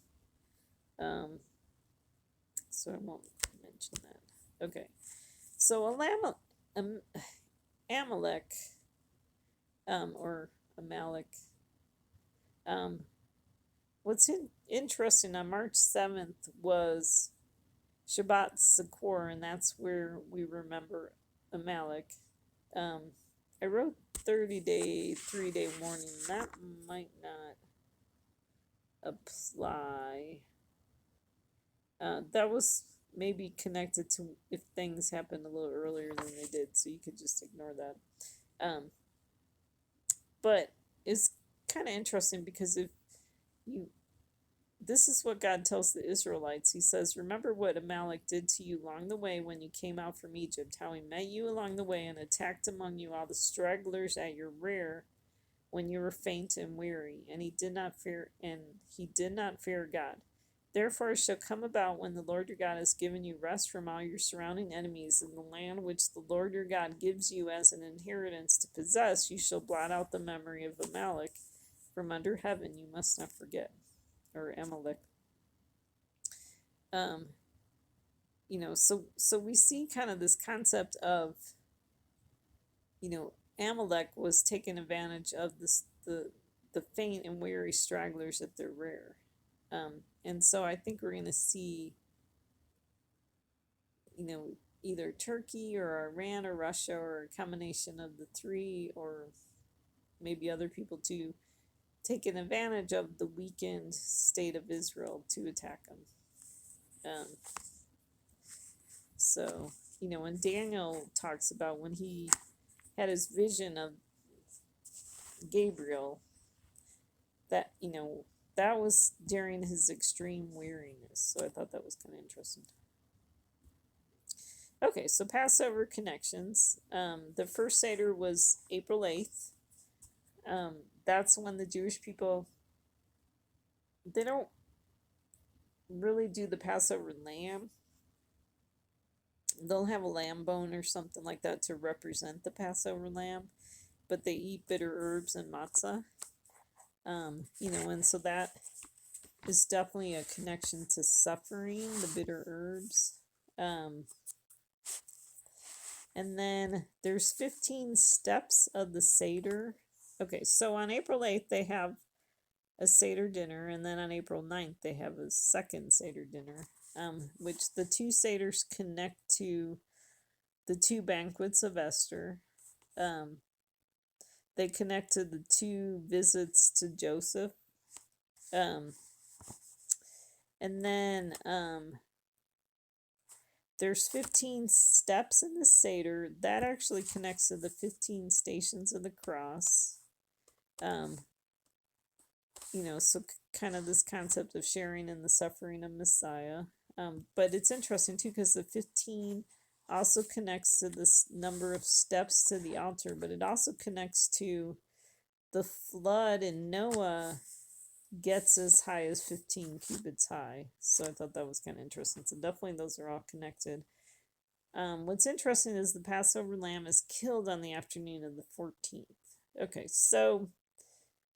So I won't mention that. Okay. So Amalek, or Amalek, what's interesting on March 7th was Shabbat Sukkot, and that's where we remember Amalek. I wrote 30-day, 3-day warning. That might not apply. That was maybe connected to if things happened a little earlier than they did, so you could just ignore that. But it's kind of interesting because if you, this is what God tells the Israelites. He says, remember what Amalek did to you along the way when you came out from Egypt, how he met you along the way and attacked among you all the stragglers at your rear when you were faint and weary, and he did not fear God. Therefore it shall come about when the Lord your God has given you rest from all your surrounding enemies in the land which the Lord your God gives you as an inheritance to possess, you shall blot out the memory of Amalek from under heaven. You must not forget. Or Amalek. So we see kind of this concept of, Amalek was taking advantage of the faint and weary stragglers at their rear. And so I think we're going to see, either Turkey or Iran or Russia or a combination of the three, or maybe other people too, taking advantage of the weakened state of Israel to attack them. So, when Daniel talks about when he had his vision of Gabriel, that, that was during his extreme weariness. So I thought that was kind of interesting. Okay, so Passover connections. The first Seder was April 8th. That's when the Jewish people, they don't really do the Passover lamb. They'll have a lamb bone or something like that to represent the Passover lamb, but they eat bitter herbs and matzah. And so that is definitely a connection to suffering, the bitter herbs. And then there's 15 steps of the Seder. Okay, so on April 8th, they have a Seder dinner, and then on April 9th, they have a second Seder dinner, which the two Seders connect to the two banquets of Esther. They connect to the two visits to Joseph. And then there's 15 steps in the Seder. That actually connects to the 15 stations of the cross. So kind of this concept of sharing in the suffering of Messiah. But it's interesting too because the 15 also connects to this number of steps to the altar, but it also connects to the flood, and Noah gets as high as 15 cubits high. So I thought that was kind of interesting. So definitely those are all connected. What's interesting is the Passover lamb is killed on the afternoon of the 14th. Okay, so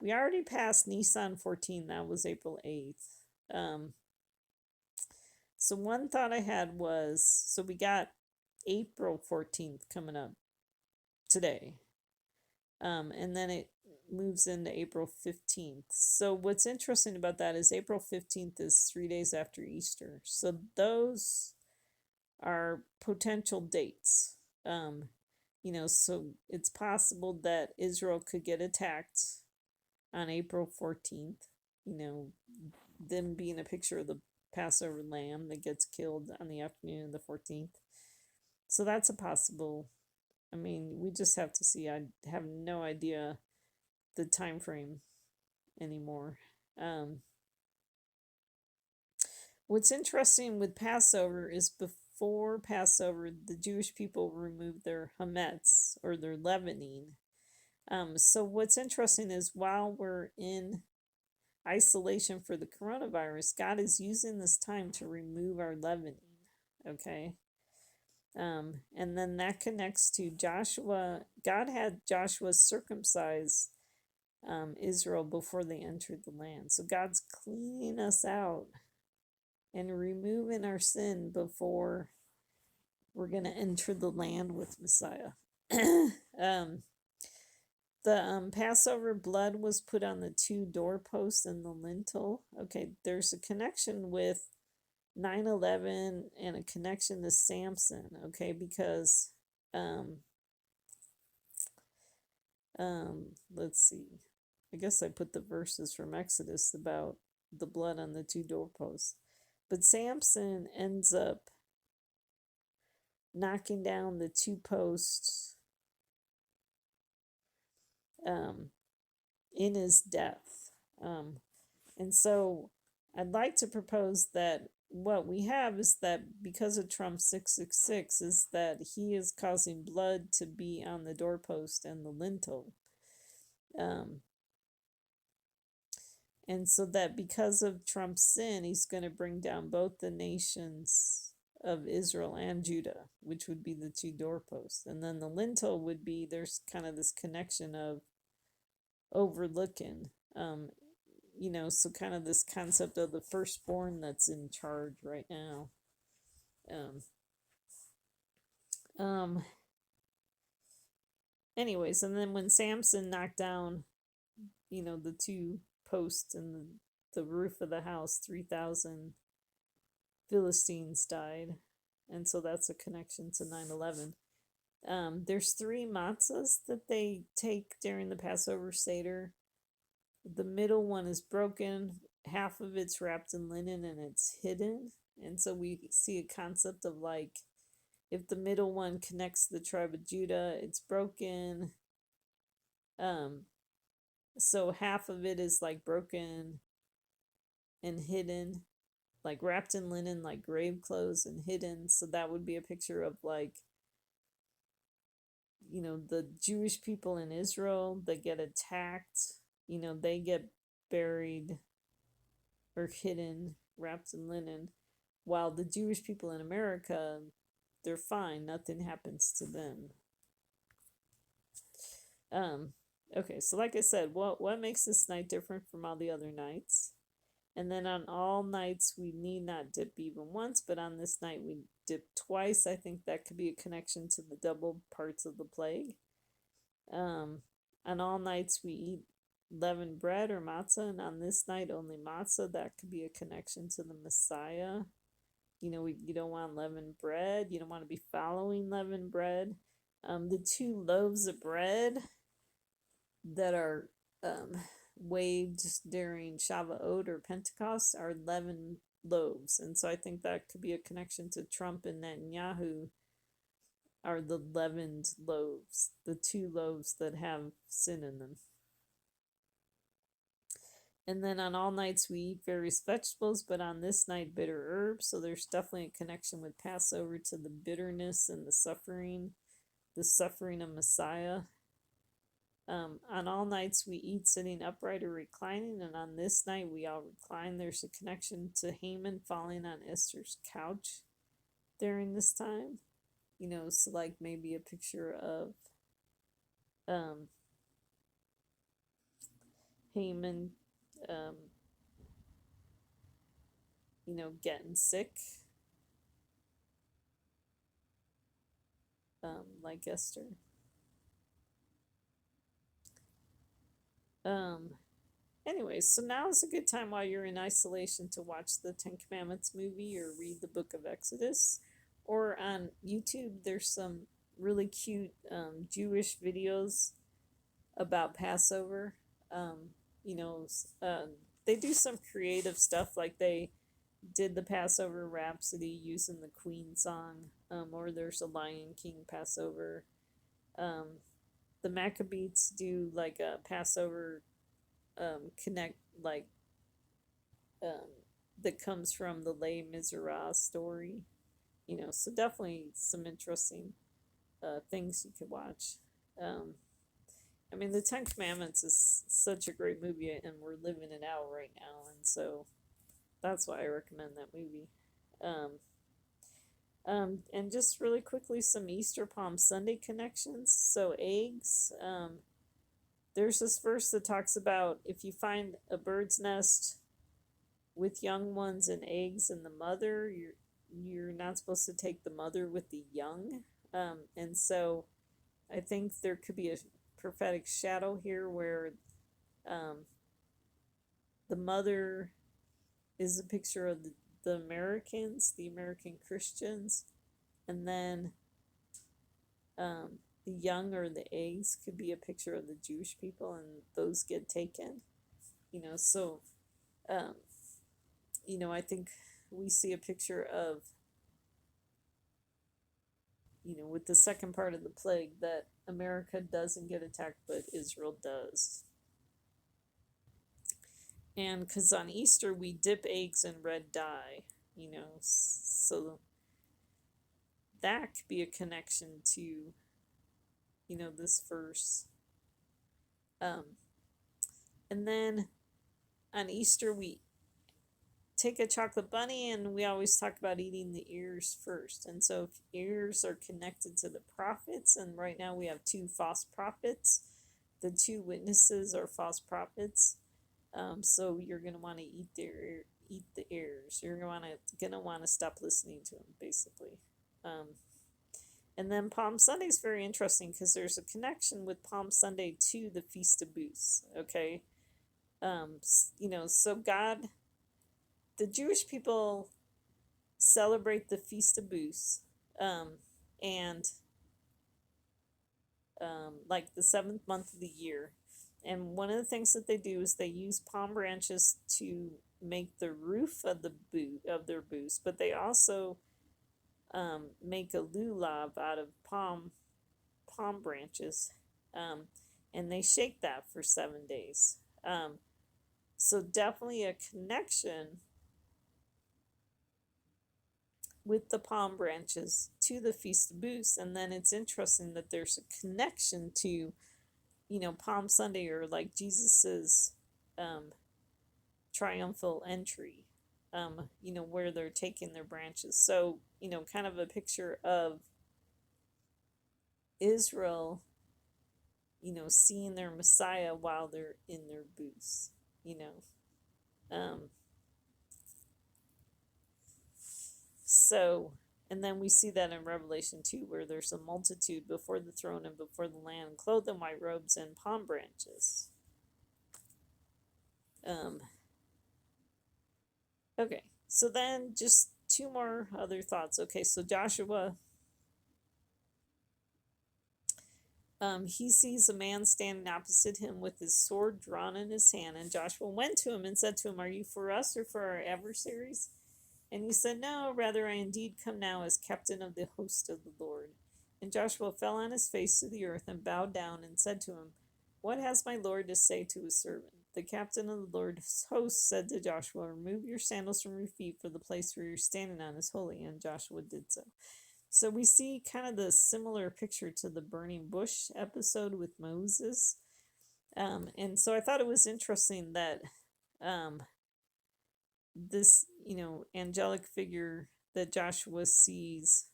we already passed Nisan 14. That was April 8th. So one thought I had was, so we got April 14th coming up today. And then it moves into April 15th. So what's interesting about that is April 15th is 3 days after Easter. So those are potential dates. So it's possible that Israel could get attacked on April 14th, them being a picture of the Passover lamb that gets killed on the afternoon of the 14th. So that's a possible. I mean, we just have to see. I have no idea the time frame anymore. What's interesting with Passover is before Passover, the Jewish people remove their hametz or their leavening. So what's interesting is while we're in isolation for the coronavirus, God is using this time to remove our leavening. Okay. And then that connects to Joshua. God had Joshua circumcise Israel before they entered the land. So God's cleaning us out and removing our sin before we're going to enter the land with Messiah. The Passover blood was put on the 2 doorposts and the lintel. Okay, there's a connection with 9/11 and a connection to Samson. Okay, because let's see. I guess I put the verses from Exodus about the blood on the 2 doorposts. But Samson ends up knocking down the 2 posts in his death. And so I'd like to propose that what we have is that because of Trump 666 is that he is causing blood to be on the doorpost and the lintel. And so that because of Trump's sin, he's going to bring down both the nations of Israel and Judah, which would be the 2 doorposts. And then the lintel would be, there's kind of this connection of overlooking, so kind of this concept of the firstborn that's in charge right now. Anyways, and then when Samson knocked down, the 2 posts and the roof of the house, 3,000 Philistines died. And so that's a connection to 9/11. There's 3 matzahs that they take during the Passover Seder. The middle one is broken, half of it's wrapped in linen and it's hidden. And so we see a concept of like, if the middle one connects the tribe of Judah, it's broken. So half of it is like broken and hidden, like wrapped in linen, like grave clothes and hidden. So that would be a picture of like, the Jewish people in Israel that get attacked, they get buried or hidden, wrapped in linen, while the Jewish people in America, they're fine. Nothing happens to them. Okay, so like I said, what makes this night different from all the other nights? And then on all nights, we need not dip even once, but on this night, we dip twice. I think that could be a connection to the double parts of the plague. On all nights, we eat leavened bread or matzah, and on this night, only matzah. That could be a connection to the Messiah. You don't want leavened bread. You don't want to be following leavened bread. The 2 loaves of bread that are waved during Shavuot or Pentecost are leavened loaves. And so I think that could be a connection to Trump and Netanyahu are the leavened loaves, the 2 loaves that have sin in them. And then on all nights we eat various vegetables, but on this night bitter herbs. So there's definitely a connection with Passover to the bitterness and the suffering of Messiah. On all nights we eat sitting upright or reclining, and on this night we all recline. There's a connection to Haman falling on Esther's couch during this time. So like maybe a picture of Haman getting sick, like Esther. Anyways, so now is a good time while you're in isolation to watch the 10 Commandments movie or read the book of Exodus. Or on YouTube, there's some really cute Jewish videos about Passover. they do some creative stuff, like they did the Passover Rhapsody using the Queen song, or there's a Lion King Passover. Um, the Maccabees do like a Passover connect like um, that comes from the Les Miserables story. So definitely some interesting things you could watch. Um, I mean, the Ten Commandments is such a great movie, and we're living it out right now, and so that's why I recommend that movie. Um, and just really quickly, some Easter Palm Sunday connections. So eggs. There's this verse that talks about if you find a bird's nest with young ones and eggs and the mother, you're not supposed to take the mother with the young. And so I think there could be a prophetic shadow here where um, the mother is a picture of the Americans, the American Christians, and then the young or the eggs could be a picture of the Jewish people, and those get taken. So um, I think we see a picture of, with the second part of the plague, that America doesn't get attacked, but Israel does. And because on Easter we dip eggs in red dye, so that could be a connection to, this verse. And then on Easter we take a chocolate bunny, and we always talk about eating the ears first. And so if ears are connected to the prophets, and right now we have two false prophets, the two witnesses are false prophets. So you're gonna want to eat the ears. You're gonna want to stop listening to them, basically. And then Palm Sunday is very interesting because there's a connection with Palm Sunday to the Feast of Booths. Okay, so the Jewish people celebrate the Feast of Booths, and like the 7th month of the year. And one of the things that they do is they use palm branches to make the roof of their booths, but they also make a lulav out of palm branches, and they shake that for 7 days. So definitely a connection with the palm branches to the Feast of Booths. And then it's interesting that there's a connection to, Palm Sunday, or like Jesus's triumphal entry, where they're taking their branches. So, kind of a picture of Israel, seeing their Messiah while they're in their booths, So, and then we see that in Revelation 2, where there's a multitude before the throne and before the Lamb, clothed in white robes and palm branches. Okay, so then just two more other thoughts. Okay, so Joshua, he sees a man standing opposite him with his sword drawn in his hand, and Joshua went to him and said to him, "Are you for us or for our adversaries?" And he said, "No, rather I indeed come now as captain of the host of the Lord." And Joshua fell on his face to the earth and bowed down and said to him, "What has my Lord to say to his servant?" The captain of the Lord's host said to Joshua, "Remove your sandals from your feet, for the place where you're standing on is holy." And Joshua did so. So we see kind of the similar picture to the burning bush episode with Moses. And so I thought it was interesting that this, angelic figure that Joshua sees,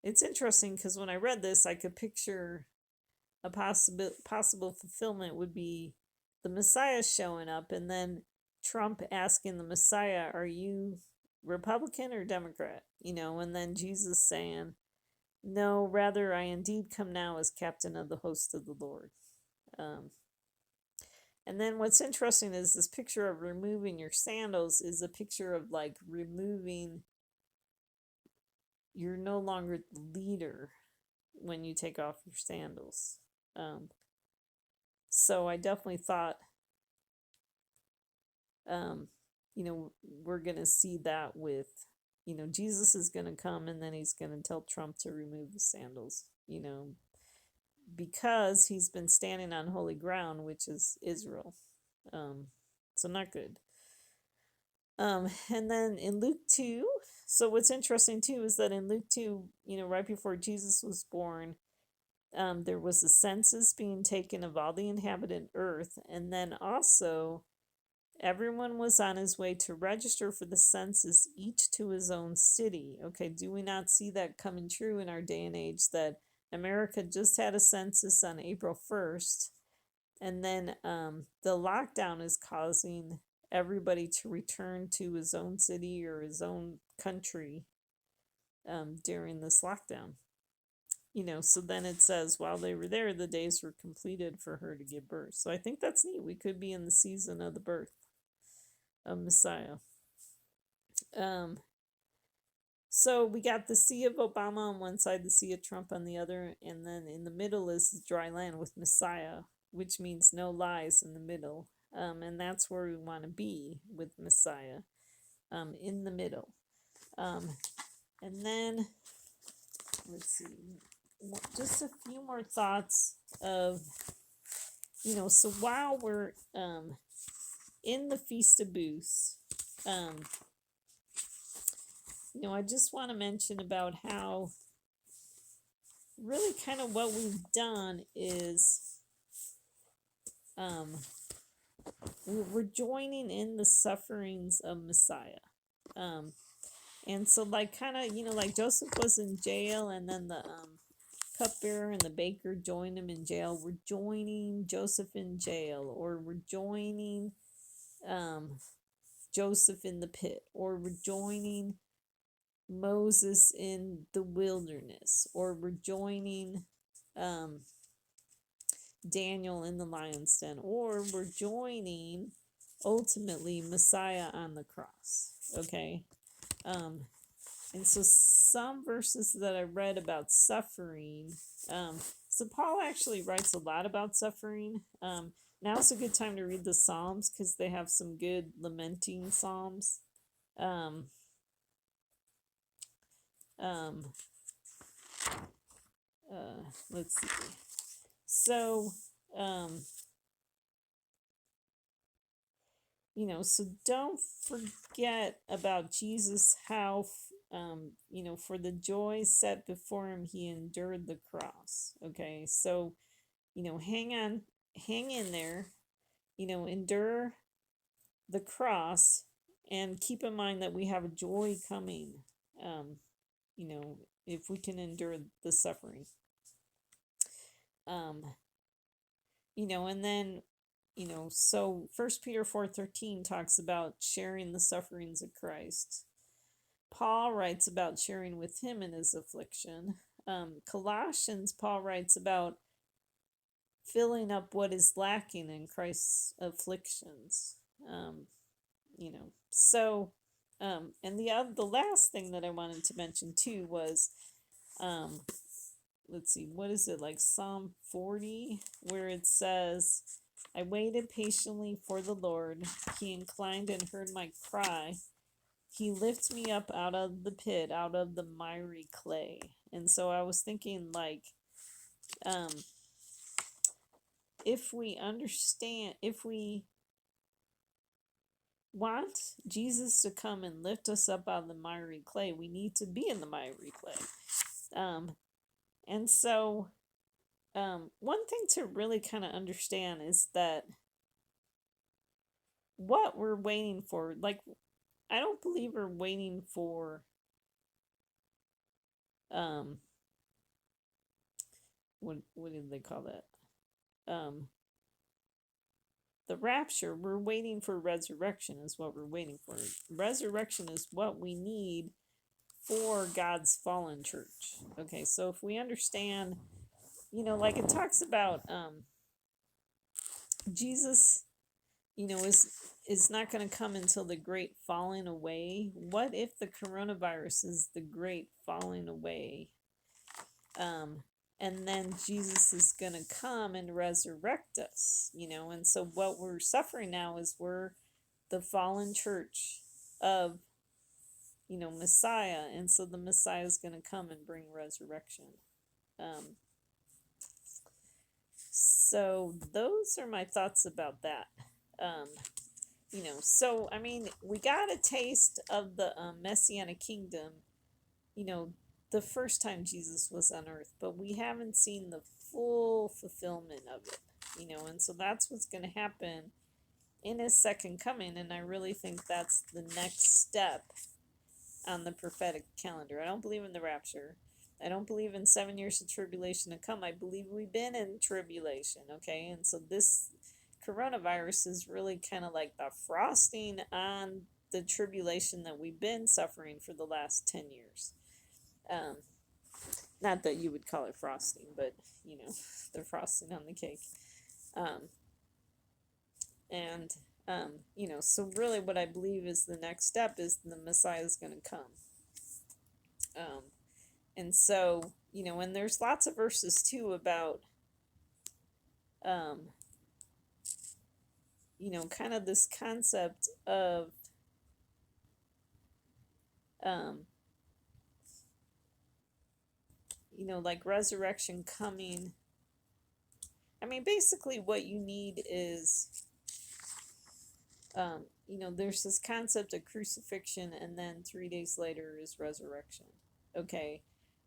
it's interesting because when I read this, I could picture a possible fulfillment would be the Messiah showing up, and then Trump asking the Messiah, "Are you Republican or Democrat?" And then Jesus saying, "No, rather I indeed come now as captain of the host of the Lord." And then what's interesting is this picture of removing your sandals is a picture of like removing, you're no longer the leader when you take off your sandals. So I definitely thought um, we're going to see that with, Jesus is going to come and then he's going to tell Trump to remove the sandals, because he's been standing on holy ground, which is Israel. So not good. And then in Luke 2, so what's interesting too is that in Luke 2, right before Jesus was born, there was a census being taken of all the inhabited earth. And then also, everyone was on his way to register for the census, each to his own city. Okay, do we not see that coming true in our day and age that America just had a census on April 1st, and then the lockdown is causing everybody to return to his own city or his own country during this lockdown. So then it says while they were there, the days were completed for her to give birth. So I think that's neat. We could be in the season of the birth of Messiah. So we got the Sea of Obama on one side, the Sea of Trump on the other, and then in the middle is dry land with Messiah, which means no lies in the middle. And that's where we want to be with Messiah, in the middle. And then, let's see, just a few more thoughts of, so while we're in the Feast of Booths, I just want to mention about how really kind of what we've done is we're joining in the sufferings of Messiah. And so like kind of, like Joseph was in jail and then the cupbearer and the baker joined him in jail. We're joining Joseph in jail, or we're joining Joseph in the pit, or we're joining Moses in the wilderness, or we're joining Daniel in the lion's den, or we're joining ultimately Messiah on the cross. Okay. And so some verses that I read about suffering, so Paul actually writes a lot about suffering. Now's a good time to read the Psalms because they have some good lamenting Psalms. Let's see. So, so don't forget about Jesus, how, for the joy set before him, he endured the cross. Okay, so, hang in there, endure the cross, and keep in mind that we have joy coming, if we can endure the suffering. And then, so 1 Peter 4:13 talks about sharing the sufferings of Christ. Paul writes about sharing with him in his affliction. Colossians, Paul writes about filling up what is lacking in Christ's afflictions. So, and the last thing that I wanted to mention too was, let's see, what is it, like Psalm 40, where it says, I waited patiently for the Lord. He inclined and heard my cry. He lifts me up out of the pit, out of the miry clay. And so I was thinking, like, if we want Jesus to come and lift us up out of the miry clay, we need to be in the miry clay. And so one thing to really kind of understand is that what we're waiting for, like, I don't believe we're waiting for what did they call that? The rapture. We're waiting for resurrection is what we're waiting for. Resurrection is what we need for God's fallen church. Okay, so if we understand, like it talks about Jesus, is not going to come until the great falling away. What if the coronavirus is the great falling away? And then Jesus is going to come and resurrect us, and so what we're suffering now is we're the fallen church of, Messiah. And so the Messiah is going to come and bring resurrection. So those are my thoughts about that. So I mean, we got a taste of the Messianic kingdom, the first time Jesus was on earth, but we haven't seen the full fulfillment of it, and so that's what's going to happen in his second coming, and I really think that's the next step on the prophetic calendar. I don't believe in the rapture. I don't believe in 7 years of tribulation to come. I believe we've been in tribulation, okay? And so this coronavirus is really kind of like the frosting on the tribulation that we've been suffering for the last 10 years. Not that you would call it frosting, but, the frosting on the cake. So really what I believe is the next step is the Messiah is going to come. And so, and there's lots of verses too about, kind of this concept of, like resurrection coming. I mean, basically what you need is, there's this concept of crucifixion, and then 3 days later is resurrection. Okay,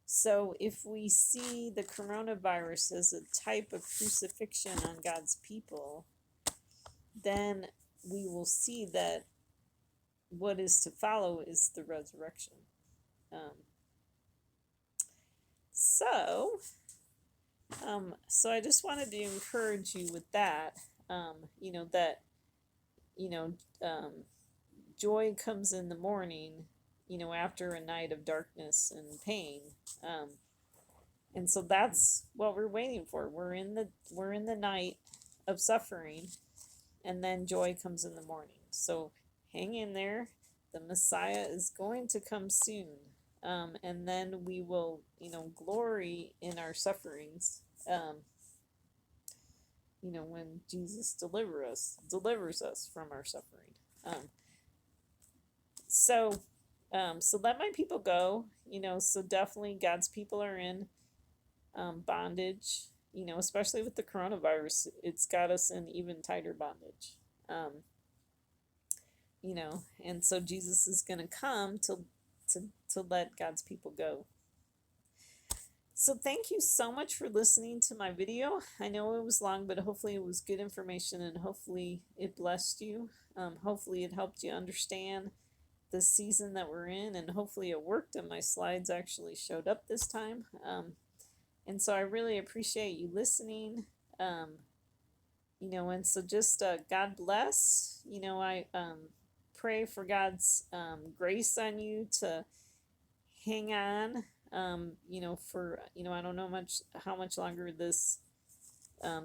so if we see the coronavirus as a type of crucifixion on God's people, then we will see that what is to follow is the resurrection. So I just wanted to encourage you with that, joy comes in the morning, after a night of darkness and pain. And so that's what we're waiting for. We're in the night of suffering, and then joy comes in the morning. So hang in there. The Messiah is going to come soon. And then we will, glory in our sufferings, when Jesus delivers us from our suffering. So let my people go, so definitely God's people are in bondage, especially with the coronavirus. It's got us in even tighter bondage. And so Jesus is going to come to let God's people go. So thank you so much for listening to my video. I know it was long, but hopefully it was good information, and hopefully it blessed you. Hopefully it helped you understand the season that we're in, and hopefully it worked and my slides actually showed up this time. And so I really appreciate you listening. And so just God bless. I pray for God's grace on you to hang on. For I don't know how much longer this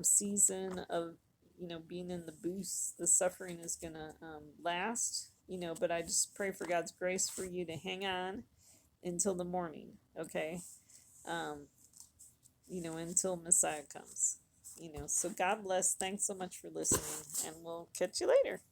season of being in the booth, the suffering is gonna last. But I just pray for God's grace for you to hang on until the morning. Okay. Until Messiah comes. So God bless. Thanks so much for listening, and we'll catch you later.